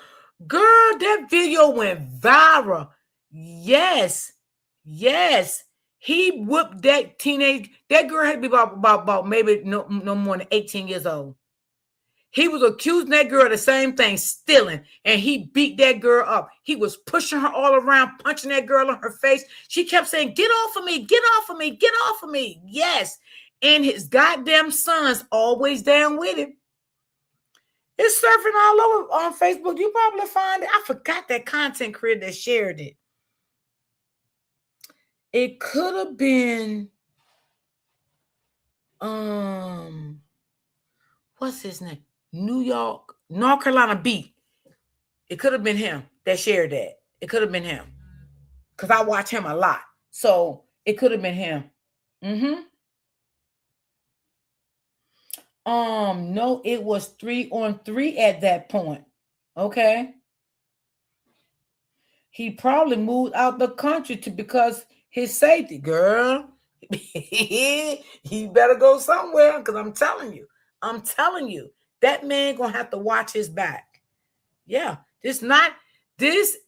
Girl, that video went viral. Yes. Yes. He whipped that teenage. That girl had to be about maybe no more than 18 years old. He was accusing that girl of the same thing, stealing, and he beat that girl up. He was pushing her all around, punching that girl in her face. She kept saying, "Get off of me, get off of me, get off of me." Yes. And his goddamn son's always down with him. It's surfing all over on Facebook. You probably find it. I forgot that content creator that shared it. It could have been, what's his name? North Carolina Beat. It could have been him that shared that. It could have been him. Because I watch him a lot. So it could have been him. No, it was 3-on-3 at that point. Okay. He probably moved out the country because his safety, girl. He better go somewhere because I'm telling you, that man gonna have to watch his back. Yeah, this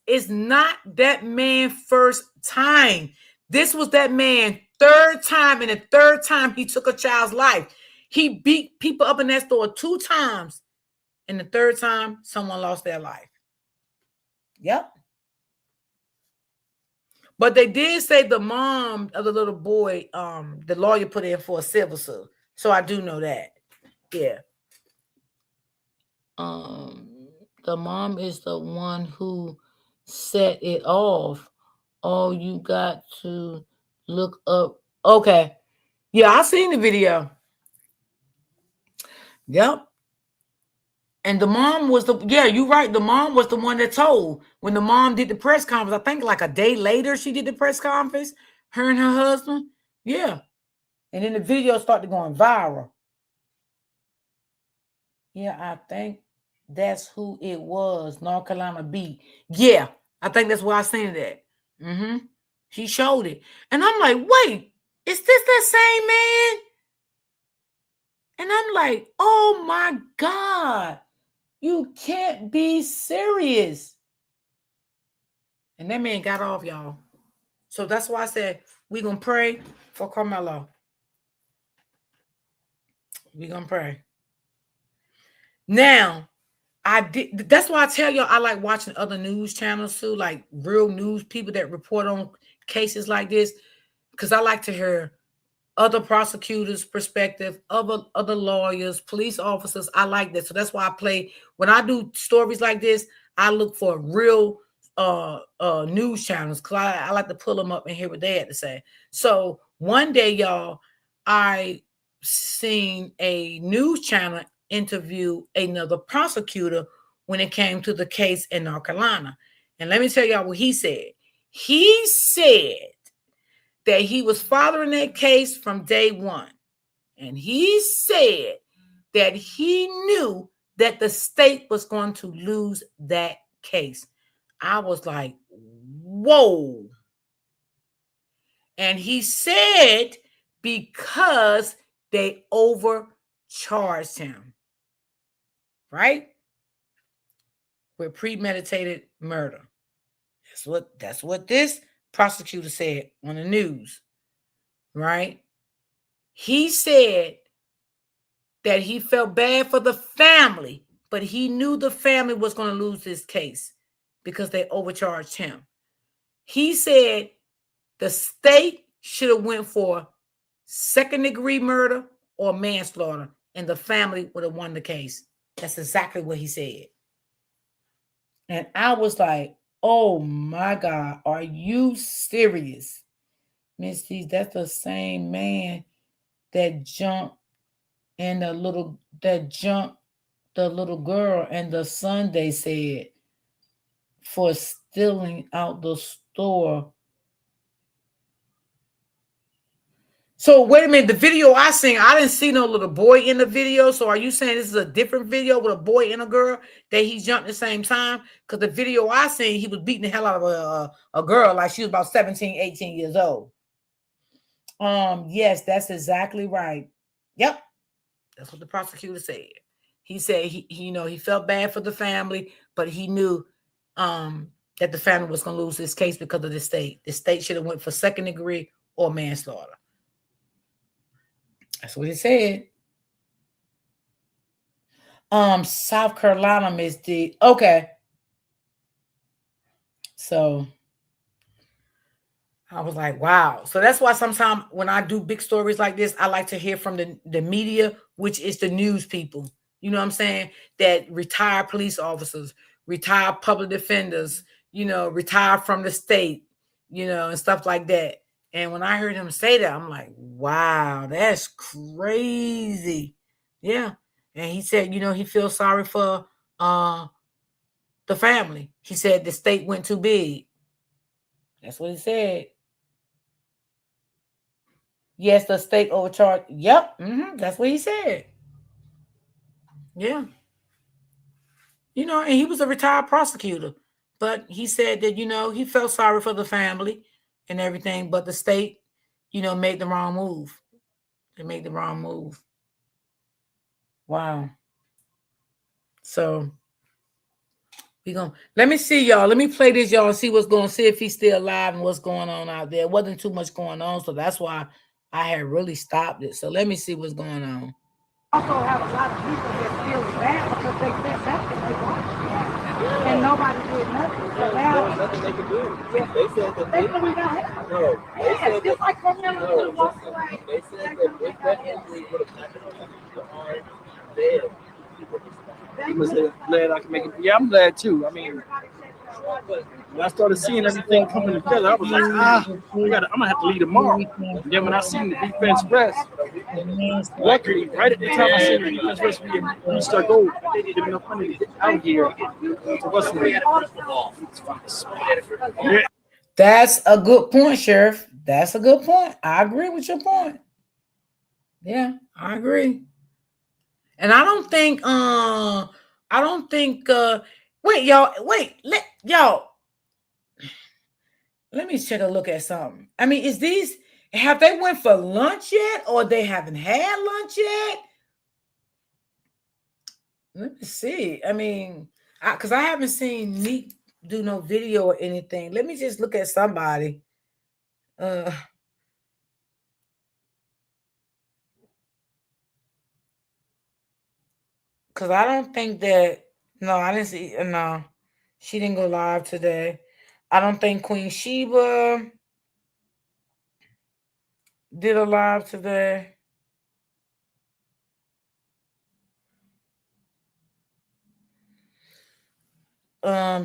is not that man first time. This was that man third time, and the third time he took a child's life. He beat people up in that store 2 times, and the third time someone lost their life. Yep. But they did say the mom of the little boy, the lawyer put in for a civil suit. So I do know that. Yeah. The mom is the one who set it off. Oh, you got to look up. Okay. Yeah, I seen the video. Yep. And the mom was you're right. The mom was the one that told when the mom did the press conference. I think like a day later she did the press conference, her and her husband. Yeah. And then the video started going viral. Yeah, I think that's who it was. North Carolina Beat. Yeah, I think that's where I seen it at. He showed it. And I'm like, wait, is this that same man? And I'm like, oh my God. You can't be serious. And that man got off, y'all. So that's why I said we're going to pray for Carmelo. We're going to pray. Now, that's why I tell y'all I like watching other news channels too, like real news people that report on cases like this, because I like to hear other prosecutors' perspective, other lawyers, police officers. I like that. So that's why when I do stories like this, I look for real news channels because I like to pull them up and hear what they had to say. So one day, y'all, I seen a news channel interview another prosecutor when it came to the case in North Carolina. And let me tell y'all what he said. He said that he was following that case from day one. And he said that he knew that the state was going to lose that case. I was like, whoa. And he said because they overcharged him, right? With premeditated murder. That's what this prosecutor said on the news, right? He said that he felt bad for the family, but he knew the family was going to lose this case because they overcharged him. He said the state should have went for second-degree murder or manslaughter, and the family would have won the case. That's exactly what he said. And I was like, oh my God, are you serious? Miss T, that's the same man that jumped and the little girl and the son, they said, for stealing out the store. So wait a minute, the video I seen, I didn't see no little boy in the video. So are you saying this is a different video with a boy and a girl that he jumped at the same time? Because the video I seen, he was beating the hell out of a girl like she was about 17, 18 years old. Yes, that's exactly right. Yep. That's what the prosecutor said. He said he felt bad for the family, but he knew that the family was going to lose this case because of the state. The state should have went for second degree or manslaughter. That's what he said. South Carolina, Miss D. Okay. So I was like, wow. So that's why sometimes when I do big stories like this, I like to hear from the media, which is the news people. You know what I'm saying? That retired police officers, retired public defenders, retired from the state, and stuff like that. And when I heard him say that, I'm like, wow, that's crazy. Yeah. And he said, he feels sorry for the family. He said the state went too big. That's what he said. Yes, the state overcharged. Yep. That's what he said. Yeah. And he was a retired prosecutor. But he said that, he felt sorry for the family and everything. But the state, made the wrong move. They made the wrong move. Wow. So let me see, y'all. Let me play this, y'all, and see what's going on. See if he's still alive and what's going on out there. It wasn't too much going on. So that's why I had really stopped it. So let me see what's going on. Also have a lot of people that feel bad because they said nothing they wanted. And nobody did nothing. So now nothing they could do. Yeah. They said that they could not help. No. They said just like Carmelo walked away. They said that if that injury would have happened to the arm dead, he was glad I could make it. Yeah, I'm glad too. I mean, when I started seeing everything coming together, I was like, I'm gonna have to leave tomorrow. And then when I seen the defense rest, luckily, right at the time I seen the defense rest, we reached our goal. They didn't have enough money to get out here to Western. That's a good point, Sheriff. That's a good point. I agree with your point. Yeah, I agree. And I don't think wait, y'all, let me take a look at something. I mean, have they went for lunch yet, or they haven't had lunch yet? Let me see. I mean, because I haven't seen Meek do no video or anything. Let me just look at somebody. Because I don't think that, no, I didn't see, no, she didn't go live today. I don't think Queen Sheba did a live today.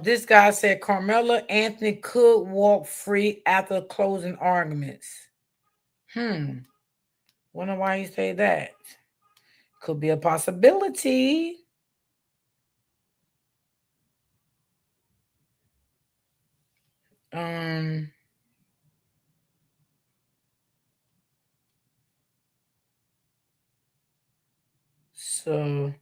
This guy said Carmelo Anthony could walk free after closing arguments. Wonder why you say that. Could be a possibility. So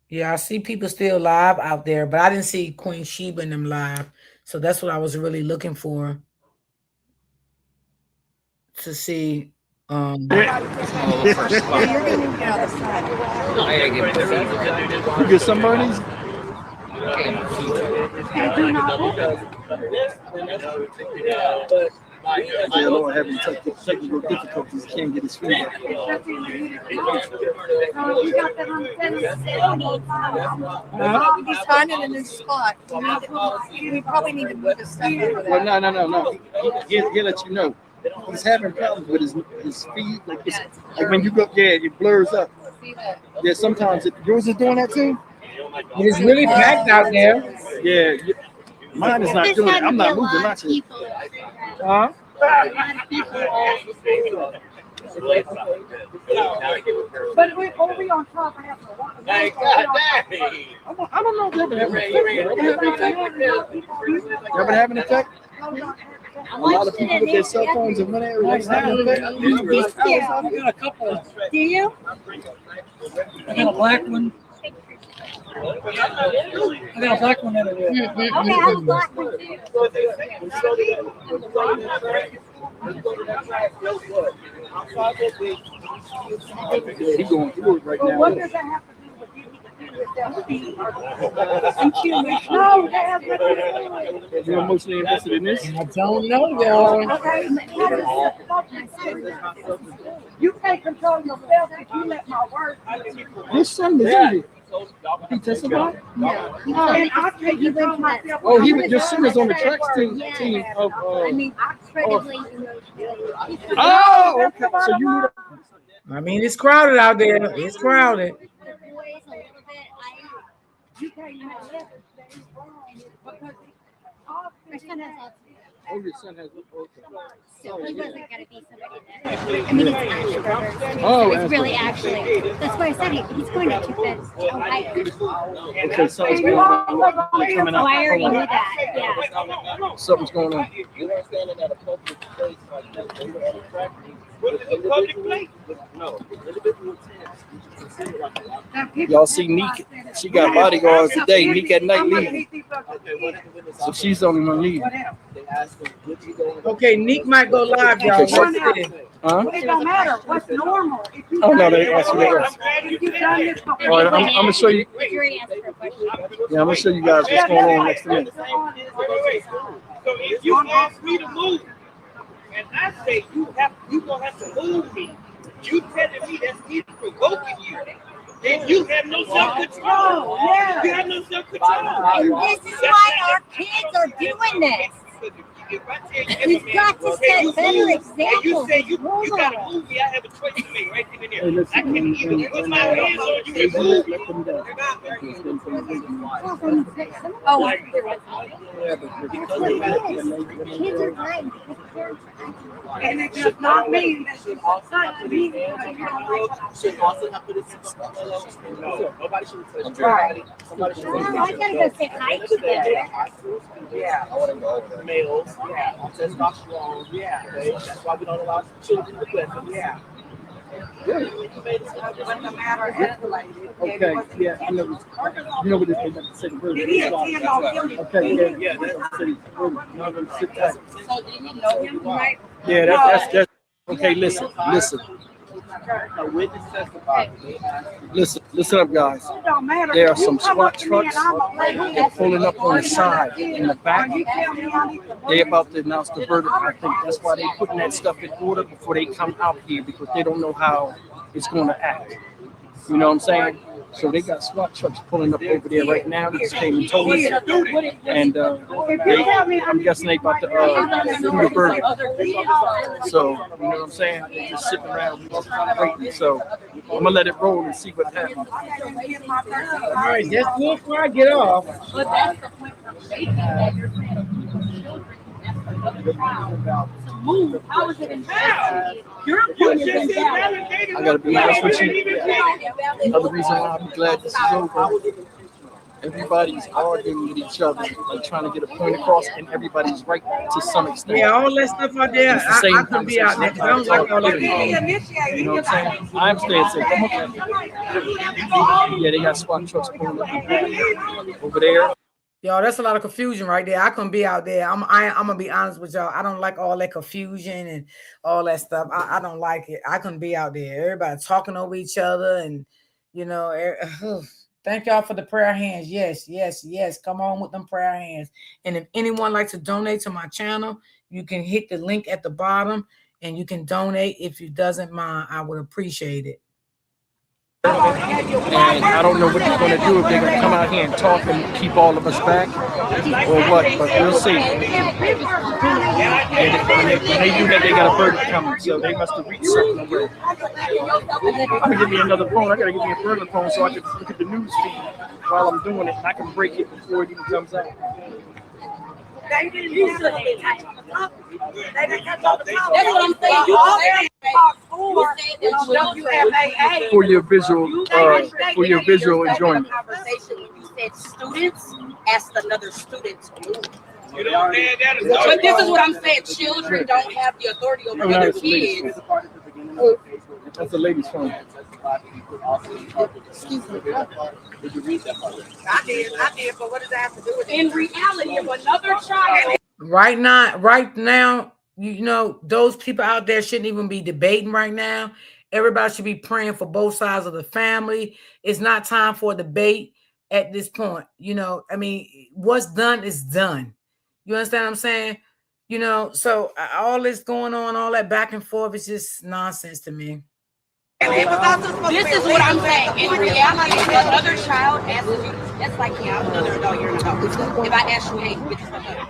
Yeah, I see people still live out there, but I didn't see Queen Sheba and them live. So that's what I was really looking for to see. You get some Bernie's? Yeah, Lord having technical difficulties, can't get his feet up. He's finding a new spot. We probably need to move his stuff over there. Well, no. He'll let you know. He's having problems with his feet. Like when you go, yeah, it blurs up. Yeah, sometimes yours is doing that too. It's really packed out there. Yeah, mine is not doing it. I'm not moving my shit. Huh? But we're on top of that. I don't know if they're ever having an effect. A lot of people with their cell phones and money everything's having an effect. Yeah, I got a couple. Do you? I got a black one. I got a black one over there. Okay, I have a black one too. He's going through it right now. What does that have to do with you? No, that has nothing to do with it. You're emotionally invested in this? I don't know, y'all. Okay, you can't control yourself if you let my words. His son is in here. He testified? Yeah. And I can't control myself. Oh, your son is on the tracks team of. I mean, incredibly. Oh, okay. So you. I mean, it's crowded out there. It's crowded. You can't even let it stay because My son has autism. Oh, your son has. Okay. So he wasn't going to be somebody that. I mean, it's Asperger's. Oh, It's really actually. That's why I said he's going to two beds. Okay, something's going on. Coming up. Oh, I already knew that. Yeah. Something's going on. You are standing at a public place like that. They were at a factory. What is a public place? No, it's a little bit more intense. Y'all see Neek? She got bodyguards today. Neek at night leaving. So she's the only one leaving. Okay, Neek might go live, y'all. Okay, What's it? Huh? it don't matter. What's normal? Oh no, they asked me that. If you've done this before. All right, I'm gonna show you. Jury asked for a question. Yeah, I'm gonna show you guys what's going on next to me. So if you ask me to move, and I say you gonna have to move me, you telling me that's me provoking you. Then you have no self-control. Yeah. You have no self-control. And this is why our kids are doing this. We've got to set better examples. You say you gotta move me, I have a choice to make right then and there. I can either put my hands on you and move you. Oh, Kids are right. And it does not mean that she's not me. Should also have put it nobody should touch Right. Somebody should I gotta go say hi to them. Yeah, I want to go males. Yeah, on testosterone. Yeah, that's why we don't allow children to play. Yeah. When the matter escalated. Okay, yeah, I know. You know what this is? That's the second version. Okay, yeah, that's the second version. Now I'm sit back. So do you know him, right? Yeah, that's okay. Listen. A witness testified. Listen up, guys. It don't matter. There are If you some come up SWAT to me and trucks I'm a lady, pulling up on the side in the back. you tell me I need to They about to announce the verdict. I think that's why they putting that stuff in order before they come out here because they don't know how it's going to act. You know what I'm saying? So they got SWAT trucks pulling up over there right now. They just came and told us, and I'm guessing they about to do the verdict. So you know what I'm saying? They're just sitting around waiting. So I'm gonna let it roll and see what happens. All right, just do it before I get off. But that's the point from safety that you're saying. Move. How is it investigated? Your point is invalid. I gotta be honest with you. Another reason why I'm glad this is over Everybody's arguing with each other, like trying to get a point across, and everybody's right to some extent. Yeah, all that stuff out there, It's the same I could be out there 'cause I don't like all that. You know what I'm saying? I'm staying safe. Come on. Yeah, they got SWAT trucks pulling up over there. Y'all, that's a lot of confusion right there. I couldn't be out there. I'm gonna be honest with y'all. I don't like all that confusion and all that stuff. I don't like it. I couldn't be out there. Everybody talking over each other, and you know. Thank y'all for the prayer hands. Yes, yes, yes. Come on with them prayer hands. And if anyone likes to donate to my channel, you can hit the link at the bottom and you can donate. If you doesn't mind, I would appreciate it. And I don't know what they're going to do, if they're going to come out here and talk and keep all of us back or what, but we'll see. And when they do that, they got a verdict coming, so they must have reached something already. I'm going to give me another phone. I got to give me a further phone so I can look at the news feed while I'm doing it, and I can break it before it even comes out. They didn't use it. They didn't touch on the top. That's what I'm saying. You For your visual enjoyment. Conversation when you said students asked another student to move. You know, But this is what I'm saying. Children don't have the authority over other kids. That's a lady's phone. Excuse me. Did you read that part? I did, but what does that have to do with it? In reality, if another child. Right now, you know, those people out there shouldn't even be debating right now. Everybody should be praying for both sides of the family. It's not time for a debate at this point. You know, I mean, what's done is done. You understand what I'm saying? You know, so all this going on, all that back and forth is just nonsense to me. This is what I'm saying. In reality, if another child asks you, that's like, yeah, I'm another adult, you're an adult. If I ask you, hey, get this another.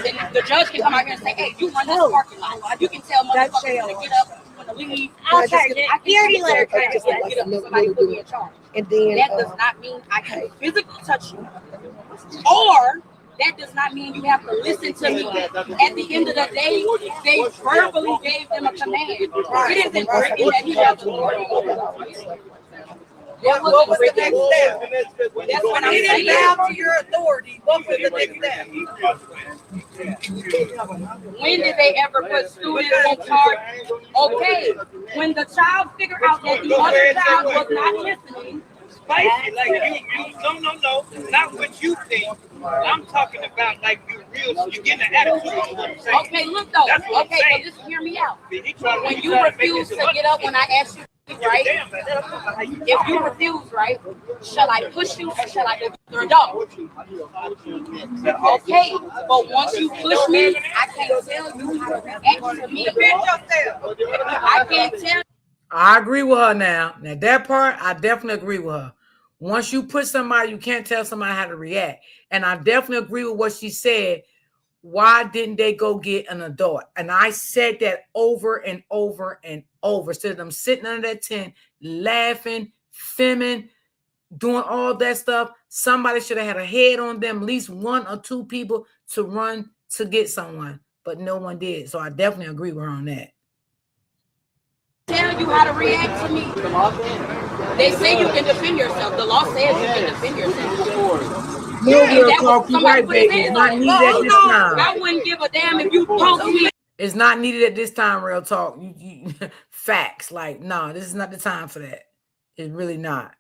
Then the judge can come out here and say, hey, you run this parking lot. You can tell motherfuckers to get up, to leave. I'll charge it. You already let her get up, somebody will put me in charge. And then That does not mean I can physically touch you. Or that does not mean you have to listen to me. At the end of the day, they verbally gave them a command. It isn't written that you have to do it. What was the next step? That's what I'm saying. Bow to your authority. What was the next step? When did they ever put students in charge? Okay, when the child figured out that the other child was not listening. Spicy, like you, no, not what you think. I'm talking about like you getting an attitude. Okay, look though. Okay, so just hear me out. When you refuse to get up when I ask you, right? If you refuse, right? Shall I push you or shall I go to your dog? Okay, but once you push me, I can't tell you how to react to me. I can't tell. I agree with her now. Now that part, I definitely agree with her. Once you put somebody, you can't tell somebody how to react. And I definitely agree with what she said. Why didn't they go get an adult? And I said that over and over and over. Instead of them sitting under that tent, laughing, filming, doing all that stuff, somebody should have had a head on them, at least one or two people to run to get someone. But no one did. So I definitely agree with her on that. Tell you how to react to me. They say you can defend yourself. The law says you can defend yourself. I wouldn't give a damn if you punk me. It's not needed at this time, real talk. Facts. Like, no, this is not the time for that. It's really not.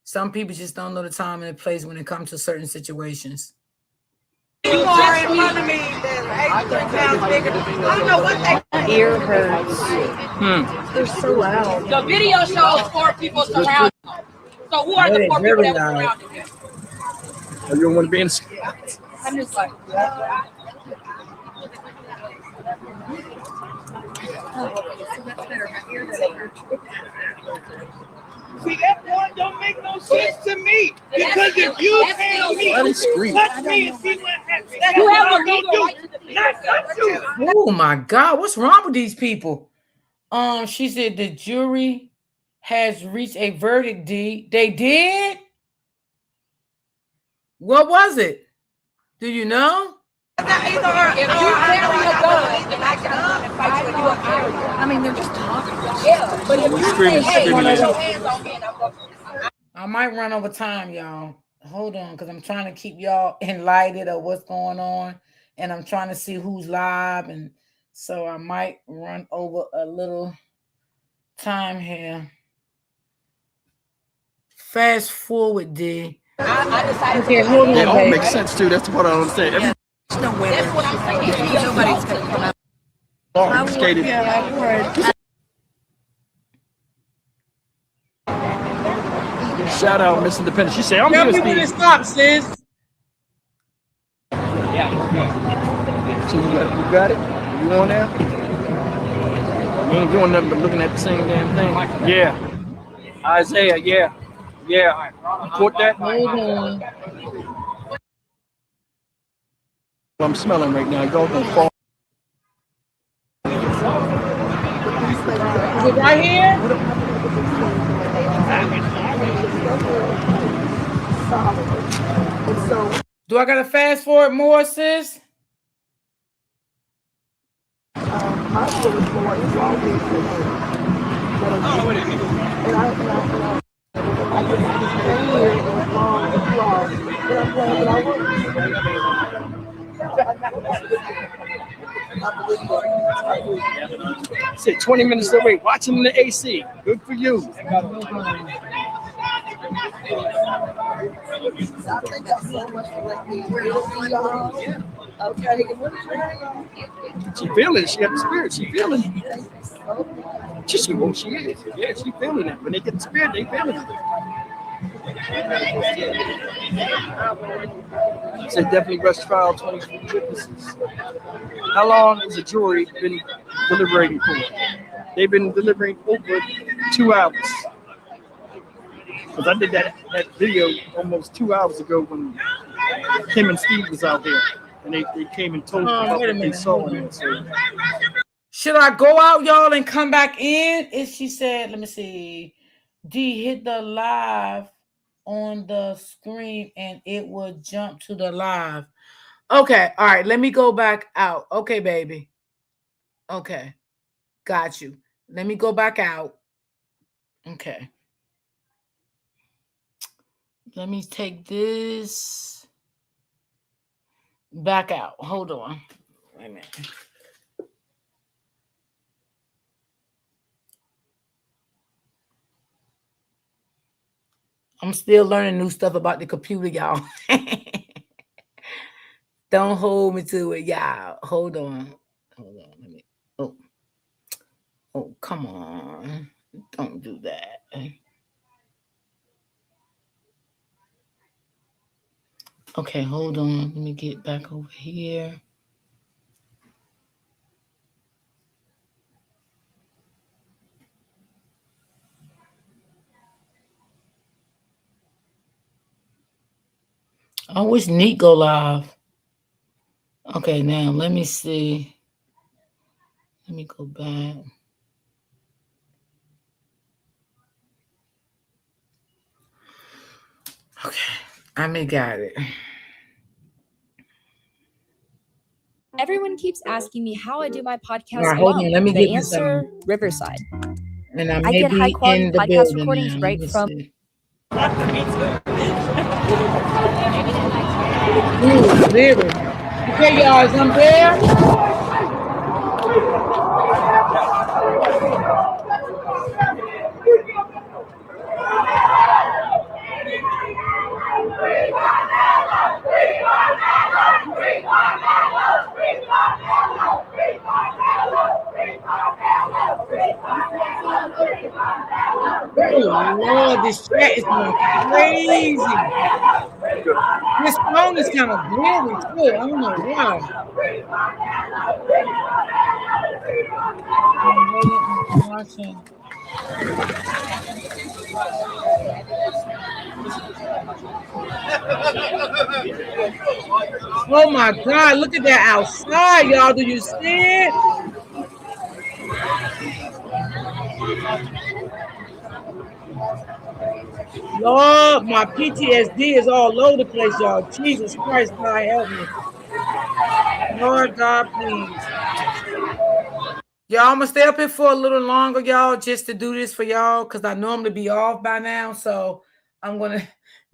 Some people just don't know the time and the place when it comes to certain situations. You are in front of me, then 83 pounds bigger. I don't know what they ear hurts. They're so loud. The video shows 4 people surrounding them. So who are the 4 people that were surrounding them? You don't want to be in. I'm just like, See, that one don't make no sense to me. Because if you tell me, touch me and see what happens, you have a legal right to defend yourself. Oh my God, what's wrong with these people? She said the jury has reached a verdict. They did? What was it? Do you know? If you carry a gun, then I can come and fight you. I mean, they're just talking. Yeah, but if you say, hey, put your hands on me and I'm going to. I might run over time, y'all. Hold on, because I'm trying to keep y'all enlightened of what's going on, and I'm trying to see who's live, and so I might run over a little time here. Fast forward, D. I decided Okay, hold on, It all baby. makes sense too. That's what I don't say. That's what I'm saying. Nobody's gonna come out. Skated. Shout out Miss Independent. She said, I'm Tell here, me when Steve. to stop, sis. So you got it? You on there? You ain't doing nothing but looking at the same damn thing. Yeah. Isaiah, yeah. Yeah. You caught that? Hold on. I'm smelling right now. Y'all gonna fall. Is it right here? Do I gotta fast forward more, sis? Sit 20 minutes away, watching in the AC. Good for you. She feeling it. She got the spirit. She feeling it. She is. Yeah, she feeling it. When they get the spirit, they feeling it. Said definitely rest trial, 20 witnesses. How long has the jury been deliberating for? They've been deliberating over 2 hours. Because I did that video almost 2 hours ago when Kim and Steve was out there. And they came and told me about what they saw. So. Should I go out, y'all, and come back in? If she said, let me see. D, hit the live on the screen and it will jump to the live. Okay, all right, let me go back out. Okay, baby. Okay, got you. Let me go back out. Okay. Let me take this back out. Hold on. Wait a minute. I'm still learning new stuff about the computer, y'all. Don't hold me to it, y'all. Hold on. Hold on. Let me. Oh, come on. Don't do that. Okay, hold on. Let me get back over here. I wish Neat go live. Okay, now let me see. Let me go back. Okay, I may got it. Everyone keeps asking me how I do my podcast. All right, hold on. Let me the get this answer, Riverside. And I get high quality podcast recordings right from. Ooh, Larry. Okay, y'all, is I'm there? Oh, Lord, this chat is going crazy. This phone is kind of blurry, too. I don't know why. I'm watching. Oh, my God. Look at that outside, y'all. Do you see it? Lord, my PTSD is all over the place, y'all. Jesus Christ, God help me. Lord God, please. Y'all, I'm gonna stay up here for a little longer, y'all, just to do this for y'all, because I normally be off by now. So I'm gonna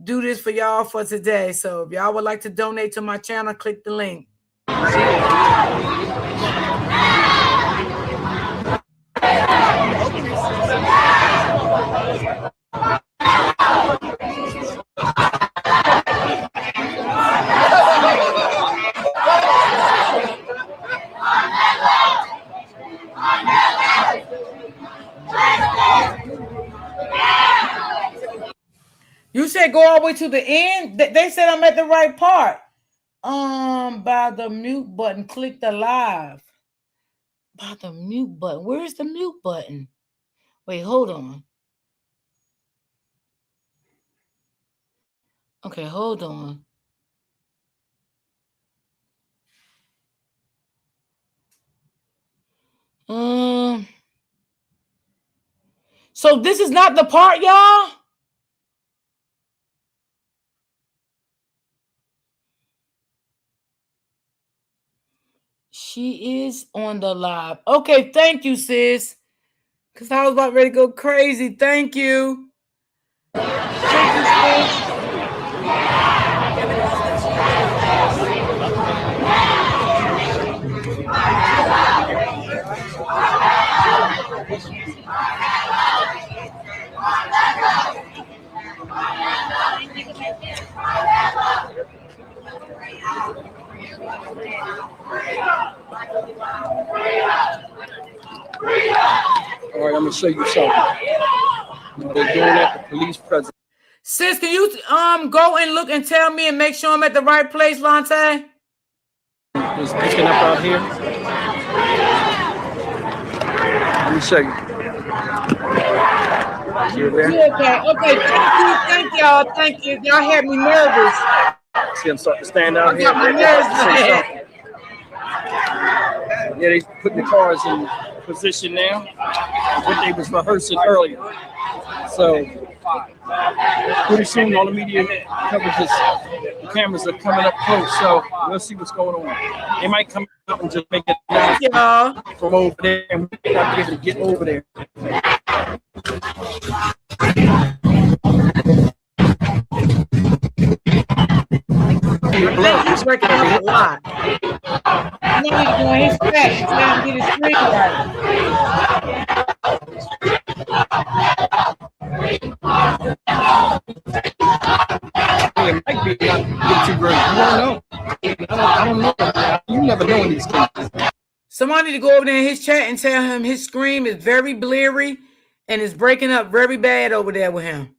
do this for y'all for today. So if y'all would like to donate to my channel, click the link. You said go all the way to the end? They said I'm at the right part. By the mute button, click the live. By the mute button. Where's the mute button? Wait, hold on. Okay, hold on. So this is not the part, y'all? She is on the live. Okay, thank you, sis. Because I was about ready to go crazy. Thank you. Thank you, sis. All right, I'm gonna show you something. They're doing that. The police presence. Sis, can you go and look and tell me and make sure I'm at the right place, Lante? Is picking up out here. Let me show you. You there? Okay, thank y'all. Thank you. Y'all had me nervous. See them start to stand out I here. got my nerves bad. Yeah, they putting the cars in position now. What they was rehearsing earlier. So pretty soon all the media coverages, the cameras are coming up close. So we'll see what's going on. They might come up and just make it from over there, and we might be able to get over there. He's working out a lot. Now he's doing his back. He's trying to get his screen right. It might be not too great. You don't know. I don't know. You never know in these cases. Somebody need to go over there in his chat and tell him his screen is very bleary and it's breaking up very bad over there with him.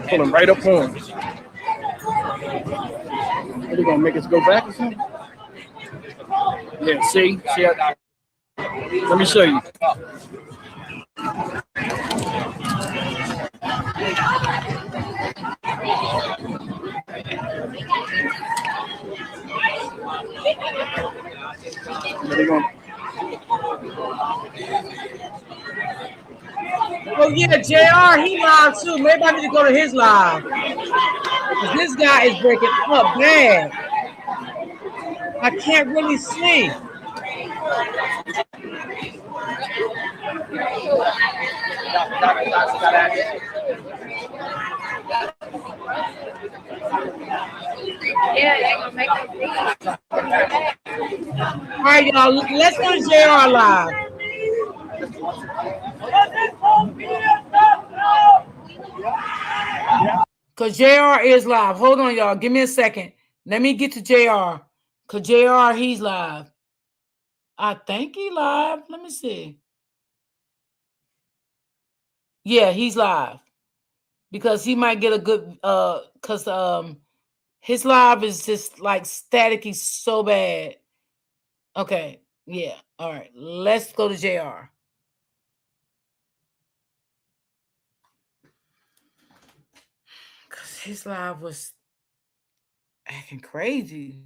Pulling right up on us. Are they gonna make us go back or something? Yeah, see? Let me show you. They're gonna... Oh yeah, JR, he live too. Maybe I need to go to his live. Because this guy is breaking up bad. I can't really see. All right, y'all, let's go to JR live. Because JR is live. Hold on, y'all. Give me a second. Let me get to JR. Because JR, he's live. I think he live. Let me see. Yeah, he's live. Because he might get a good because his live is just like staticky so bad. Okay. Yeah. All right. Let's go to JR. Because his live was acting crazy.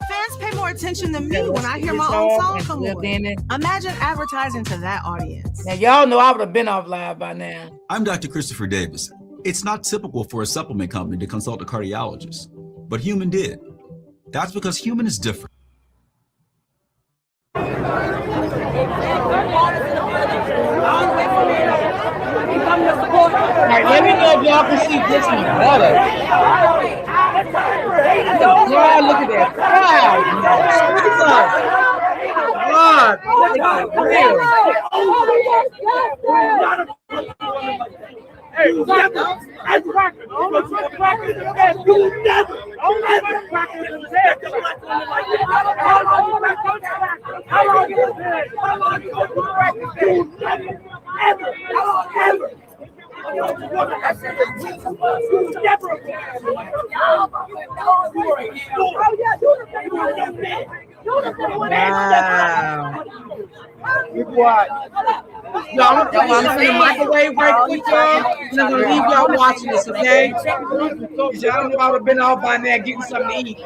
Fans pay more attention than me when I hear my own song come on. Imagine advertising to that audience. Now, y'all know I would have been off live by now. I'm Dr. Christopher Davis. It's not typical for a supplement company to consult a cardiologist, but Human did. That's because human is different. All right, let me know if y'all can see this one better. God, look at that crowd. Hey, you never, as crackers, you crackers, you never, crackers in the head. How long you been? You never, ever. Be quiet. Y'all, I'm gonna microwave right quick, y'all. And I'm gonna leave y'all watching this, okay? Because y'all know I would have been off by now getting something to eat.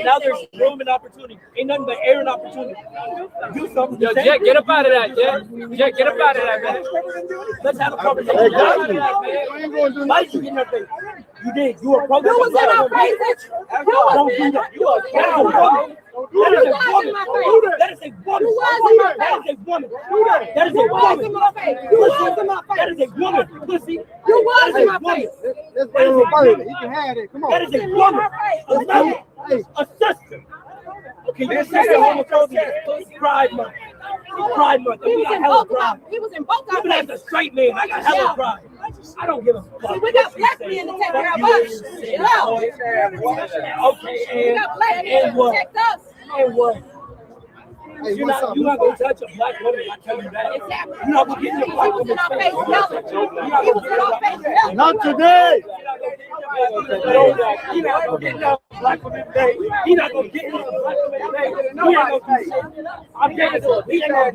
Now there's room and opportunity. Ain't nothing but air and opportunity. Do something. Yo, Jack, get up out of that, Jack. Jack, get up out of that, man. Let's have a conversation. Hey, Mike, you get nothing. You did. You were programmed. You was in our face. Don't do that. You are coward. That is a woman. That is a woman. That is a woman. That is a woman. That is a woman. Pussy. You was in my face. He can have it. Come on. That is a woman. A sister. Okay, your sister homophobia. Pride month. Pride month. We got hella pride. He was in both Even as a straight man, I got hella pride. I don't give a fuck. See, we got black men to take care of us. Okay, and what? And what? Hey, You're not gonna touch a black woman. I tell you that. Exactly. You're not gonna get in your black woman's face. Not today. You're not gonna get in your black woman's face. You're not gonna get in your black woman's face. You ain't gonna do shit. I'm dancing. He ain't gonna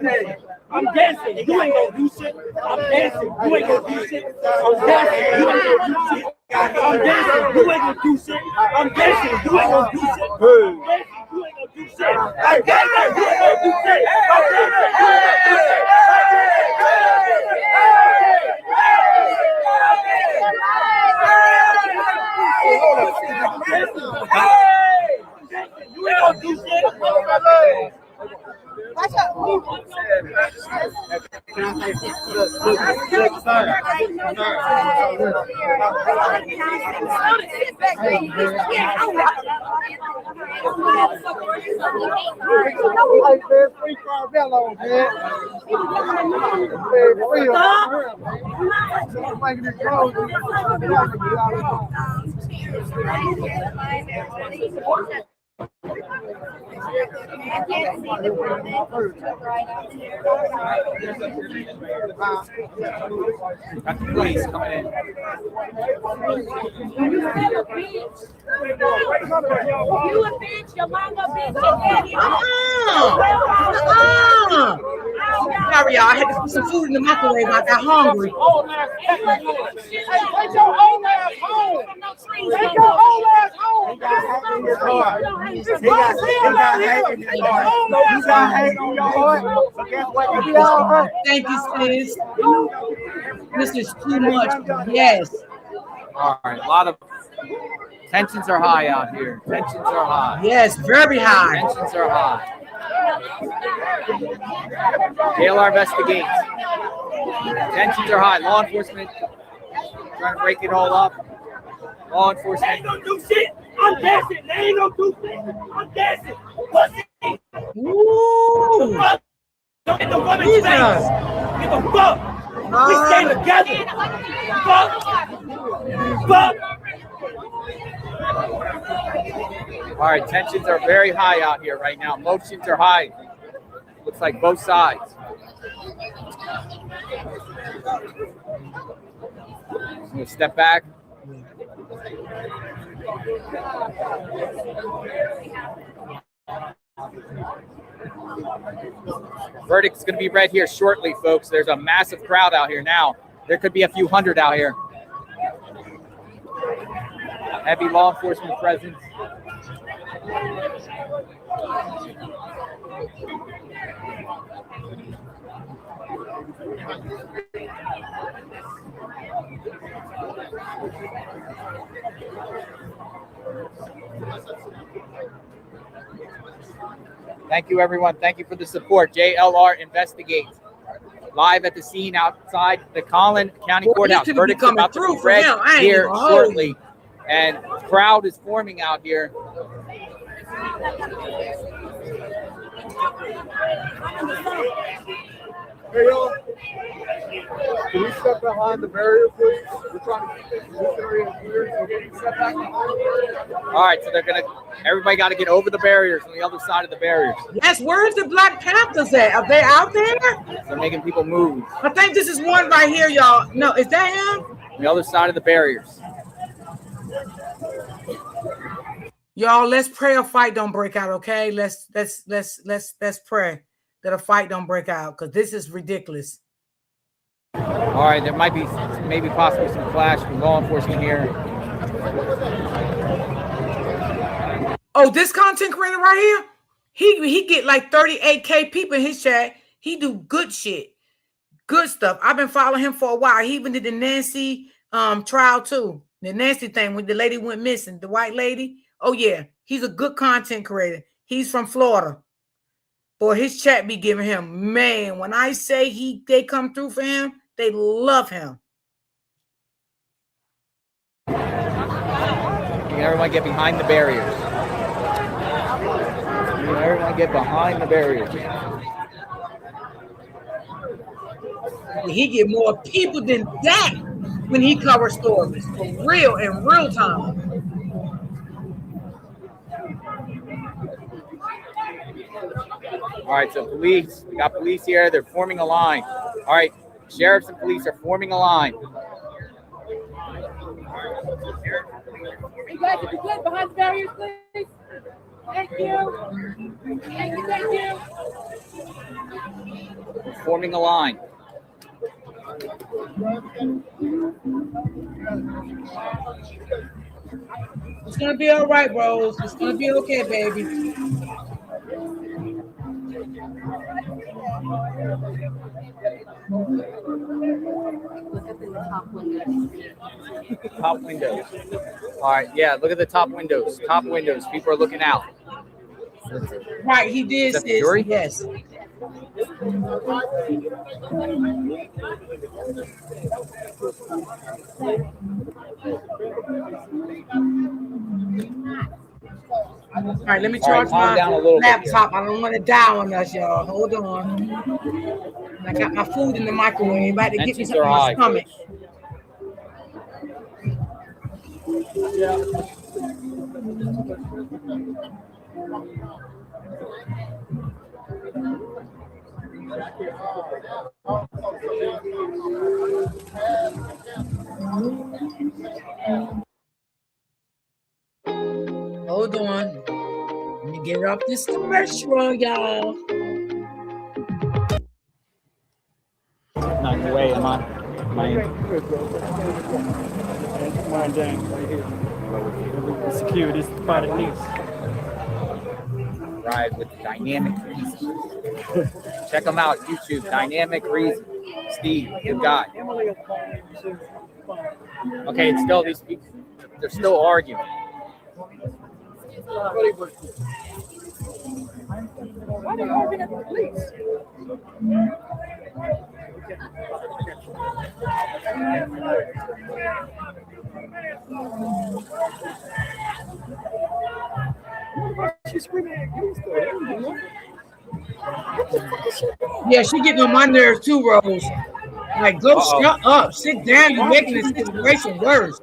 do shit. I'm dancing. You ain't gonna do shit. I'm dancing. You ain't gonna do shit. I'm dancing. You ain't gonna do shit. I'm dancing. You ain't gonna do shit. I'm dancing. You ain't gonna do shit. You ain't gonna do shit. I'm dancing. You ain't gonna do shit. I'm dancing. You ain't gonna do shit. Watch out. Got the police coming in. You a bitch, your mama bitch, your daddy. Sorry, y'all. I had to put some food in the microwave. I got hungry. Take your old ass home. Take your old ass home. He got hate in his heart. He got hate on your heart. So guess what? You be all right. Thank you, sis. This is too much. Yes. All right, a lot of tensions are high out here. Tensions are high. Yes, very high. Tensions are high. JLR investigates. Tensions are high. Law enforcement trying to break it all up. Law enforcement. They ain't gonna do shit. I'm dancing. They ain't gonna do shit. I'm dancing. Pussy. Ooh. Don't get the woman's face. Get the fuck. We stay together. Fuck. Fuck. All right, tensions are very high out here right now. Emotions are high. Looks like both sides. I'm gonna step back. Verdict's going to be read here shortly, folks. There's a massive crowd out here now. There could be a few hundred out here. Heavy law enforcement presence. Thank you, everyone. Thank you for the support. JLR Investigates. Live at the scene outside the Collin County Courthouse. Verdict's about to be read here shortly. And crowd is forming out here. Hey, y'all. Can we step behind the barrier, please? We're trying to keep this area clear, so can we step back behind the barrier? All right, so everybody got to get over the barriers on the other side of the barriers. Yes, where's the Black Panthers at? Are they out there? They're making people move. I think this is one right here, y'all. No, is that him? On the other side of the barriers. Y'all, let's pray a fight don't break out, okay? Let's pray that a fight don't break out, because this is ridiculous. All right, there might be maybe possibly some clash with law enforcement here. Oh, this content creator right here, he get like 38K people in his chat. He do good shit, good stuff. I've been following him for a while. He even did the Nancy trial too. The Nancy thing when the lady went missing, the white lady. Oh yeah, he's a good content creator. He's from Florida. Boy, his chat be giving him, man, when I say they come through for him, they love him. Everyone get behind the barriers. Everyone get behind the barriers. He get more people than that when he covers stories for real in real time. All right, so police, we got police here. They're forming a line. All right, sheriffs and police are forming a line. You guys, if you could, behind the barriers, please. Thank you. Thank you, thank you. Forming a line. It's going to be all right, bros. It's going to be okay, baby. Look at the top windows. Top windows. All right, yeah, look at the top windows. Top windows. People are looking out. Right, he did say yes. All right, let me charge my laptop. I don't want to die on us, y'all. Hold on. I got my food in the microwave. About to get me something in my stomach. Hold on. Let me get off this commercial, y'all. Not your way, am I? Mine down right here. The security spotted needs. Ride with Dynamic Reason. Check them out, YouTube. Dynamic Reason. Steve, good guy. Okay, it's still these people. They're still arguing. Why are they arguing at the police? She's screaming at police though. Yeah, she getting on my nerves too, Rose. Like, go shut up, sit down, you're making the situation worse.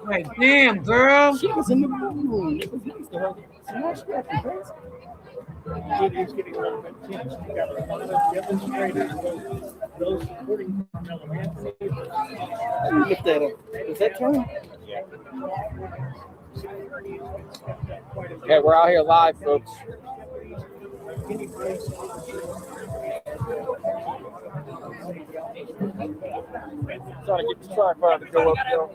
Like, damn, girl. She was in the room. It was nice to her. So now she got the best. It's getting a little bit tense. You got a lot of demonstrators, those supporting Carmelo Anthony. Lift that up. Is that turn? Yeah. Okay, we're out here live, folks. Trying to get the tripod to go up, yo.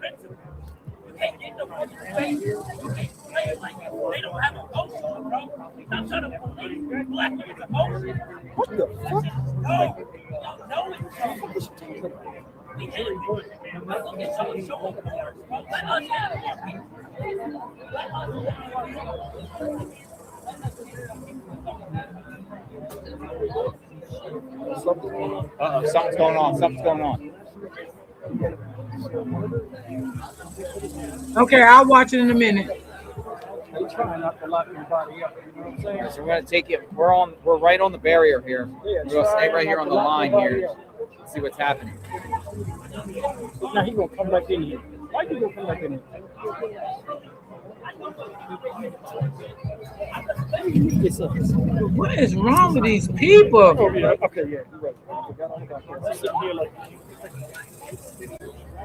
can't get no fucking space. You can't play it like that. They don't have emotion, bro. Stop trying to police black women's emotion. What the fuck? No, it's we can't do it, man. Let's go get some show up for us, bro. Let us have it. Let us have it. Something's going on. Something's going on. Okay, I'll watch it in a minute. They trying not to lock anybody up. You know what I'm saying? So we're gonna take it. We're right on the barrier here. We're gonna stay right here on the line here. See what's happening. Now he gonna come back in here. Why you gonna come back in here? What is wrong with these people? Oh, yeah. Okay, yeah, you're right. Sitting here like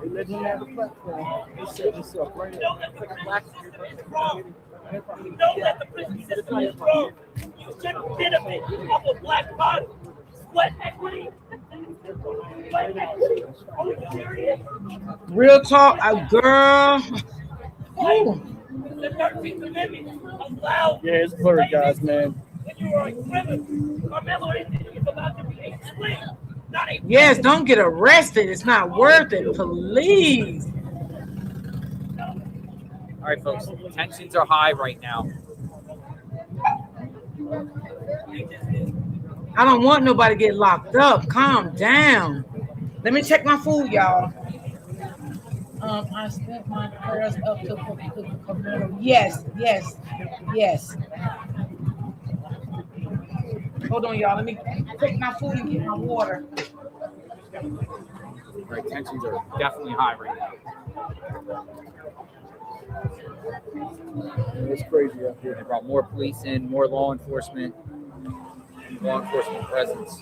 they let him have the platform. They set this up right now. Don't let the prison system is wrong. You should benefit off a black body. Sweat equity. Sweat equity. Are you serious? Real talk, girl. Ooh. The 13th Amendment allows. Yeah, it's blurry, guys, man. When you are a criminal, Carmelo Anthony is about to be a swing, not a. Yes, don't get arrested. It's not worth it. Please. All right, folks. Tensions are high right now. I don't want nobody to get locked up. Calm down. Let me check my food, y'all. I spent my prayers up to Carmelo. Yes. Hold on, y'all. Let me take my food and get my water. All right, tensions are definitely high right now. It's crazy out here. They brought more police in, more law enforcement presence.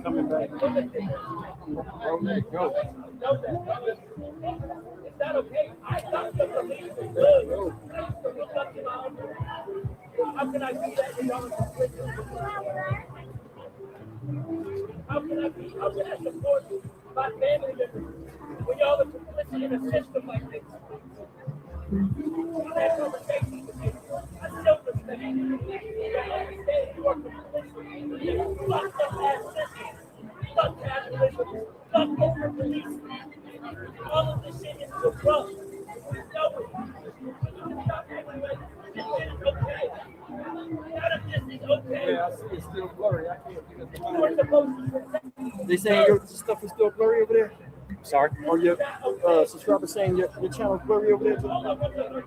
Coming back. Go. Is that okay? I thought the police was good. How can I do that when y'all are complicit? How can I support my family members when y'all are complicit in a system like this? I had conversations with you. I still respect you. I understand you are complicit in a fucked up ass system. Fuck capitalism. Fuck over police. All of this shit is corrupt. We know it. We need to stop acting like this shit is okay. None of this is okay. Yeah, I see it's still blurry. I can't get it. You are supposed to protect. They saying your stuff is still blurry over there? Sorry? Or your subscribers saying your channel's blurry over there too?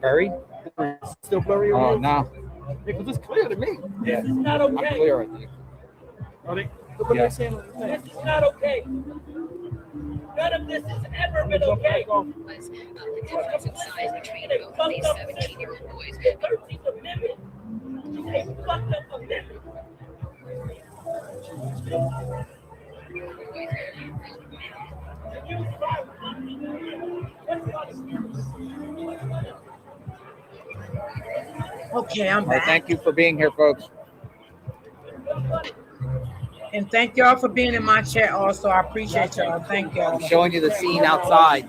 Barry? Still blurry over there? Oh, no. Because it's clear to me. Yeah. This is not I'm okay. clear, I think. Are they? What Yeah. they saying on the thing? This is not okay. None of this has ever been okay. Was the difference in size between both of these 17-year-old boys. The 13th Amendment is a fucked up amendment. Okay, I'm All right, back. thank you for being here, folks. And thank y'all for being in my chat also. I appreciate y'all. Thank y'all. I'm showing you the scene outside.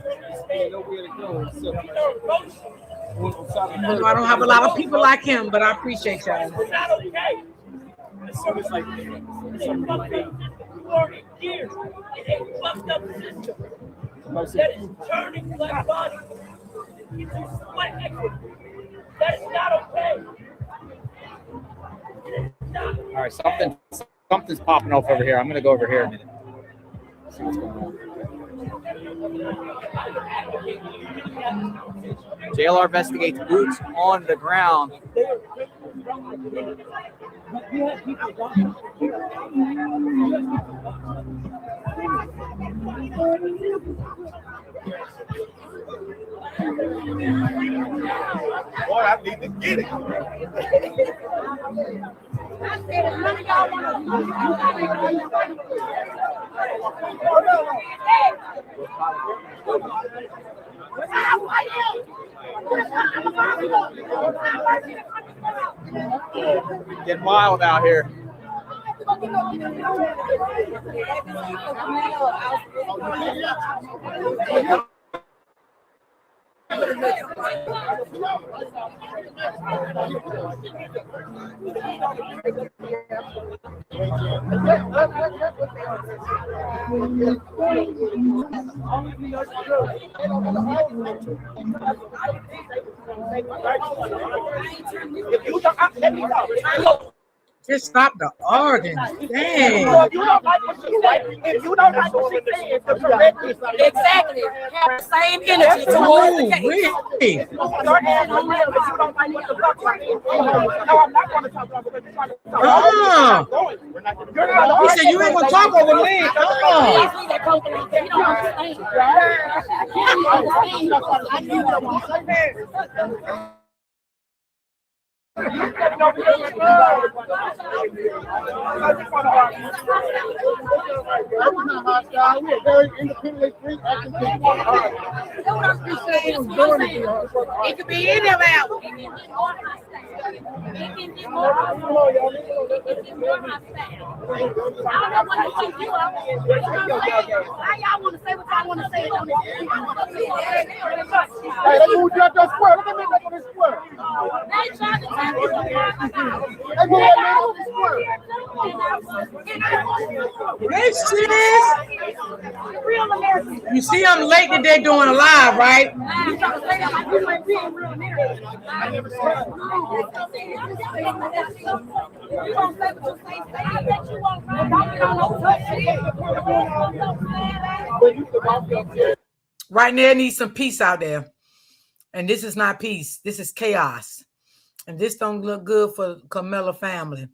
I don't have a lot of people like him, but I appreciate y'all. It's not okay. It's like fucked up. For years, it's a fucked up system that is turning black bodies into sweat equity. That is not okay. It is not. All right, something's popping off over here. I'm gonna go over here a minute. See what's going on. JLR investigates boots on the ground. Boy, I need to get it. Getting wild out here. Just stop the arguing. Dang. If you don't like what she said, if you don't like what she said, the correct exactly. Have the same energy towards the case. Really? Your ass on real, but you don't like what the fuck right here. No, I'm not going to talk about it. You're not He said you ain't gonna talk over me. We're very independently free. It could be any of ours. Hey, let me jump that square. Look at me on this square. Hey, sis. You see, I'm late today doing a live, right? Right now, needs some peace out there. And this is not peace. This is chaos. And this don't look good for Carmella family.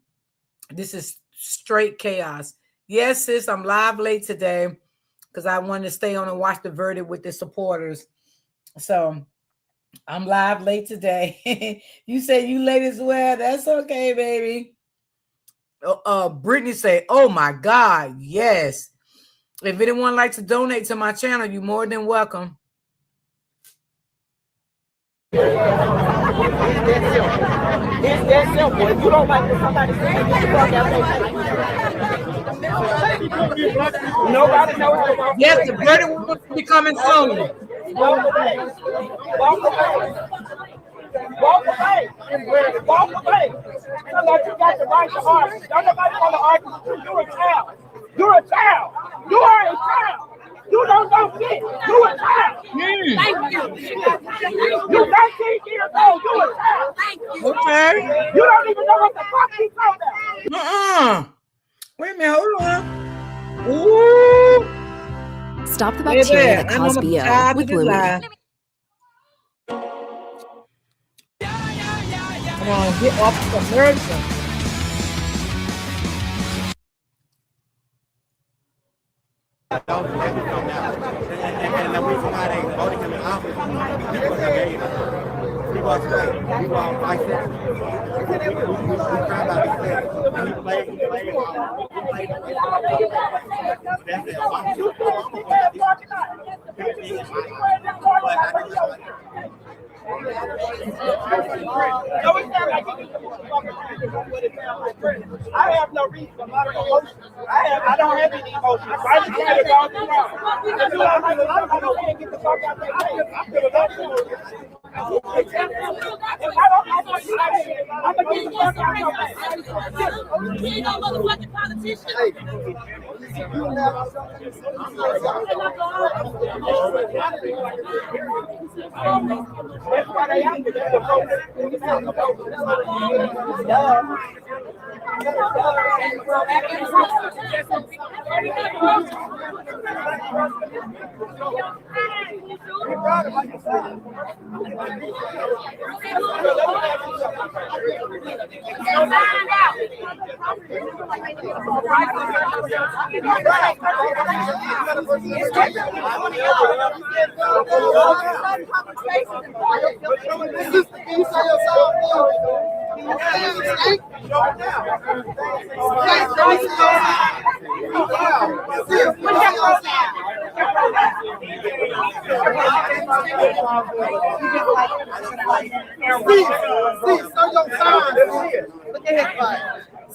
This is straight chaos. Yes, sis, I'm live late today because I wanted to stay on and watch the verdict with the supporters. So I'm live late today. You say you late as well. That's okay, baby. Brittany say, oh my God, yes. If anyone likes to donate to my channel, you're more than welcome. It's that simple. If you don't like what somebody says, nobody knows. Yes, the verdict will be coming soon. Walk away. Walk away. Walk away. Walk away. Somebody, you got the right to argue. Don't nobody want to argue with you. You're a child. You're a child. You are a child. You don't know shit. You a child. Thank you. You're 19 years old. You a child. Thank you. Okay. You don't even know what the fuck you talking about. Wait a minute. Hold on. Ooh. Stop the bacteria that cause BO with Lumen. Come on, get off the merger. And the reason why they voted him in office because they gave he was he was vice we cry about these things. He played that's I have no reason. I don't have any emotions. I just try to go through wrong. If you don't like it, I can't get the fuck out there. I'm gonna go through it. If I don't like what you say, I'm gonna get the fuck out your face. You ain't no motherfucking politician. That's why they have to get the vote.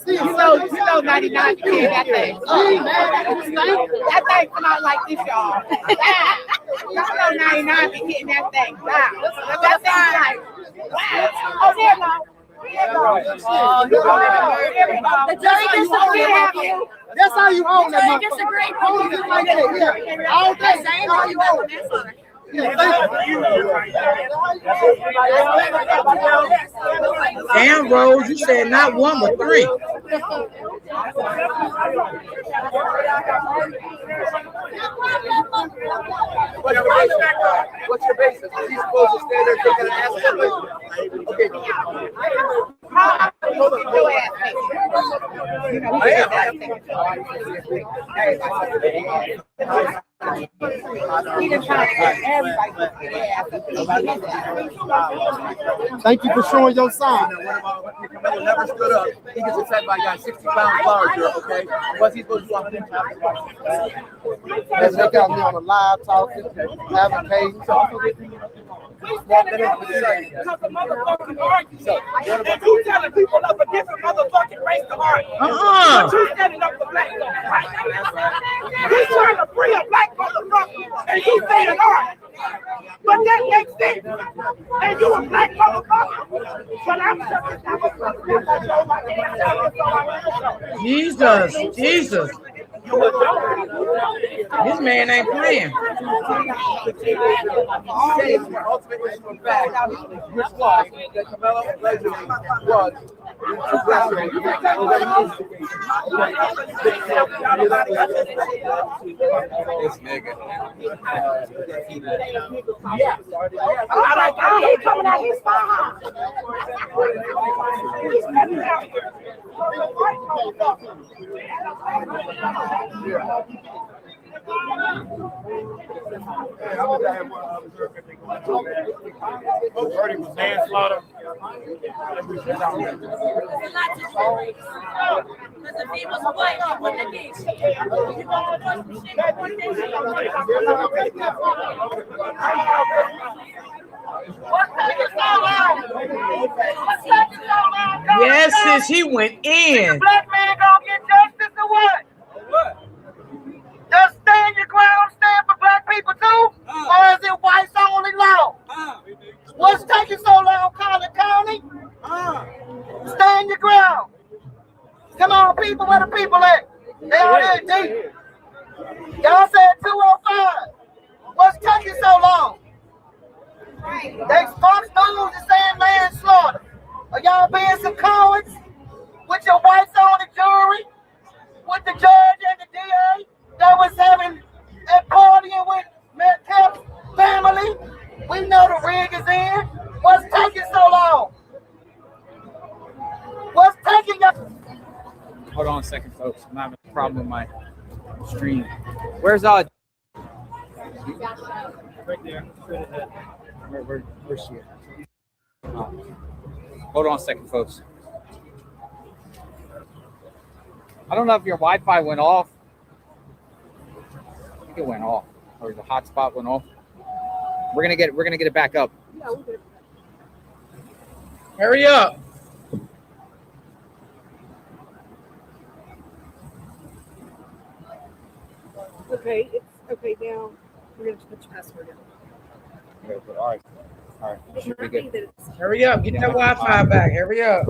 See, you know 99 became that thing. That thing come out like this, y'all. You know 99 be hitting that thing. Wow. That thing like, wow. Oh, there now. The jury disagreed with you. That's how you own that. The jury disagreed with you. All day. Same how you own it. Damn, Rose, you said not one but three. What's your basis? Is he supposed to stand there taking an ass? Okay. Thank you for showing your sign. Carmelo never stood up. He gets attacked by a guy 60 pounds larger, okay? What's he supposed to do off the As they got me on a live talking, having paid. Because the motherfucking argument. And you telling people of a different motherfucking race to argue. But you standing up for black folks. He's trying to free a black motherfucker and you saying art. But that makes sense. And you a black motherfucker. But I'm Jesus. This man ain't playing. Which was that Carmelo allegedly was. This nigga. I'm like, oh, he's coming out his farm. He's coming out here. Verdict was manslaughter. Yes, since he went in. Black man gonna get justice or what? Just stand your ground, stand for black people too? Or is it whites only law? What's taking so long, Collin County? Stand your ground. Come on, people, where the people at? They all in deep. Y'all said 205. What's taking so long? They Fox News is saying manslaughter. Are y'all being some cowards with your whites on the jury, with the judge and the DA that was having a partying with Metcalf's family? We know the rig is in. What's taking so long? What's taking your... Hold on a second, folks. I'm having a problem with my stream. Where's Right there. Where's she at? Hold on a second, folks. I don't know if your Wi-Fi went off. I think it went off, or the hotspot went off. We're gonna get it back up. Hurry up. Okay, it's okay now. We're going to put your password in. All right. Should be good. Hurry up. Get that Wi-Fi back. Hurry up.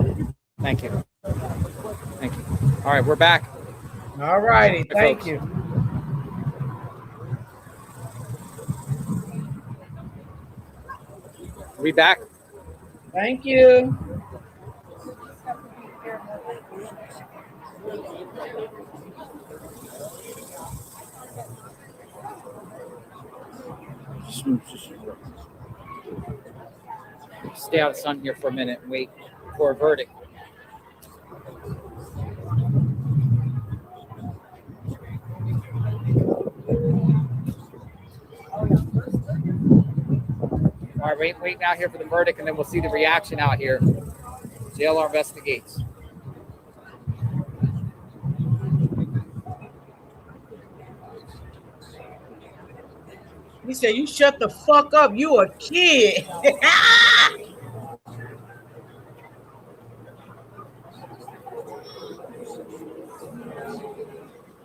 Thank you. Thank you. All right, we're back. All righty. Thank you. We back? Thank you. Stay out of the sun here for a minute and wait for a verdict. All right, wait out here for the verdict, and then we'll see the reaction out here. JLR investigates. He said, "You shut the fuck up. You a kid."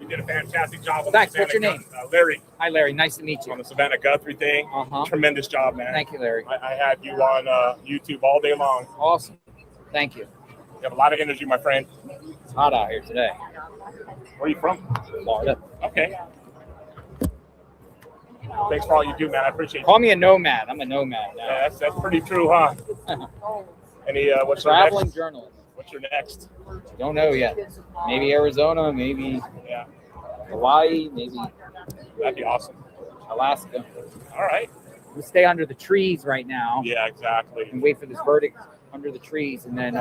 You did a fantastic job on Thanks. the What's your Savannah name? Larry. Hi, Larry. Nice to meet you. On the Savannah Guthrie thing. Tremendous job, man. Thank you, Larry. I had you on YouTube all day long. Awesome. Thank you. You have a lot of energy, my friend. It's hot out here today. Where are you from? Florida. Okay. Thanks for all you do, man. I appreciate it. Call me a nomad. I'm a nomad now. Yeah, that's pretty true, huh? Any what's your Traveling next? journalist. What's your next? Don't know yet. Maybe Arizona, maybe Hawaii, maybe That'd be awesome. Alaska. All right. We'll stay under the trees right now. Yeah, exactly. And wait for this verdict under the trees, and then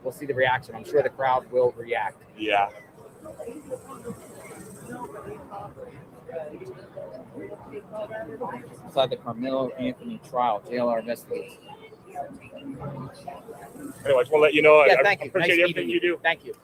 we'll see the reaction. I'm sure the crowd will react. Yeah. Inside the Carmelo Anthony trial, JLR investigates. Anyways, we'll let you know. Yeah, I thank you. appreciate Nice everything meeting you do. Thank you.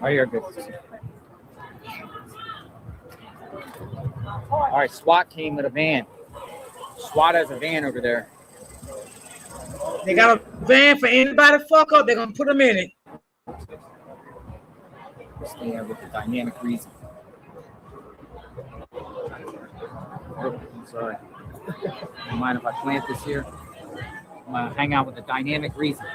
Oh, you're good. All right, SWAT came with a van. SWAT has a van over there. They got a van for anybody fuck up. They're gonna put them in it. Stand with the dynamic reason. Oh, I'm sorry. Don't mind if I plant this here? I'm gonna hang out with the dynamic reason.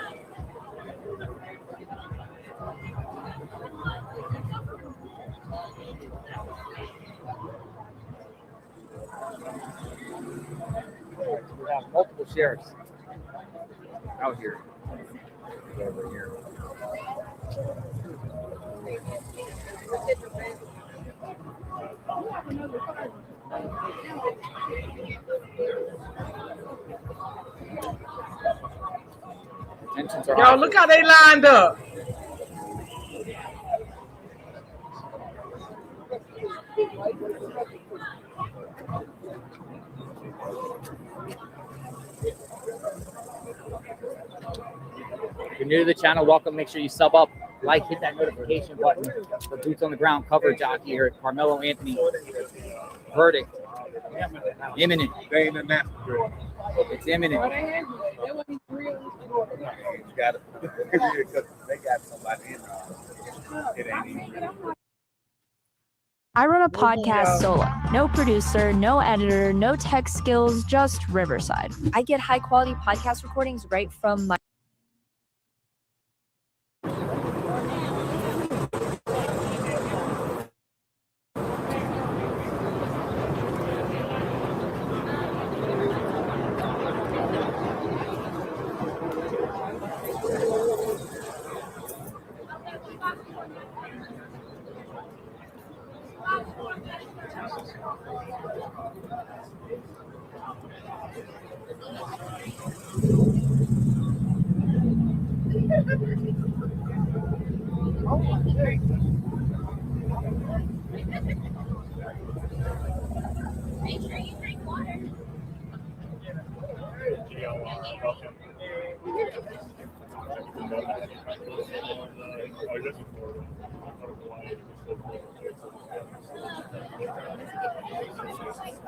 We have multiple sheriffs out here. Over here. Tensions are Y'all, look how they lined up. If you're new to the channel, welcome. Make sure you sub up, like, hit that notification button for boots on the ground coverage out here at Carmelo Anthony verdict. Imminent. It's imminent. I run a podcast solo. No producer, no editor, no tech skills, just Riverside. I get high quality podcast recordings right from my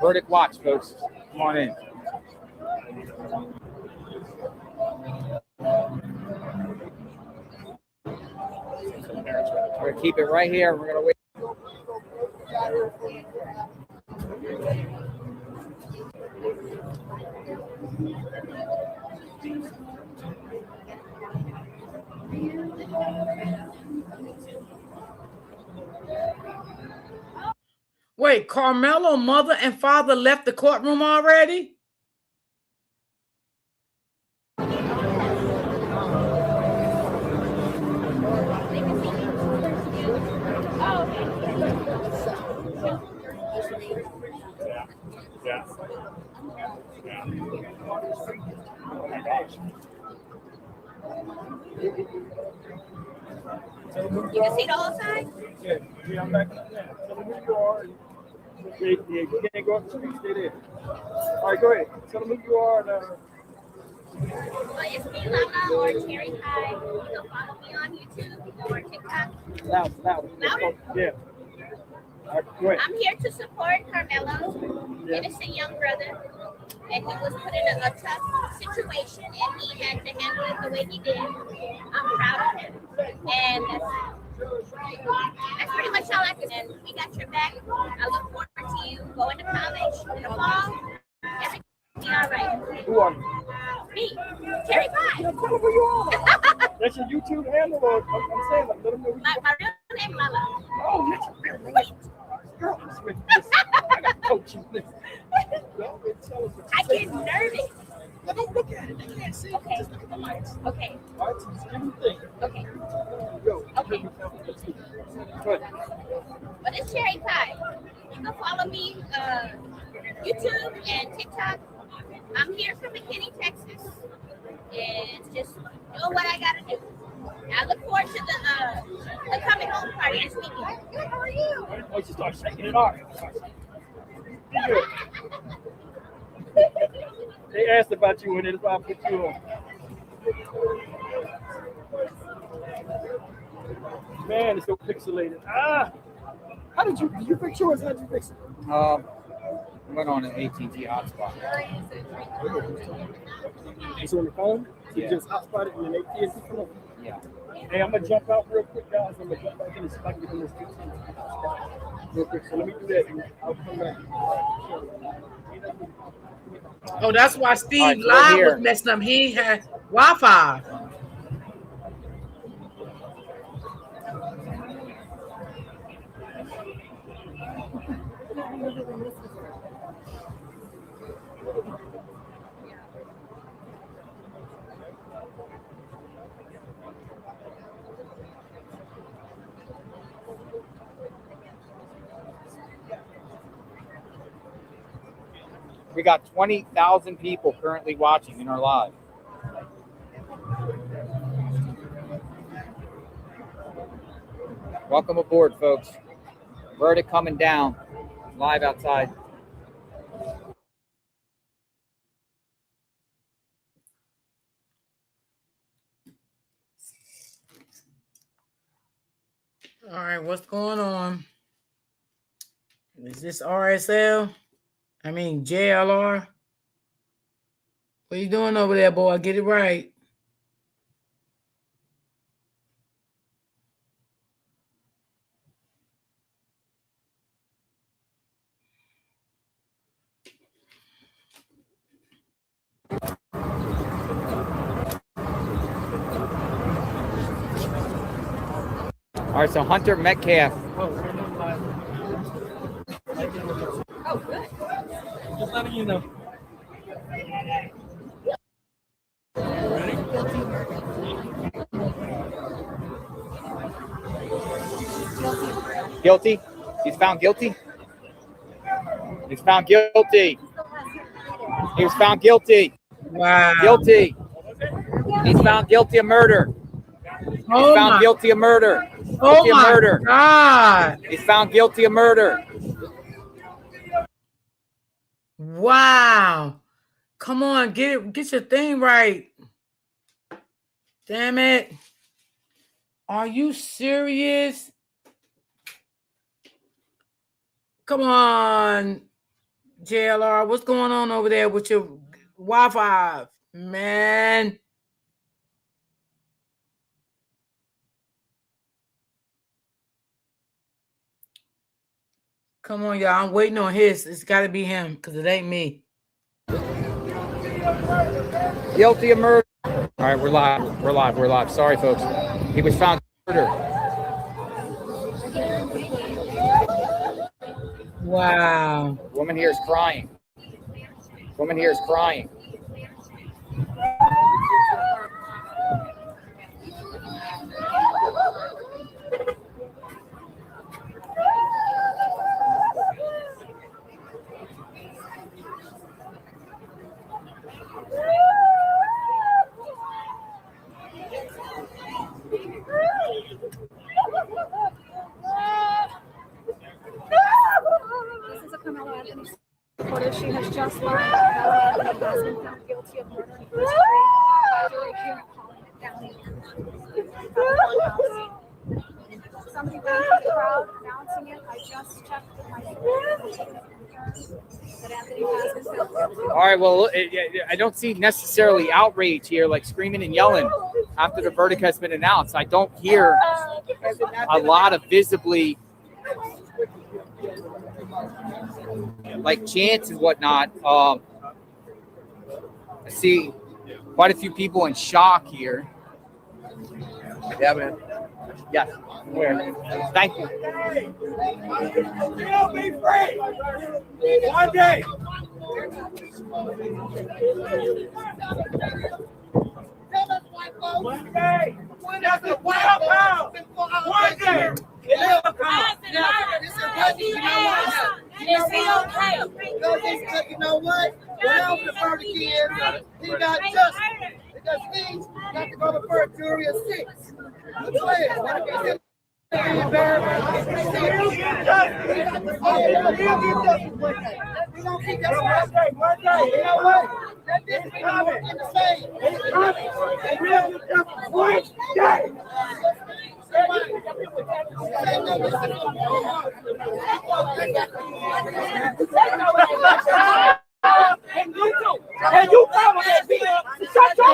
Verdict watch, folks. Come on in. We're gonna keep it right here. We're gonna wait. Wait, Carmelo mother and father left the courtroom already? You can see the whole side? Yeah, I'm back now. Tell them who you are. Yeah, you can't go up the street, stay there. All right, go ahead. Tell them who you are. It's me, Lala, or Cherry Pie. You can follow me on YouTube or TikTok. Loud. Louder? Yeah. All right, go ahead. I'm here to support Carmelo, innocent young brother. And he was put in a tough situation, and he had to handle it the way he did. I'm proud of him. And that's pretty much all I can. And we got your back. I look forward to you going to college in the fall. Everything will be all right. Who are you? Me, Cherry Pie. Tell them who you are. That's your YouTube handle, or I'm saying, like, let them know who you are. My real name, Lala. Oh, that's your real name. Girl, I got to coach you. I get nervous. Don't look at it. They can't see. Okay. Just look at the lights. Okay. All right, so just give me the thing. Okay. Go. Okay. Go ahead. But it's Cherry Pie. You can follow me YouTube and TikTok. I'm here from McKinney, Texas. And just doing what I gotta do. I look forward to the coming home party this weekend. Good, how are you? Once you start shaking it off. Be good. They asked about you, and that's why I put you on. Man, it's so pixelated. How did you fix yours? How did you fix it? Went on an AT&T hotspot. It's on the phone? So you just hotspot it and then AT&T come over? Yeah. Hey, I'm going to jump out real quick, guys. I'm going to jump back in and see if I can get in this 15 real quick. So let me do that and I'll come back. Oh, that's why Steve All right, Live here. was messing up. He had Wi-Fi. We got 20,000 people currently watching in our live. Welcome aboard, folks. Verdict coming down live outside. All right, what's going on? Is this RSL? I mean, JLR? What you doing over there, boy? Get it right. All right, so Hunter Metcalf. Oh, good. Just letting you know. Guilty? He's found guilty? He's found guilty. He was found guilty. Wow. Guilty. He's found guilty of murder. He's found guilty of murder. Guilty of murder. God. He's found guilty of murder. Wow. Come on, get your thing right. Damn it. Are you serious? Come on, JLR. What's going on over there with your Wi-Fi, man? Come on, y'all. I'm waiting on his. It's got to be him because it ain't me. Guilty of murder. All right, we're live. We're live. We're live. Sorry, folks. He was found murder. Wow. Woman here is crying. Woman here is crying. This is a Carmelo Anthony reporter. She has just learned that Carmelo Anthony has been found guilty of murder in first degree. By jury here calling it down. Somebody ran from the crowd announcing it. I just checked with my that Anthony has been found guilty. All right, well, I don't see necessarily outrage here, like screaming and yelling after the verdict has been announced. I don't hear a lot of visibly like chants and whatnot. I see quite a few people in shock here. Yeah, man. Yes. Thank you. You'll be free one day. One day. That's a wild pound. One day. You know what? Well, the verdict is he got justice because he's got to go before a jury of 6. And you follow that bill. Shut your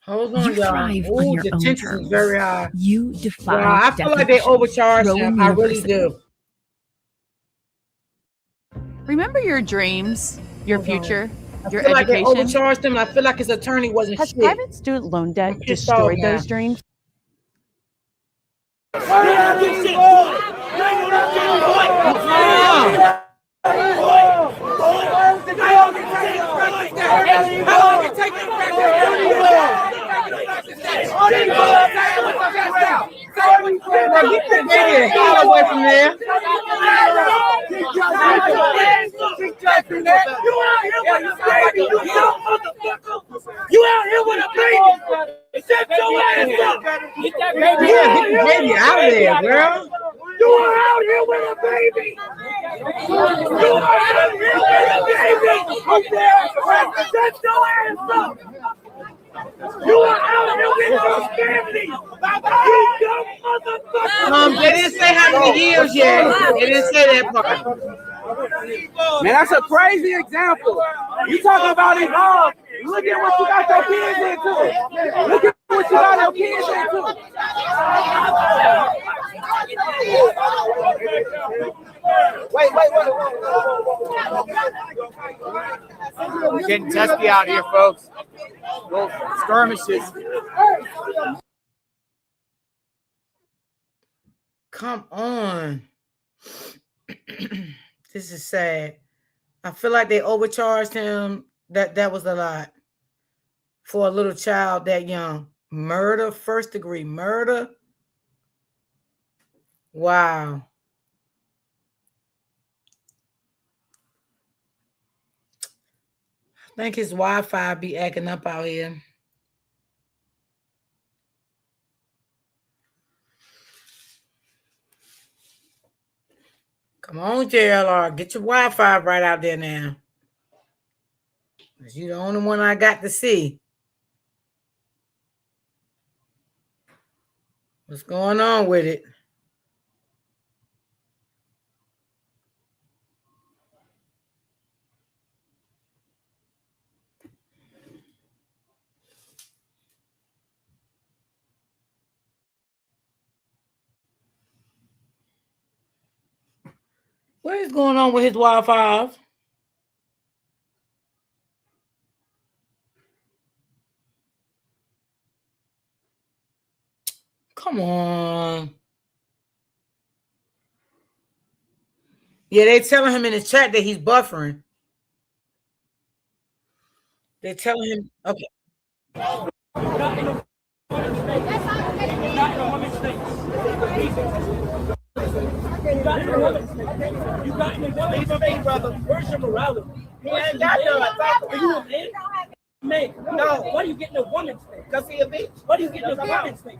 Hold on, y'all. thrive on Ooh, your the own tension is terms. very high. You defy Wow, I feel like they definition. overcharged Rowan him. I really University. do. Remember your dreams, your future, I your feel like they education? overcharged him. I feel like his attorney wasn't Has shit. private student loan debt destroyed those dreams? Away from there. You out here with a baby. Shut your ass up. Get that baby. Get the baby out of there, girl. You are out here with a baby. You are out here with a baby. Shut your ass up. You are out here with your family. You dumb motherfucker. They didn't say how many years yet. They didn't say that part. Man, that's a crazy example. You talking about it all. Look at what you got your kids into. Look at what you got your kids into. We're getting testy out here, folks. Little skirmishes. Come on. This is sad. I feel like they overcharged him. That was a lot for a little child that young. Murder, first degree murder. Wow. I think his Wi-Fi be acting up out here. Come on, JLR. Get your Wi-Fi right out there now. You're the only one I got to see. What's going on with it? What is going on with his Wi-Fi? Come on. Yeah, they telling him in the chat that he's buffering. They're telling him, okay. Where's your morality? He ain't got none. Are you a man? Man, no. Why are you getting a woman's thing? Because he a bitch. Why are you getting a woman's thing?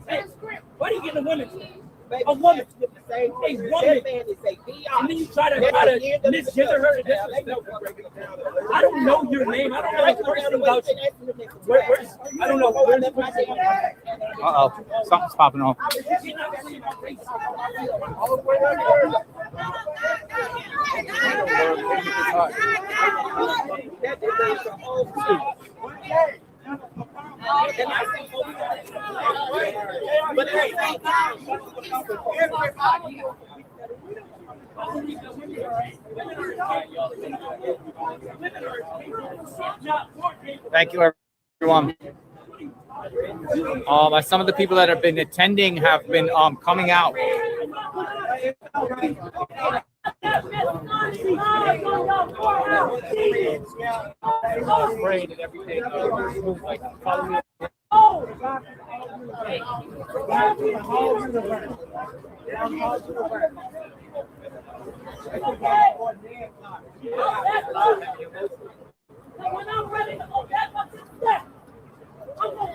Why are you getting a woman's thing? A woman. A woman. And then you try to misgender her. I don't know your name. I don't know the person about you. I don't know. Uh-oh. Something's popping off. Thank you, everyone. Some of the people that have been attending have been coming out.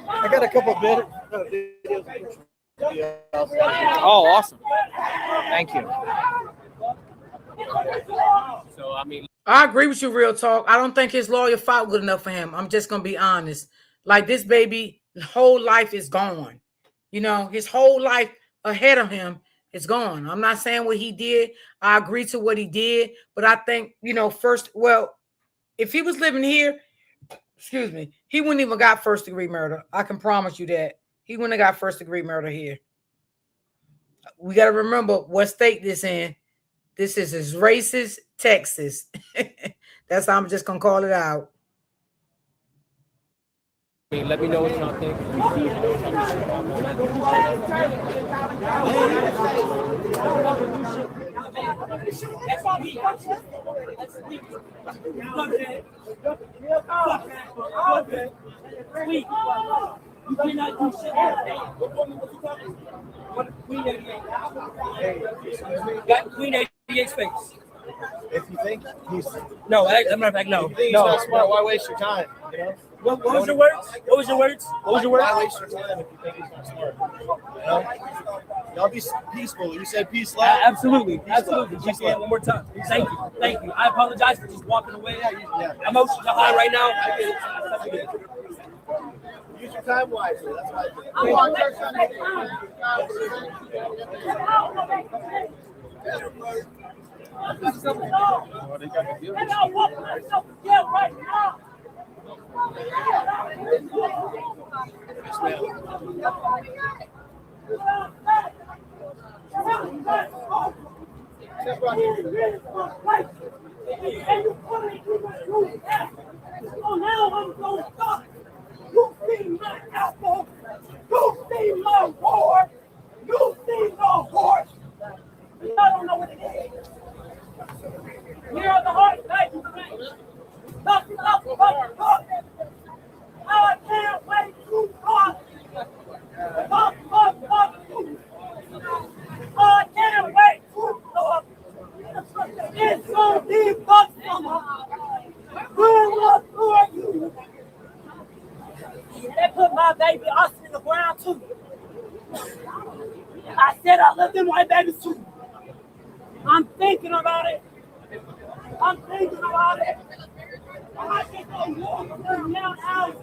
I got a couple of videos. Oh, awesome. Thank you. So, I mean, I agree with you, real talk. I don't think his lawyer fought good enough for him. I'm just going to be honest. Like, this baby, whole life is gone. You know, his whole life ahead of him is gone. I'm not saying what he did. I agree to what he did. But I think, you know, if he was living here, excuse me, he wouldn't even got first-degree murder. I can promise you that. He wouldn't have got first-degree murder here. We got to remember what state this in. This is as racist Texas. That's how I'm just going to call it out. Let me know what y'all think. You cannot do shit. Got Queen 88 space. If you think he's no, as a matter of fact, no. He's not smart. Why waste your time? You know? What was your words? What was your words? What was your words? Why waste your time if you think he's not smart? You know? Y'all be peaceful. You said peace loud. Absolutely. Absolutely. Just say it one more time. Thank you. Thank you. I apologize for just walking away. Emotions are high right now. Use your time wisely. That's why So now I'm going to stop. You see my apple. You see my war. You see the horse. I don't know what it is. Here are the horse. Talk. I can't wait to talk. Talk. I can't wait to talk. It's so deep, but who are you? I said I love them white babies too. I'm thinking about it. I'm thinking about it. I just don't walk around house.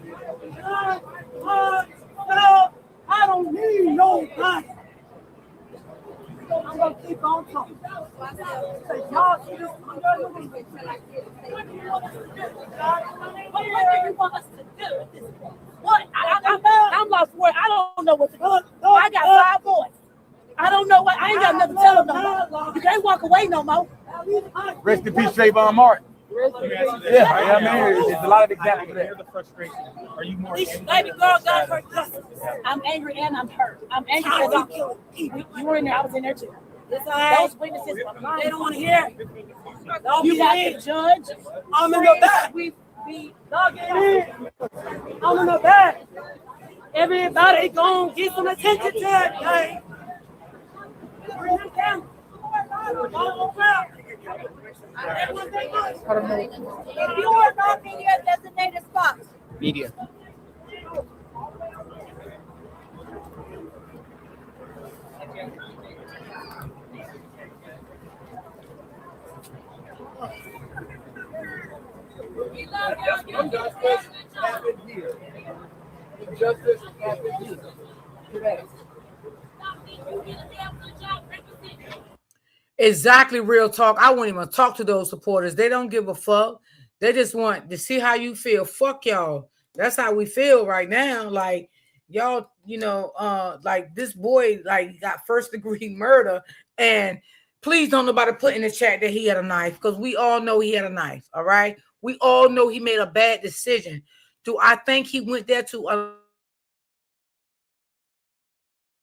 I don't need nobody. I'm gonna keep on talking. Y'all see this? What do you want us to do? What? I'm lost for it. I don't know what to do. I got 5 boys. I don't know what. I ain't got nothing to tell them no more. You can't walk away no more. Rest in peace, Trayvon Martin. Yeah, I mean, there's a lot of examples of that. The frustration. Are you more? This baby girl got hurt. I'm angry and I'm hurt. I'm angry because you were in there. I was in there too. Those witnesses, they don't want to hear. You got the judge. I'm in the back. We dug it in. I'm in the back. Everybody gonna get some attention to that thing. Bring them down. If you are not in your designated spot. Media. Injustice happened here. Injustice happened here today. Exactly, real talk. I won't even talk to those supporters. They don't give a fuck. They just want to see how you feel. Fuck y'all. That's how we feel right now. Like y'all, you know, like this boy, like got 1st-degree murder. And please don't nobody put in the chat that he had a knife, because we all know he had a knife. All right. We all know he made a bad decision. Do I think he went there to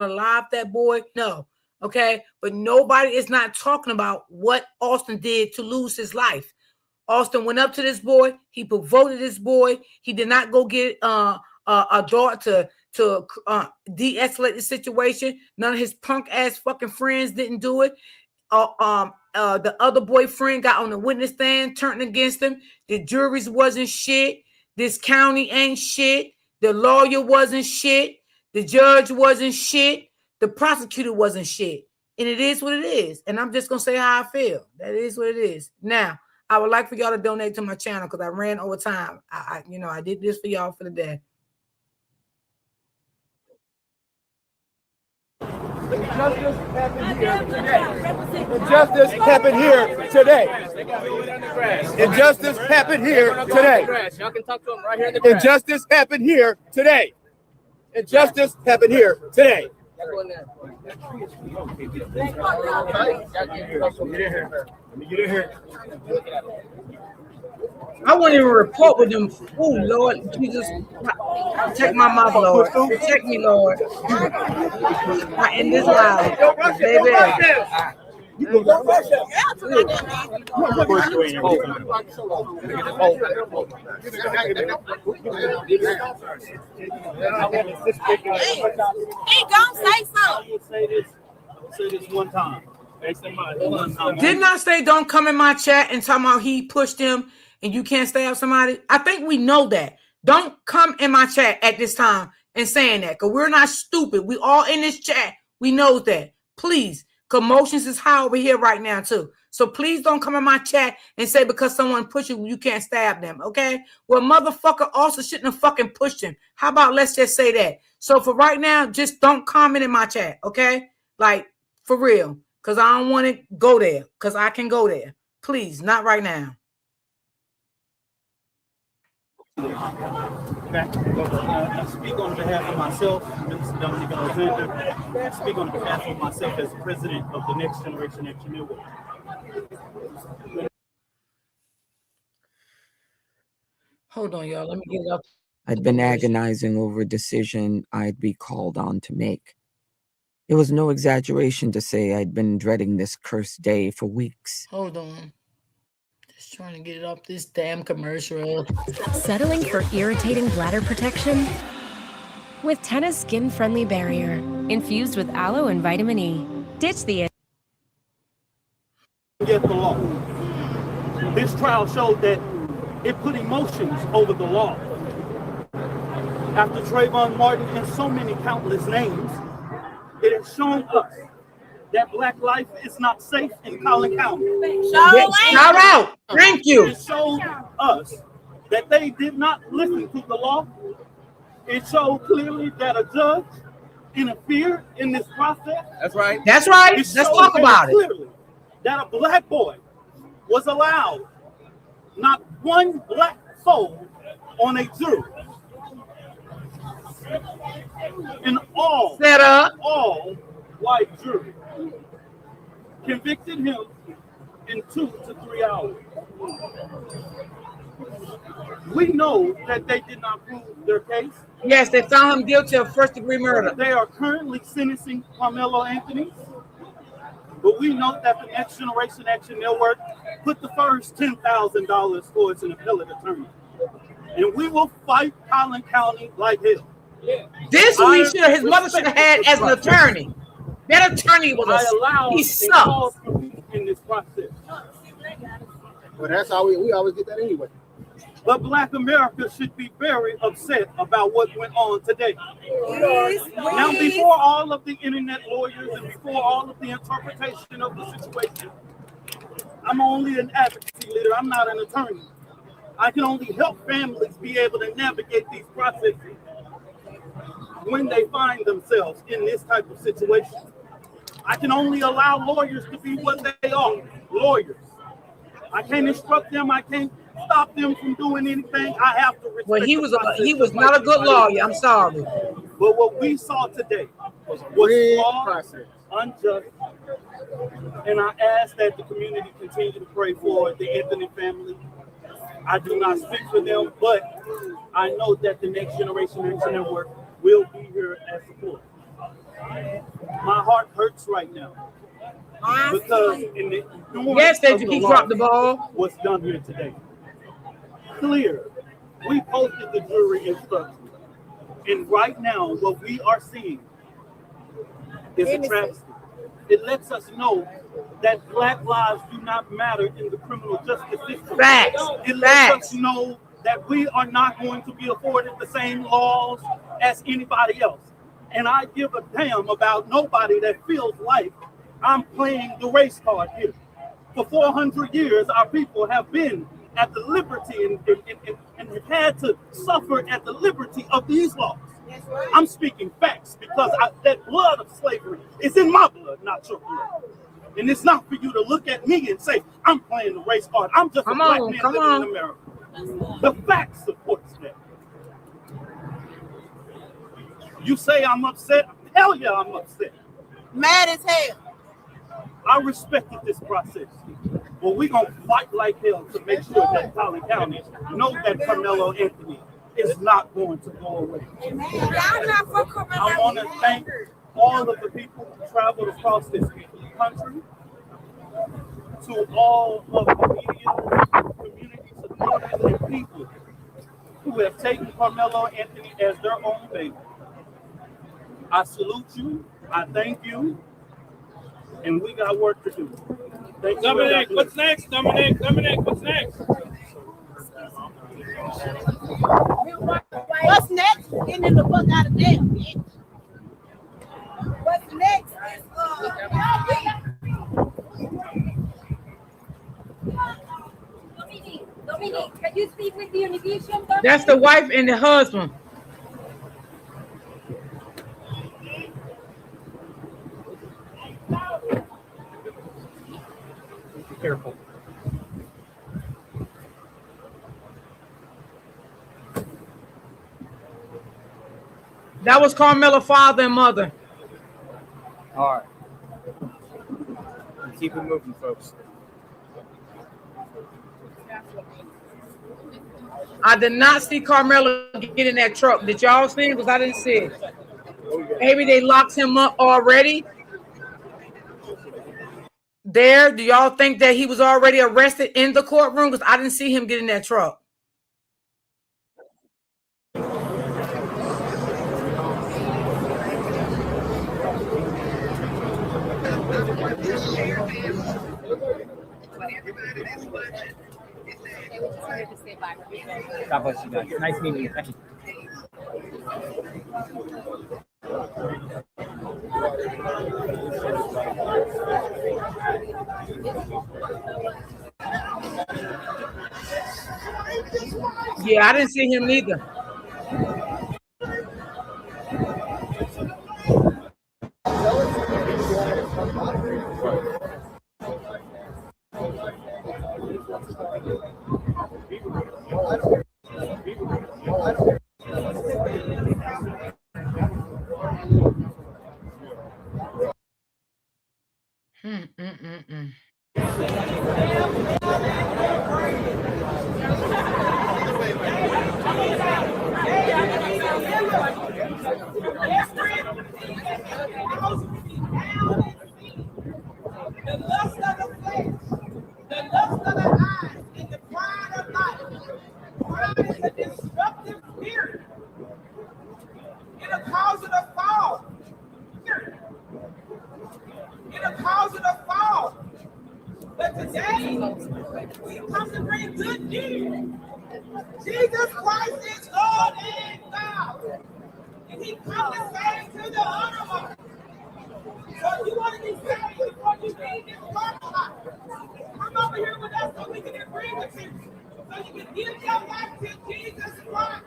alive that boy? No. Okay. But nobody is not talking about what Austin did to lose his life. Austin went up to this boy. He provoked this boy. He did not go get a dart to de-escalate the situation. None of his punk ass fucking friends didn't do it. The other boyfriend got on the witness stand, turned against him. The juries wasn't shit. This county ain't shit. The lawyer wasn't shit. The judge wasn't shit. The prosecutor wasn't shit. And it is what it is. And I'm just going to say how I feel. That is what it is. Now, I would like for y'all to donate to my channel because I ran over time. I did this for y'all for the day. Injustice happened here today. Injustice happened here today. Injustice happened here today. Y'all can talk to him right here in the grass. Injustice happened here today. Injustice happened here today. Let me get in here. I wouldn't even report with them. Oh, Lord Jesus. Protect my mouth, Lord. Protect me, Lord. Not in this life. Baby. He don't say so. Say this one time. Didn't I say don't come in my chat and talk about he pushed him and you can't stay up somebody? I think we know that. Don't come in my chat at this time and saying that, because we're not stupid. We all in this chat. We know that. Please. Commotions is high over here right now too. So please don't come in my chat and say because someone pushed you, you can't stab them, okay? Well, motherfucker also shouldn't have fucking pushed him. How about let's just say that? So for right now, just don't comment in my chat, okay? Like, for real. Because I don't want to go there. Because I can go there. Please, not right now. I speak on behalf of myself, Mr. Dominic Alexander. I speak on behalf of myself as president of the Next Generation at Chenilda. Hold on, y'all. Let me get it up. I'd been agonizing over a decision I'd be called on to make. It was no exaggeration to say I'd been dreading this cursed day for weeks. Hold on. Just trying to get it up this damn commercial. Settling for irritating bladder protection? With Tennis Skin-Friendly Barrier, infused with aloe and vitamin E. Ditch the... Get the law. This trial showed that it put emotions over the law. After Trayvon Martin and so many countless names, it has shown us that Black life is not safe in Collin County. Shout out. Thank you. It showed us that they did not listen to the law. It showed clearly that a judge interfered in this process. That's right. That's right. Let's talk about it. Clearly that a Black boy was allowed, not one Black soul on a jury. An all white jury convicted him in 2 to 3 hours. We know that they did not prove their case. Yes, they found him guilty of first-degree murder. They are currently sentencing Carmelo Anthony, but we know that the Next Generation Action Network put the first $10,000 towards an appellate attorney. And we will fight Collin County like hell. This his mother should have had as an attorney. That attorney was he sucks. In this process. Well, that's how we always get that anyway. But Black America should be very upset about what went on today. Now, before all of the internet lawyers and before all of the interpretation of the situation, I'm only an advocacy leader. I'm not an attorney. I can only help families be able to navigate these processes when they find themselves in this type of situation. I can only allow lawyers to be what they are, lawyers. I can't instruct them. I can't stop them from doing anything. I have to respect. Well, he was not a good lawyer. I'm sorry. But what we saw today was flawed, unjust, and I ask that the community continue to pray for the Anthony family. I do not speak for them, but I know that the Next Generation Action Network will be here as support. My heart hurts right now because in the yes, that he dropped the ball. What's done here today? Clear. We posted the jury instructions, and right now, what we are seeing is a travesty. It lets us know that Black lives do not matter in the criminal justice system. Facts. It lets us know that we are not going to be afforded the same laws as anybody else. And I give a damn about nobody that feels like I'm playing the race card here. For 400 years, our people have been at the liberty and have had to suffer at the liberty of these laws. I'm speaking facts because that blood of slavery is in my blood, not your blood. And it's not for you to look at me and say, I'm playing the race card. I'm just a Black man living in America. The fact supports that. You say I'm upset? Hell yeah, I'm upset. Mad as hell. I respected this process. But we're going to fight like hell to make sure that Collin County knows that Carmelo Anthony is not going to go away. I want to thank all of the people who traveled across this country, to all of the media, community supporters, and people who have taken Carmelo Anthony as their own baby. I salute you. I thank you. And we got work to do. Thank Dominic, what's next? Dominic, what's next? What's next? Getting the fuck out of jail, bitch. What's next is Dominique, can you speak with the Univision? That's the wife and the husband. Be careful. That was Carmelo's father and mother. All right. Keep it moving, folks. I did not see Carmelo get in that truck. Did y'all see it? Because I didn't see it. Maybe they locked him up already. There, do y'all think that he was already arrested in the courtroom? Because I didn't see him get in that truck. God bless you guys. Nice meeting you. Thank you. Yeah, I didn't see him neither. The lust of the flesh, the lust of the eyes, and the pride of life. Pride is a destructive spirit. It'll cause you to fall. It'll cause you to fall. But today, we come to bring good news. Jesus Christ is Lord and God. And He comes to save to the honorable. So you want to be saved before you leave this life. Come over here with us so we can agree with you. So you can give your life to Jesus Christ.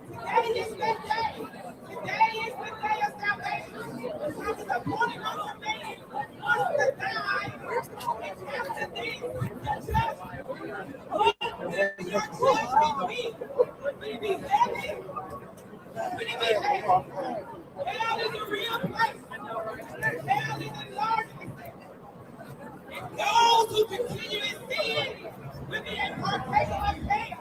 Today is the day. Today is the day of salvation. Because it's appointed unto man once to die. And after this, the judgment. What will your judgment be? Will it be heavy? Will it be heavy? Hell is a real place. Hell is a large place. And those who continue in sin will be a partaker of hell.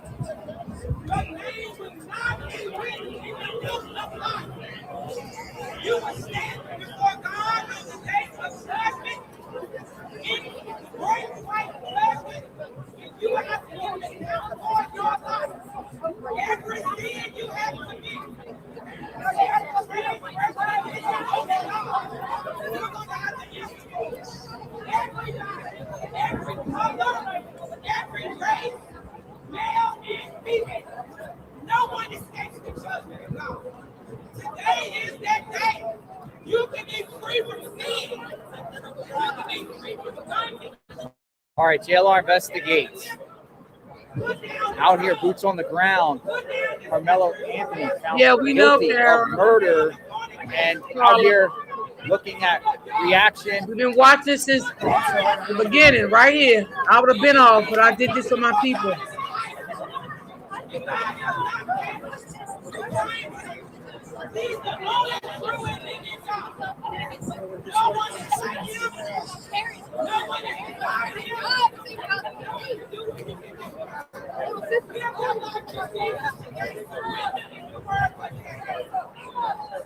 Your name will not be written in the book of life. You will stand before God on the day of judgment in great white judgment, and you will have to give an account for your life. Every sin you have committed. Every color, every race, male and female, no one escapes the judgment of God. Today is that day. You can be free from sin. You can be free from bondage. All right, JLR investigates. Out here, boots on the ground. Carmelo Anthony found We know, guilty Carol. of murder, and out here looking at reaction. We've been watching since the beginning, right here. I would have been off, but I did this for my people. He's the only true and living God. No one is like him. No one is beside him. Give your life to Jesus.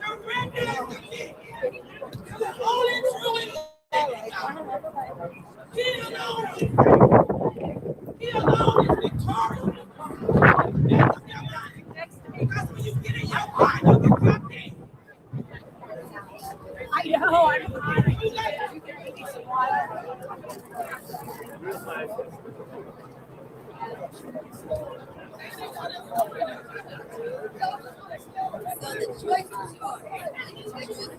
Surrender to me. The only true and living God. He alone is victorious. Because when you get in your heart, you can come in. I know. So the choice is yours.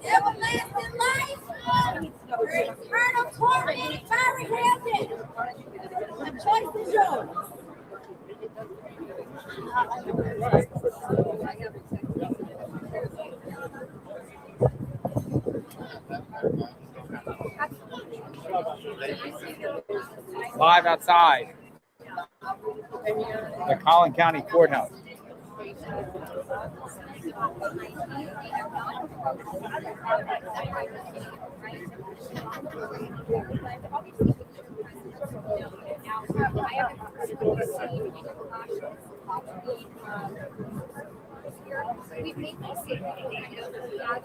Everlasting life, eternal torment, fiery heaven. The choice is yours. 5 outside the Collin County Courthouse. We've made mistakes. Taking on the life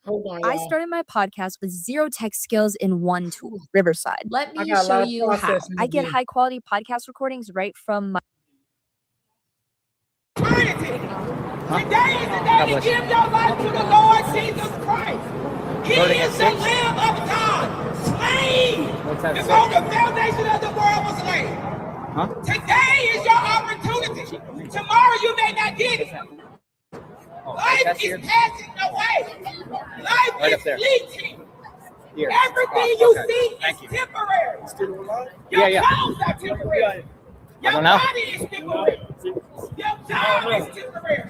Hold on, I y'all. started my podcast with zero tech skills in one tool, Riverside. Let I me got a lot show of you how. processing to I get do. high quality podcast recordings right from my Today is the day to give your life to the Lord Jesus Christ. He is the Lamb of God, slain before the foundation of the world was laid. Today is your opportunity. Tomorrow you may not get it. Life is passing away. Life is fleeting. Everything you see is temporary. Your clothes are temporary. Your body is temporary. Your job is temporary.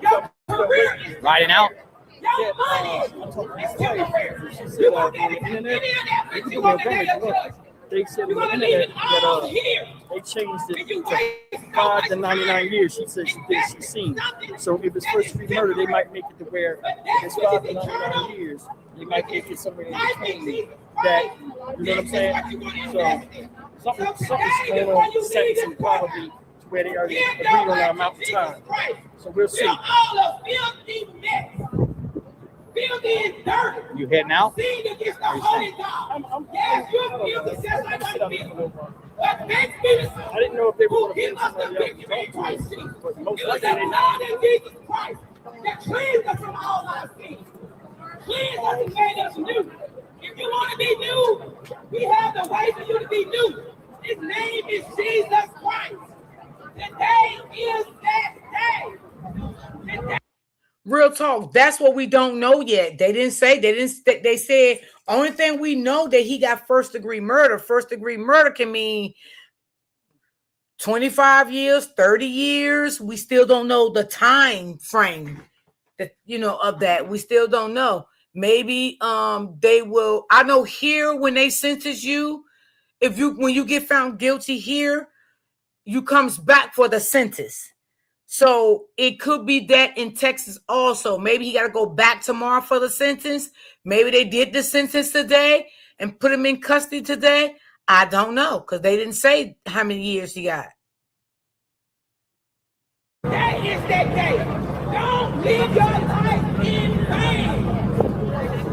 Your career is Riding out. Your money is temporary. You won't get it. Any of that, you won't get it. They said on the internet that they changed it to 5 to 99 years. She said she's seen. So if it's first degree murder, they might make it to where if it's 5 to 99 years, they might make it somewhere in between that, you know what I'm saying? So something's going on with sentencing probably to where they already agreed on the amount of time. So we'll see. All of filthy mess. Filthy and dirty. You hitting out? Sin against the holy God. Yes, you're filthy just like I'm filthy. But makes me the I didn't know if they were who going give us the to victory in Christ Jesus. but most It was likely the they blood of Jesus Christ that cleansed us from all our sins. Cleansed us and made us new. If you want to be new, we have the way for you to be new. His name is Jesus Christ. Today is that day. Today. Real talk. That's what we don't know yet. They didn't say. They said only thing we know that he got first degree murder. First degree murder can mean 25 years, 30 years. We still don't know the time frame that of that. We still don't know. Maybe they will. I know here when they sentence you, when you get found guilty here, you comes back for the sentence. So it could be that in Texas also. Maybe he got to go back tomorrow for the sentence. Maybe they did the sentence today and put him in custody today. I don't know because they didn't say how many years he got. That is that day. Don't live your life in vain.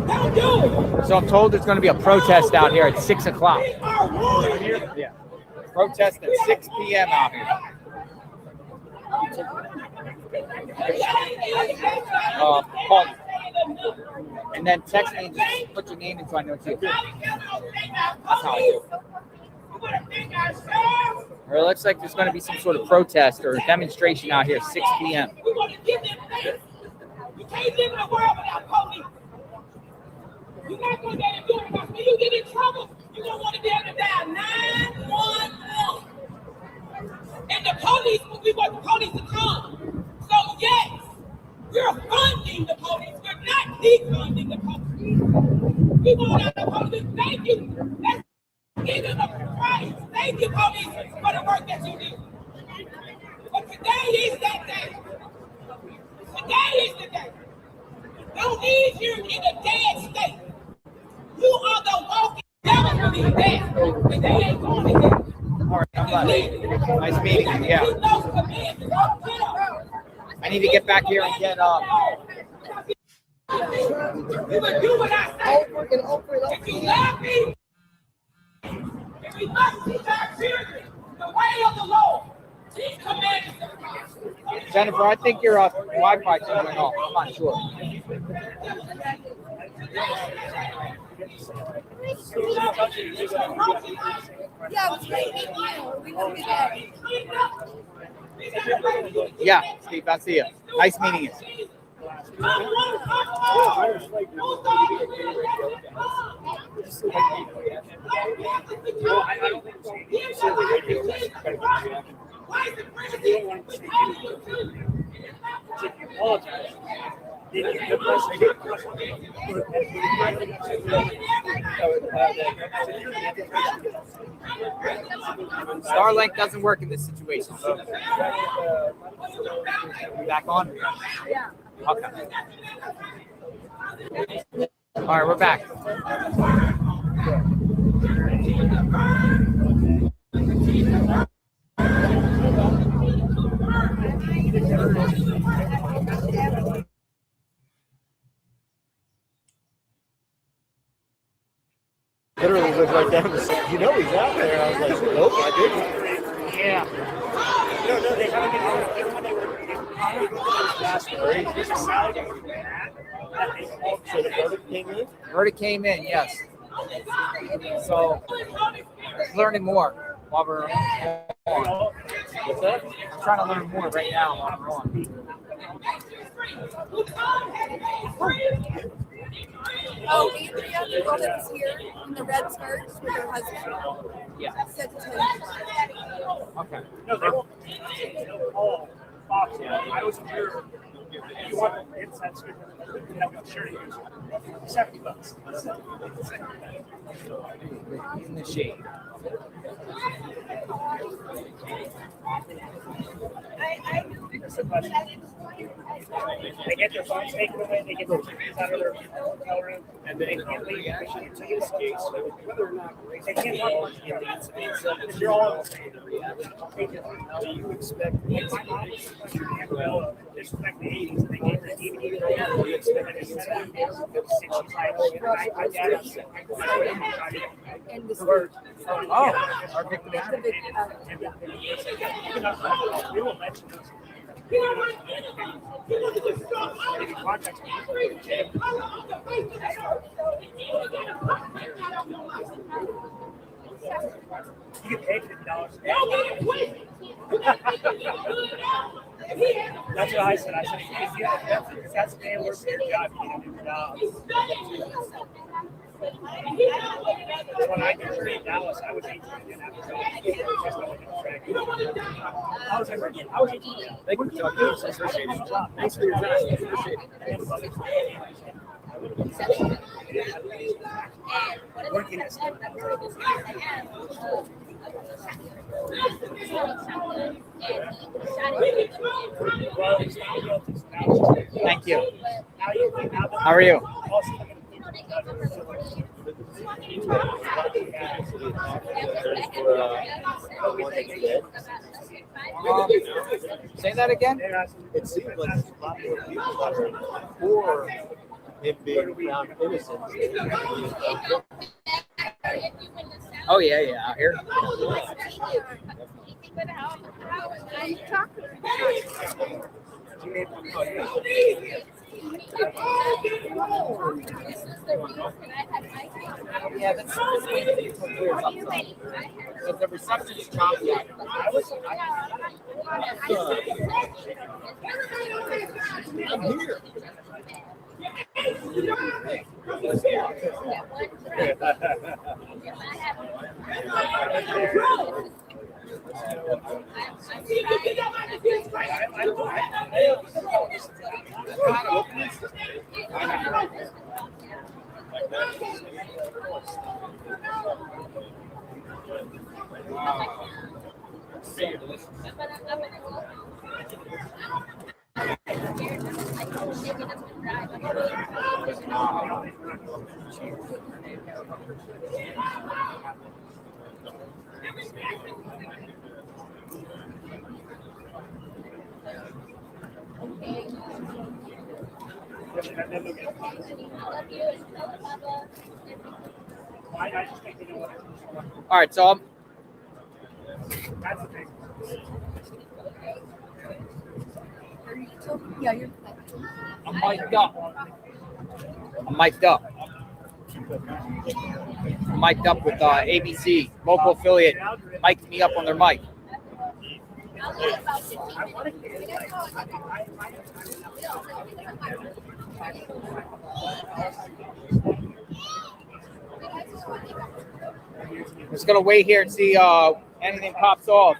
Don't do it. So I'm told there's going to be a protest out here at 6 o'clock. We are warriors. Yeah. Protest at 6 p.m. out here. Call me. And then text me and just put your name in so I know it's you. That's how I do it. Or it looks like there's going to be some sort of protest or demonstration out here at 6 p.m. We want to give them faith. You can't live in a world without police. You're not going to be able to do it because when you get in trouble, you're going to want to be able to dial 911. And the police, we want the police to come. So yes, we're funding the police. We're not defunding the police. We want the police. Thank you. That's giving them a price. Thank you, police, for the work that you do. But today is that day. Today is the day. Don't leave here in a dead state. You are the walking devil for these days. And they ain't going to get. All right, I'm glad. Nice meeting you. Yeah. I need to get back here and get You will do what I say. If you love me, if we must teach our children the way of the Lord, these commandments of God. Jennifer, I think your Wi-Fi is going off. I'm not sure. Yeah, Steve, I see you. Nice meeting you. Starlink doesn't work in this situation. So. We back on? Yeah. Okay. All right, we're back. Literally looked like that was, he's out there. I was like, nope, I didn't. Yeah. No, they haven't been. That's crazy. So the verdict came in? Verdict came in, yes. So, learning more while we're on. What's that? I'm trying to learn more right now while we're on. Oh, Andrea, the girl that was here in the red skirts with her husband. Yeah. Said to tell you. Okay. No, they won't. Oh, Fox, I was here. If you want incense, you have a shirt use. $70. In the shade. They get their phones taken away, they get their TVs out of their hotel room, and they can't leave until you escape. Whether or not they can't walk much in the incident. You're all do you expect well, disrespect the 80s, and they gave the DVD to you expect an incident And the our victim we will mention this. You get paid $50. That's what I said. I said, if that's the day work for your job, you need to do the job. When I did trade Dallas, I was 18 and I was 18. Thank you for talking. Appreciate it. Thanks for your time. Appreciate Thank you. How are you? Say that again? It seems like there's a lot more people for him being found innocent. Oh, yeah, out here. Yeah, that's the reception is choppy. I'm here. All right, so Yeah, you're I'm mic'd up. I'm mic'd up with ABC, local affiliate, mic'd me up on their mic. Just gonna wait here and see anything pops off.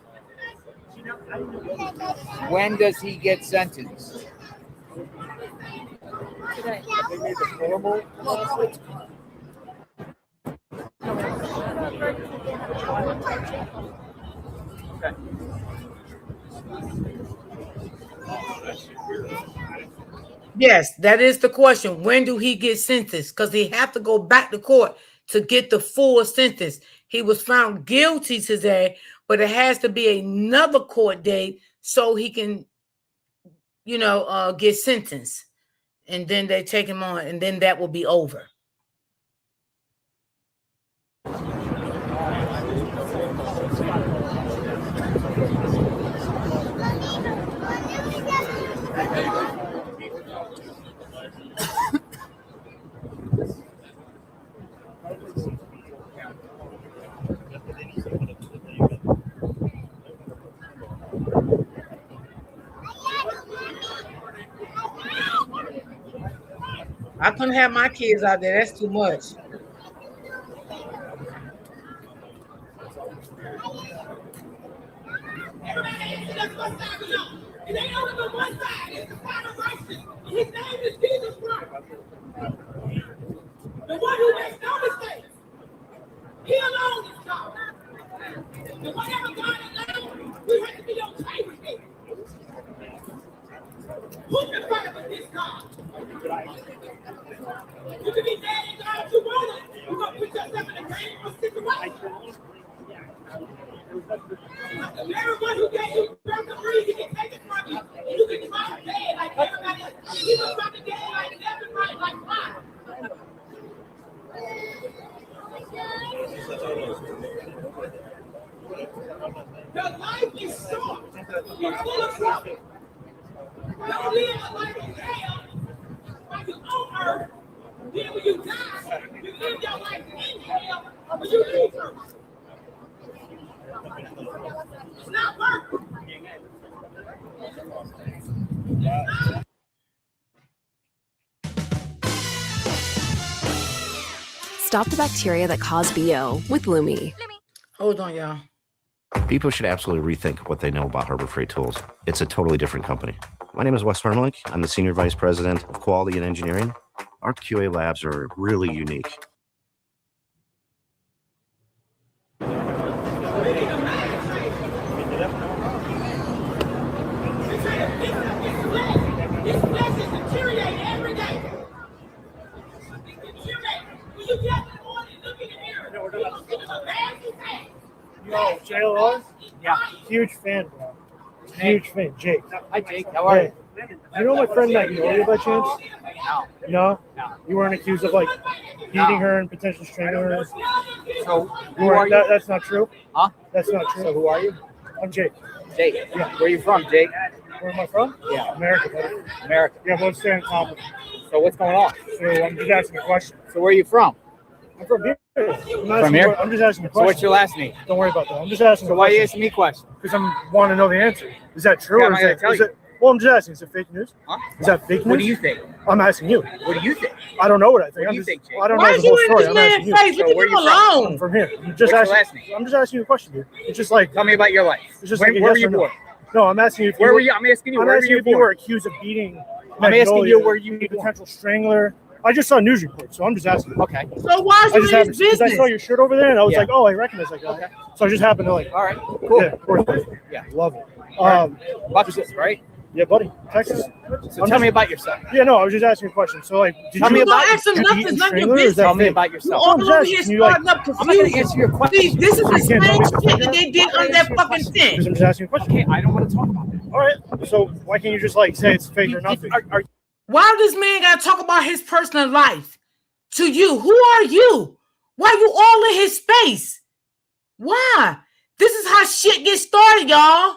When does he get sentenced? today. Yes, that is the question. When do he get sentenced? Because he have to go back to court to get the full sentence. He was found guilty today, but it has to be another court date so he can, get sentenced. And then they take him on, and then that will be over. I couldn't have my kids out there. That's too much. It ain't only but one side. It's the side of righteousness. His name is Jesus Christ. The one who makes no mistakes. He alone is God. And whatever God allows, we have to be okay with it. Who can fight with this God? You can be mad at God if you want it. You're going to put yourself in a dangerous situation. Everyone who gave you breath to breathe, he can take it from you. And you can drop dead like everybody else. You can drop dead like everybody, like fire. Your life is short. You're full of trouble. Don't live a life of hell while you're on earth. Then when you die, you live your life in hell when you leave earth. It's not work. Stop the bacteria that cause BO with Lumi. Hold on, y'all. People should absolutely rethink what they know about Harbor Freight Tools. It's a totally different company. My name is Wes Hermlich. I'm the Senior Vice President of Quality and Engineering. Our QA labs are really unique. This flesh is deteriorating every day. It's deteriorating. When you get up in the morning and look in the mirror, you're going to see the bad you say. Yo, JLR? Yeah. Huge fan, bro. Huge fan. Jake. Hi, Jake. How are you? You know my friend Magnolia by chance? No. You weren't accused of like beating her and potentially strangling her? So, who are you? That's not true? Huh? That's not true. So, who are you? I'm Jake. Jake. Yeah. Where are you from, Jake? Where am I from? Yeah. America, buddy. America. Yeah, let's stay on top of it. So, what's going on? So, I'm just asking a question. So, where are you from? I'm from here. From here? I'm just asking a question. So, what's your last name? Don't worry about that. I'm just asking. So, why are you asking me questions? Because I'm want to know the answer. Is that true? Yeah, or I'm not gonna tell you. Well, I'm just asking. Is it fake news? Huh? Is that fake news? What do you think? I'm asking you. What do you think? I don't know what I think. What do you think, Jake? I don't Why know is the whole you in story. this I'm man's asking you. face? So Leave where him you from? alone. I'm from here. You What's just your asking. last name? I'm just asking you a question, dude. It's just like Tell me about your life. it's just Where like a were yes you or no. born? No, I'm asking you. If Where you were you? I'm asking you. I'm Where were asking you you if you were born? accused of beating. I'm asking Magnolia, you where you a were born. potential strangler. I just saw a news report, so I'm just asking. Okay. So why I is just you in happened his because I business? saw your shirt over there, and I was Yeah. like, oh, I recognize that guy. Okay. So I just happened to like. All right. Cool. Yeah, of course. Yeah. Love it. Texas, right? Yeah, buddy. Texas. So tell me about yourself. Yeah, no, I was just asking a question. So, like, did Tell me you about Don't ask him you nothing. beat It's none of your Strangler, or is business. that Tell me fake? about You yourself. all I'm just over asking, here can you, like- starting up I'm not going to confusion. answer your question. See, this is the You can't tell same me. shit that they did on that fucking Because thing. I'm just asking a question. Okay, I don't want to talk about that. All right. So why can't you just like say it's fake or nothing? Why does this man gotta talk about his personal life to you? Who are you? Why you all in his space? Why? This is how shit gets started, y'all.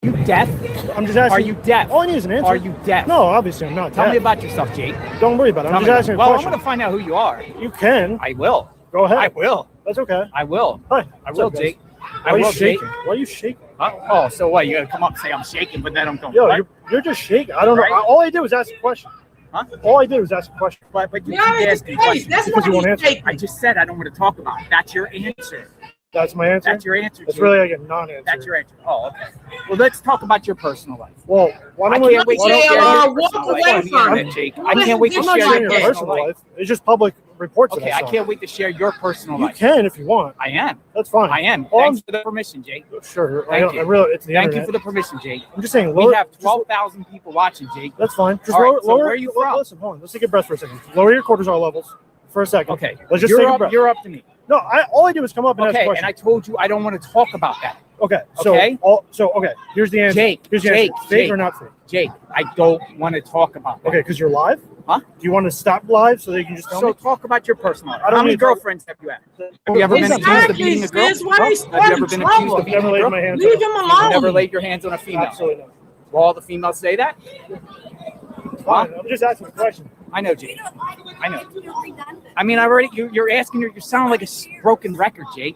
You deaf? I'm just asking. Are you deaf? All I need is an answer. Are you deaf? No, obviously I'm not. Tell me deaf. about yourself, Jake. Don't worry about it. I'm Tell just me asking a well, I'm question. going to find out who you are. You can. I will. Go ahead. I will. That's okay. I will. Hi. I will, What's up, guys? Jake. Why I are you will, Jake. shaking? Why are you shaking? Huh? Oh, so what? You got to come up and say I'm shaking, but then I'm going. Yo, what? you're just shaking. I don't know. Right? All I did was ask a question. Huh? All I did was ask a question. But you You're in his asked me face. questions. That's Because why you won't he's answer. shaking. I just said I don't want to talk about it. That's your answer. That's my answer. That's your answer. That's Jake. really like a non-answer. That's your answer. Oh, okay. Well, let's talk about your personal life. Well, why I don't we? can't wait to why don't- share JLR, your walk personal away life on the from internet, it. Jake. I can't wait to I'm not share sharing your your personal personal life. life. It's just public reports. Okay, that I saw. can't wait to share your personal You life. can if you want. I am. That's fine. I am. All Thanks I'm- for the permission, Jake. Sure. Thank you. I really. It's the Thank you internet. for the permission, Jake. I'm just saying. We Lower, have just- 12,000 people watching, Jake. That's fine. Just All right, lower. so lower where are you from? Listen, hold on. Let's take a breath for a second. Lower your cortisol levels for a second. Okay. Let's just you're take a up, breath. You're up to me. No, all I did was come up and ask a Okay, question. and I told you I don't want to talk about that. Okay. So, Okay. okay. Here's the answer. Jake, Here's the Jake, answer. Fake Jake. or not fake? Jake, I don't want to talk about that. Okay, because you're live. Huh? Do you want to stop live so they can just tell So me? talk about your personal life. I don't How many need to talk- girlfriends have you had? Have you ever been accused of Exactly, beating a girl? sis. Why are you Have you starting ever been accused trouble? of beating Never a laid girl? my hands Leave on him her. You've alone. never laid your hands on a female. Absolutely not. Do all the females say that? Fine. I'm just asking a question. I know, Jake. I know. I mean, I already. You're asking. You sound like a broken record, Jake.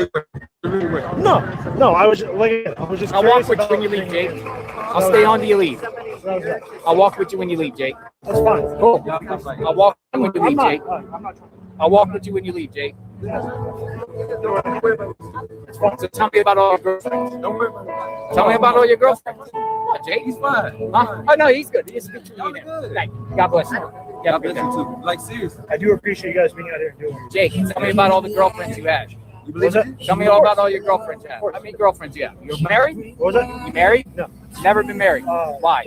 No, I was just. I'll walk with you when you leave, Jake. I'll stay on till you leave. I'll walk with you when you leave, Jake. That's fine. Cool. I'll walk when you leave, Jake. I'll walk with you when you leave, Jake. So tell me about all your girlfriends. Tell me about all your girlfriends. Jake, he's fine. Huh? Oh no, he's good. He's good. God bless you. Yeah, God bless you too. Like seriously, I do appreciate you guys being out here and doing it. Jake, tell me about all the girlfriends you had. You believe that? Tell me all about all your girlfriends you had. How many girlfriends you have? You're married? What was that? You married? No. Never been married. Why?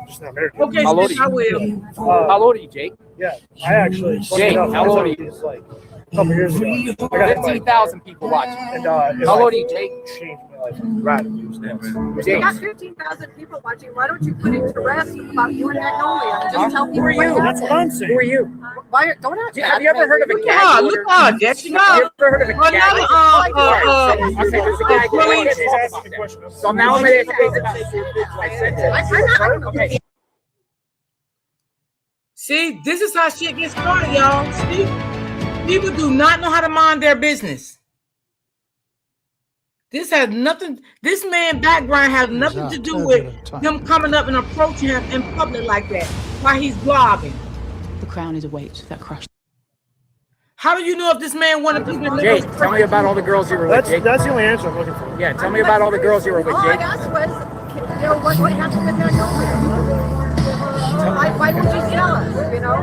Just not married. Okay, How old are I will. you? How old are you, Jake? Yeah, I actually. Jake, how old are you? Like a couple years ago. I got 15,000 people watching. And how old are you, Jake? Changed my life radically. Jake. You got 15,000 people watching. Why don't you put it to rest about you and Magnolia? And just tell people Who are you? That's what I'm saying. Who are you? Why don't ask Have you ever heard of a gag Yeah, order? look at that. You Have you ever heard of a gag order? Okay, there's a gag order. Please. Let's talk about that. So now I'm going to ask you about I said this. Okay. See, this is how shit gets started, y'all. See, people do not know how to mind their business. This has nothing, this man's background has nothing to do with him coming up and approaching him in public like that while he's blogging. The crown is a weight that crushed. How do you know if this man wanted people to Jake, tell me about all the girls you were with, Jake. That's the only answer I'm looking for. Yeah, tell me about all the girls you were with, All I Jake. asked was, you know, what happened with Magnolia? Why didn't you tell us, you know?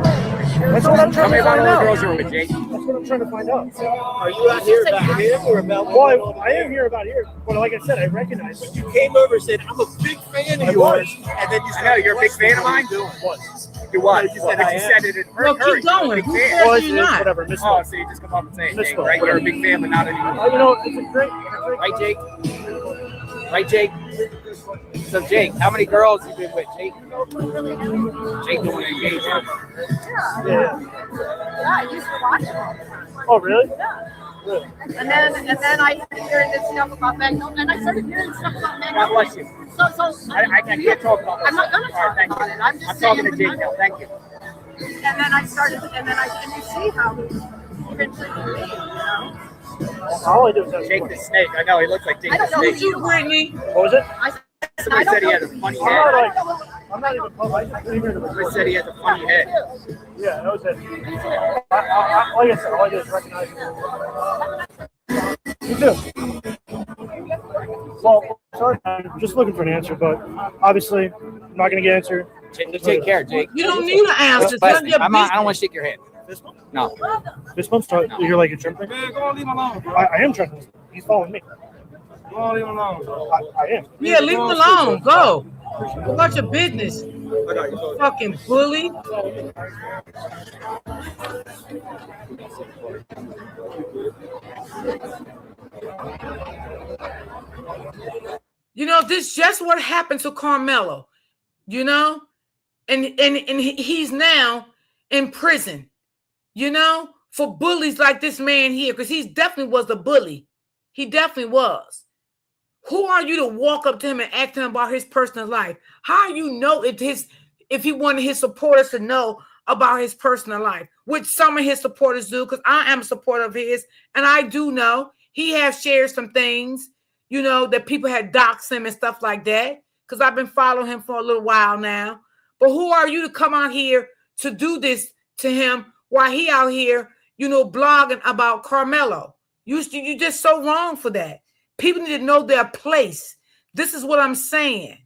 That's what I'm Tell trying me to about find all the out. girls you were with, Jake. That's what I'm trying to find out. Are you out here about him or about? Well, I am here about here, but like I said, I recognize it. You came over and said, "I'm a big fan of yours," and then you said, I know you're a big fan of mine. What? You what? You said But I you am. said it in Well, keep going. Who says Well, you're not? whatever. Oh, Misspoke. so you just come up and say it, Jake, Misspoke. right? You're a big fan, but not anymore. You know, it's a great. Right, Jake? Right, Jake? So, Jake, how many girls you been with, Jake? Jake doing engagement. Yeah. Yeah, I used to watch them. Oh, really? Really? And then I started hearing this stuff about Magnolia, and I started hearing stuff about God Magnolia. bless you. So I can't talk about this. I'm not gonna All right, talk thank about you. it. I'm just I'm talking to saying. Jake now. Thank you. And then I started, and you see how he eventually me, you know. All I do is ask Jake the snake. I know, he looks like Jake I the don't know snake. who you, Brittany. What was it? Somebody said he had a funny I'm head. not like. I'm not even public. I just came here to Somebody said he has a funny head. Yeah, that was it. Like I said, all I do is recognize it. You too. Well, sorry, I'm just looking for an answer, but obviously, I'm not going to get an answer. Take care, Jake. You don't need an answer. Listen, I don't want to shake your hand. No. This one's you're like a trim thing? Man, go on, leave him alone. I am trying to. He's following me. Go on, leave him alone. I am. Yeah, leave him alone. Go. Go about your business. Fucking bully. You know, this is just what happened to Carmelo. You know? And he's now in prison, you know, for bullies like this man here, because he definitely was a bully. He definitely was. Who are you to walk up to him and ask him about his personal life? How do you know if he wanted his supporters to know about his personal life, which some of his supporters do, because I am a supporter of his, and I do know he has shared some things, you know, that people had doxed him and stuff like that, because I've been following him for a little while now. But who are you to come out here to do this to him while he out here, you know, blogging about Carmelo? You're just so wrong for that. People need to know their place. This is what I'm saying.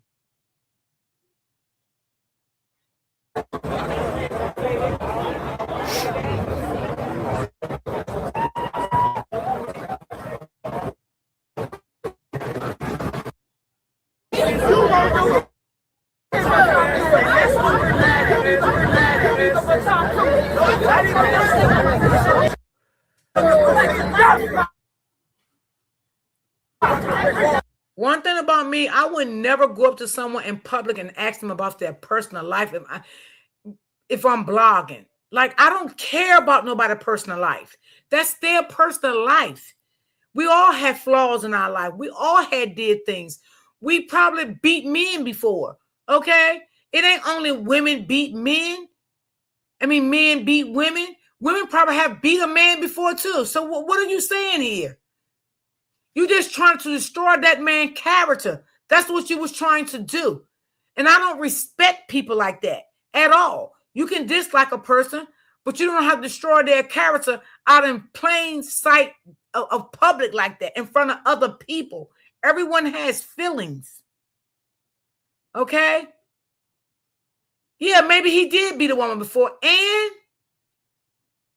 One thing about me, I would never go up to someone in public and ask them about their personal life if I'm blogging. Like, I don't care about nobody's personal life. That's their personal life. We all have flaws in our life. We all did things. We probably beat men before, okay? It ain't only women beat men. I mean, men beat women. Women probably have beat a man before too. So what are you saying here? You just trying to destroy that man's character. That's what you was trying to do. And I don't respect people like that at all. You can dislike a person, but you don't have to destroy their character out in plain sight of public like that, in front of other people. Everyone has feelings. Okay? Yeah, maybe he did beat a woman before, and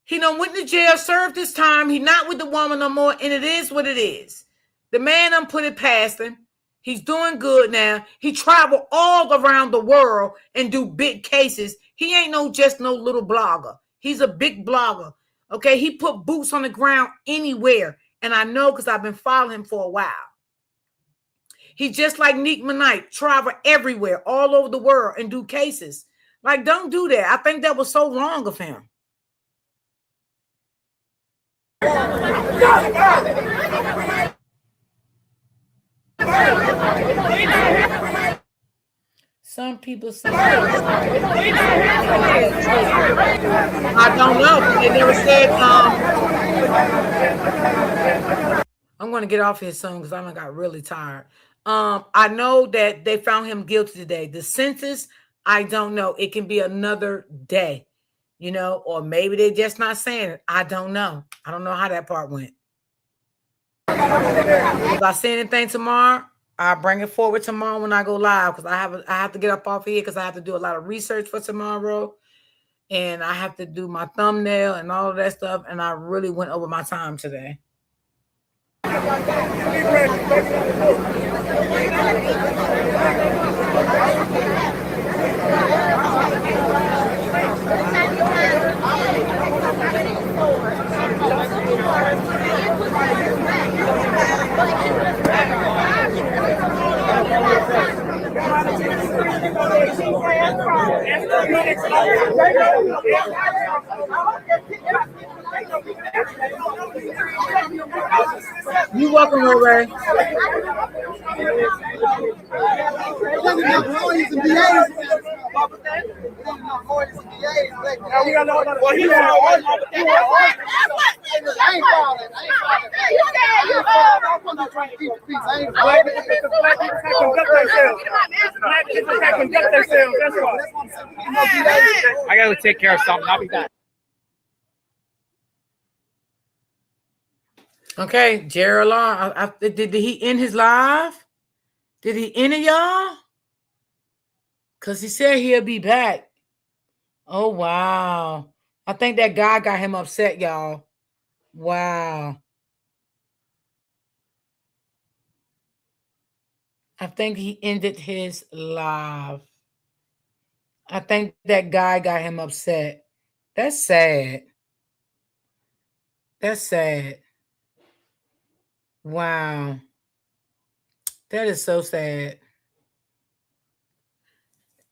he done went to jail, served his time. He not with the woman no more, and it is what it is. The man done put it past him. He's doing good now. He traveled all around the world and do big cases. He ain't just no little blogger. He's a big blogger. Okay, he put boots on the ground anywhere, and I know because I've been following him for a while. He just like Neek Manite, travel everywhere, all over the world, and do cases. Like, don't do that. I think that was so wrong of him. Some people say, I don't know. They never said, I'm going to get off here soon because I got really tired. I know that they found him guilty today. The census, I don't know. It can be another day, or maybe they're just not saying it. I don't know. I don't know how that part went. If I see anything tomorrow, I'll bring it forward tomorrow when I go live, because I have to get up off here because I have to do a lot of research for tomorrow, and I have to do my thumbnail and all of that stuff, and I really went over my time today. You welcome, Ray. I gotta take care of something. I'll be back. Okay, Gerald, did he end his live? Did he end it, y'all? Because he said he'll be back. Oh, wow. I think that guy got him upset, y'all. Wow. I think he ended his live. I think that guy got him upset. That's sad. That's sad. Wow. That is so sad.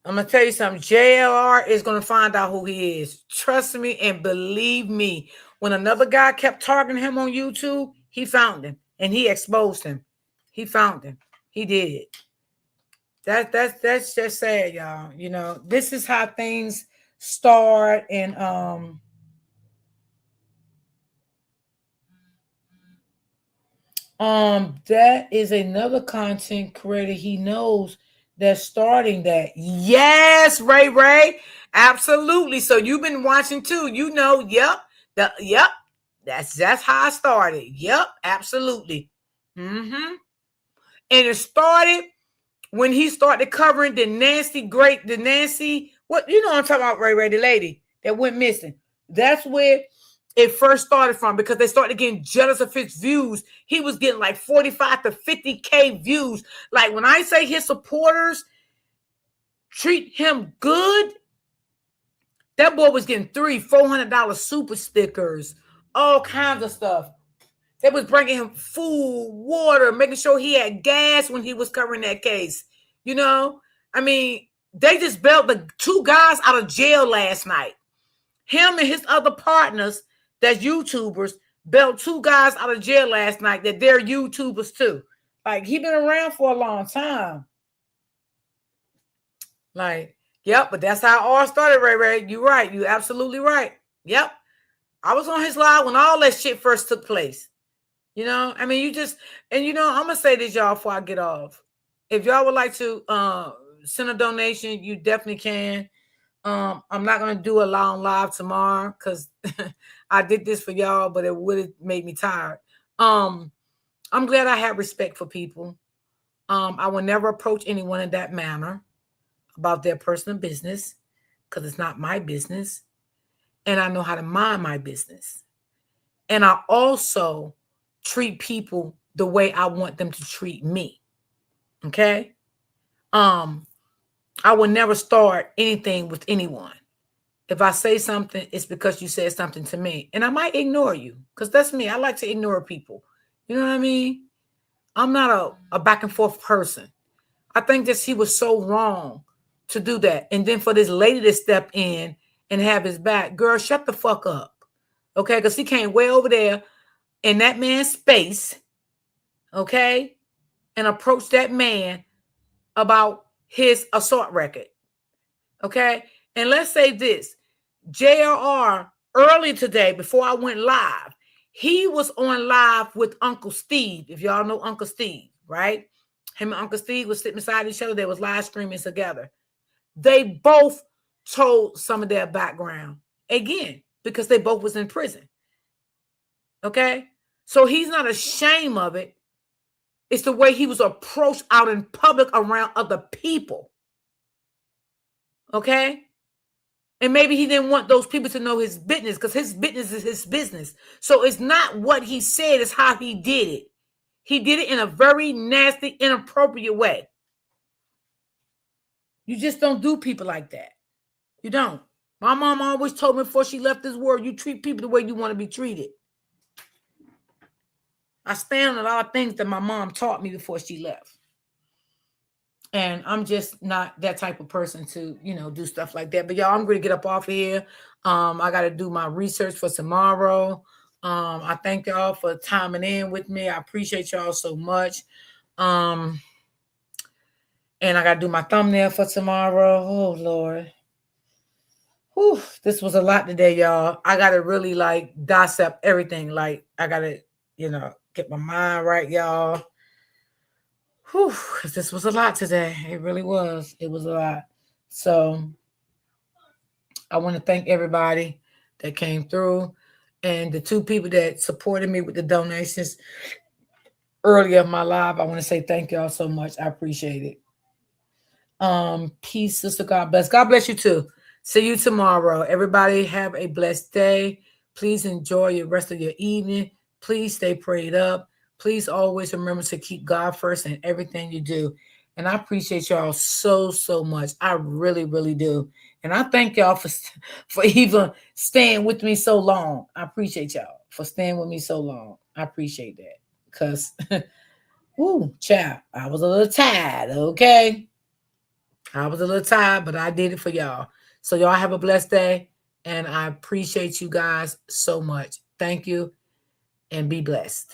I'm going to tell you something. JLR is going to find out who he is. Trust me and believe me. When another guy kept targeting him on YouTube, he found him and he exposed him. He found him. He did. That's just sad, y'all. This is how things start, and that is another content creator he knows that's starting that. Yes, Ray. Absolutely. So you've been watching too. Yep. That's how I started. Yep, absolutely. And it started when he started covering the Nancy, what I'm talking about, Ray, the lady that went missing. That's where it first started from, because they started getting jealous of his views. He was getting like 45 to 50K views. Like, when I say his supporters treat him good, that boy was getting $300-$400 super stickers, all kinds of stuff. They was bringing him food, water, making sure he had gas when he was covering that case. I mean, they just bailed the 2 guys out of jail last night. Him and his other partners, that's YouTubers, bailed 2 guys out of jail last night that they're YouTubers too. Like, he been around for a long time. Like, yep, but that's how it all started, Ray. You're right. You absolutely right. Yep. I was on his live when all that shit first took place. I mean, I'm going to say this, y'all, before I get off. If y'all would like to send a donation, you definitely can. I'm not gonna do a long live tomorrow because I did this for y'all, but it would have made me tired. I'm glad I have respect for people. I will never approach anyone in that manner about their personal business because it's not my business. And I know how to mind my business. And I also treat people the way I want them to treat me. Okay? I will never start anything with anyone. If I say something, it's because you said something to me. And I might ignore you because that's me. I like to ignore people. You know what I mean? I'm not a back and forth person. I think that he was so wrong to do that. And then for this lady to step in and have his back, girl, shut the fuck up. Okay? Because he came way over there in that man's space, okay, and approached that man about his assault record, okay? And let's say this, JRR early today, before I went live, he was on live with Uncle Steve, if y'all know Uncle Steve, right? Him and Uncle Steve was sitting beside each other. They was live streaming together. They both told some of their background, again, because they both was in prison, okay? So he's not ashamed of it. It's the way he was approached out in public around other people. Okay? And maybe he didn't want those people to know his business because his business is his business. So it's not what he said, it's how he did it. He did it in a very nasty, inappropriate way. You just don't do people like that. You don't. My mom always told me before she left this world, you treat people the way you want to be treated. I stand on a lot of things that my mom taught me before she left. And I'm just not that type of person to, do stuff like that. But y'all, I'm going to get up off of here. I got to do my research for tomorrow. I thank y'all for timing in with me. I appreciate y'all so much. And I got to do my thumbnail for tomorrow. Oh, Lord. Whew, this was a lot today, y'all. I got to really dissect everything. I got to, get my mind right, y'all. Whew, because this was a lot today. It really was. It was a lot. So I want to thank everybody that came through and the 2 people that supported me with the donations earlier in my live. I want to say thank y'all so much. I appreciate it. Peace, sister. God bless. God bless you too. See you tomorrow. Everybody have a blessed day. Please enjoy the rest of your evening. Please stay prayed up. Please always remember to keep God first in everything you do. And I appreciate y'all so, so much. I really, really do. And I thank y'all for even staying with me so long. I appreciate y'all for staying with me so long. I appreciate that. Because, child, I was a little tired, okay? I was a little tired, but I did it for y'all. So y'all have a blessed day. And I appreciate you guys so much. Thank you. And be blessed.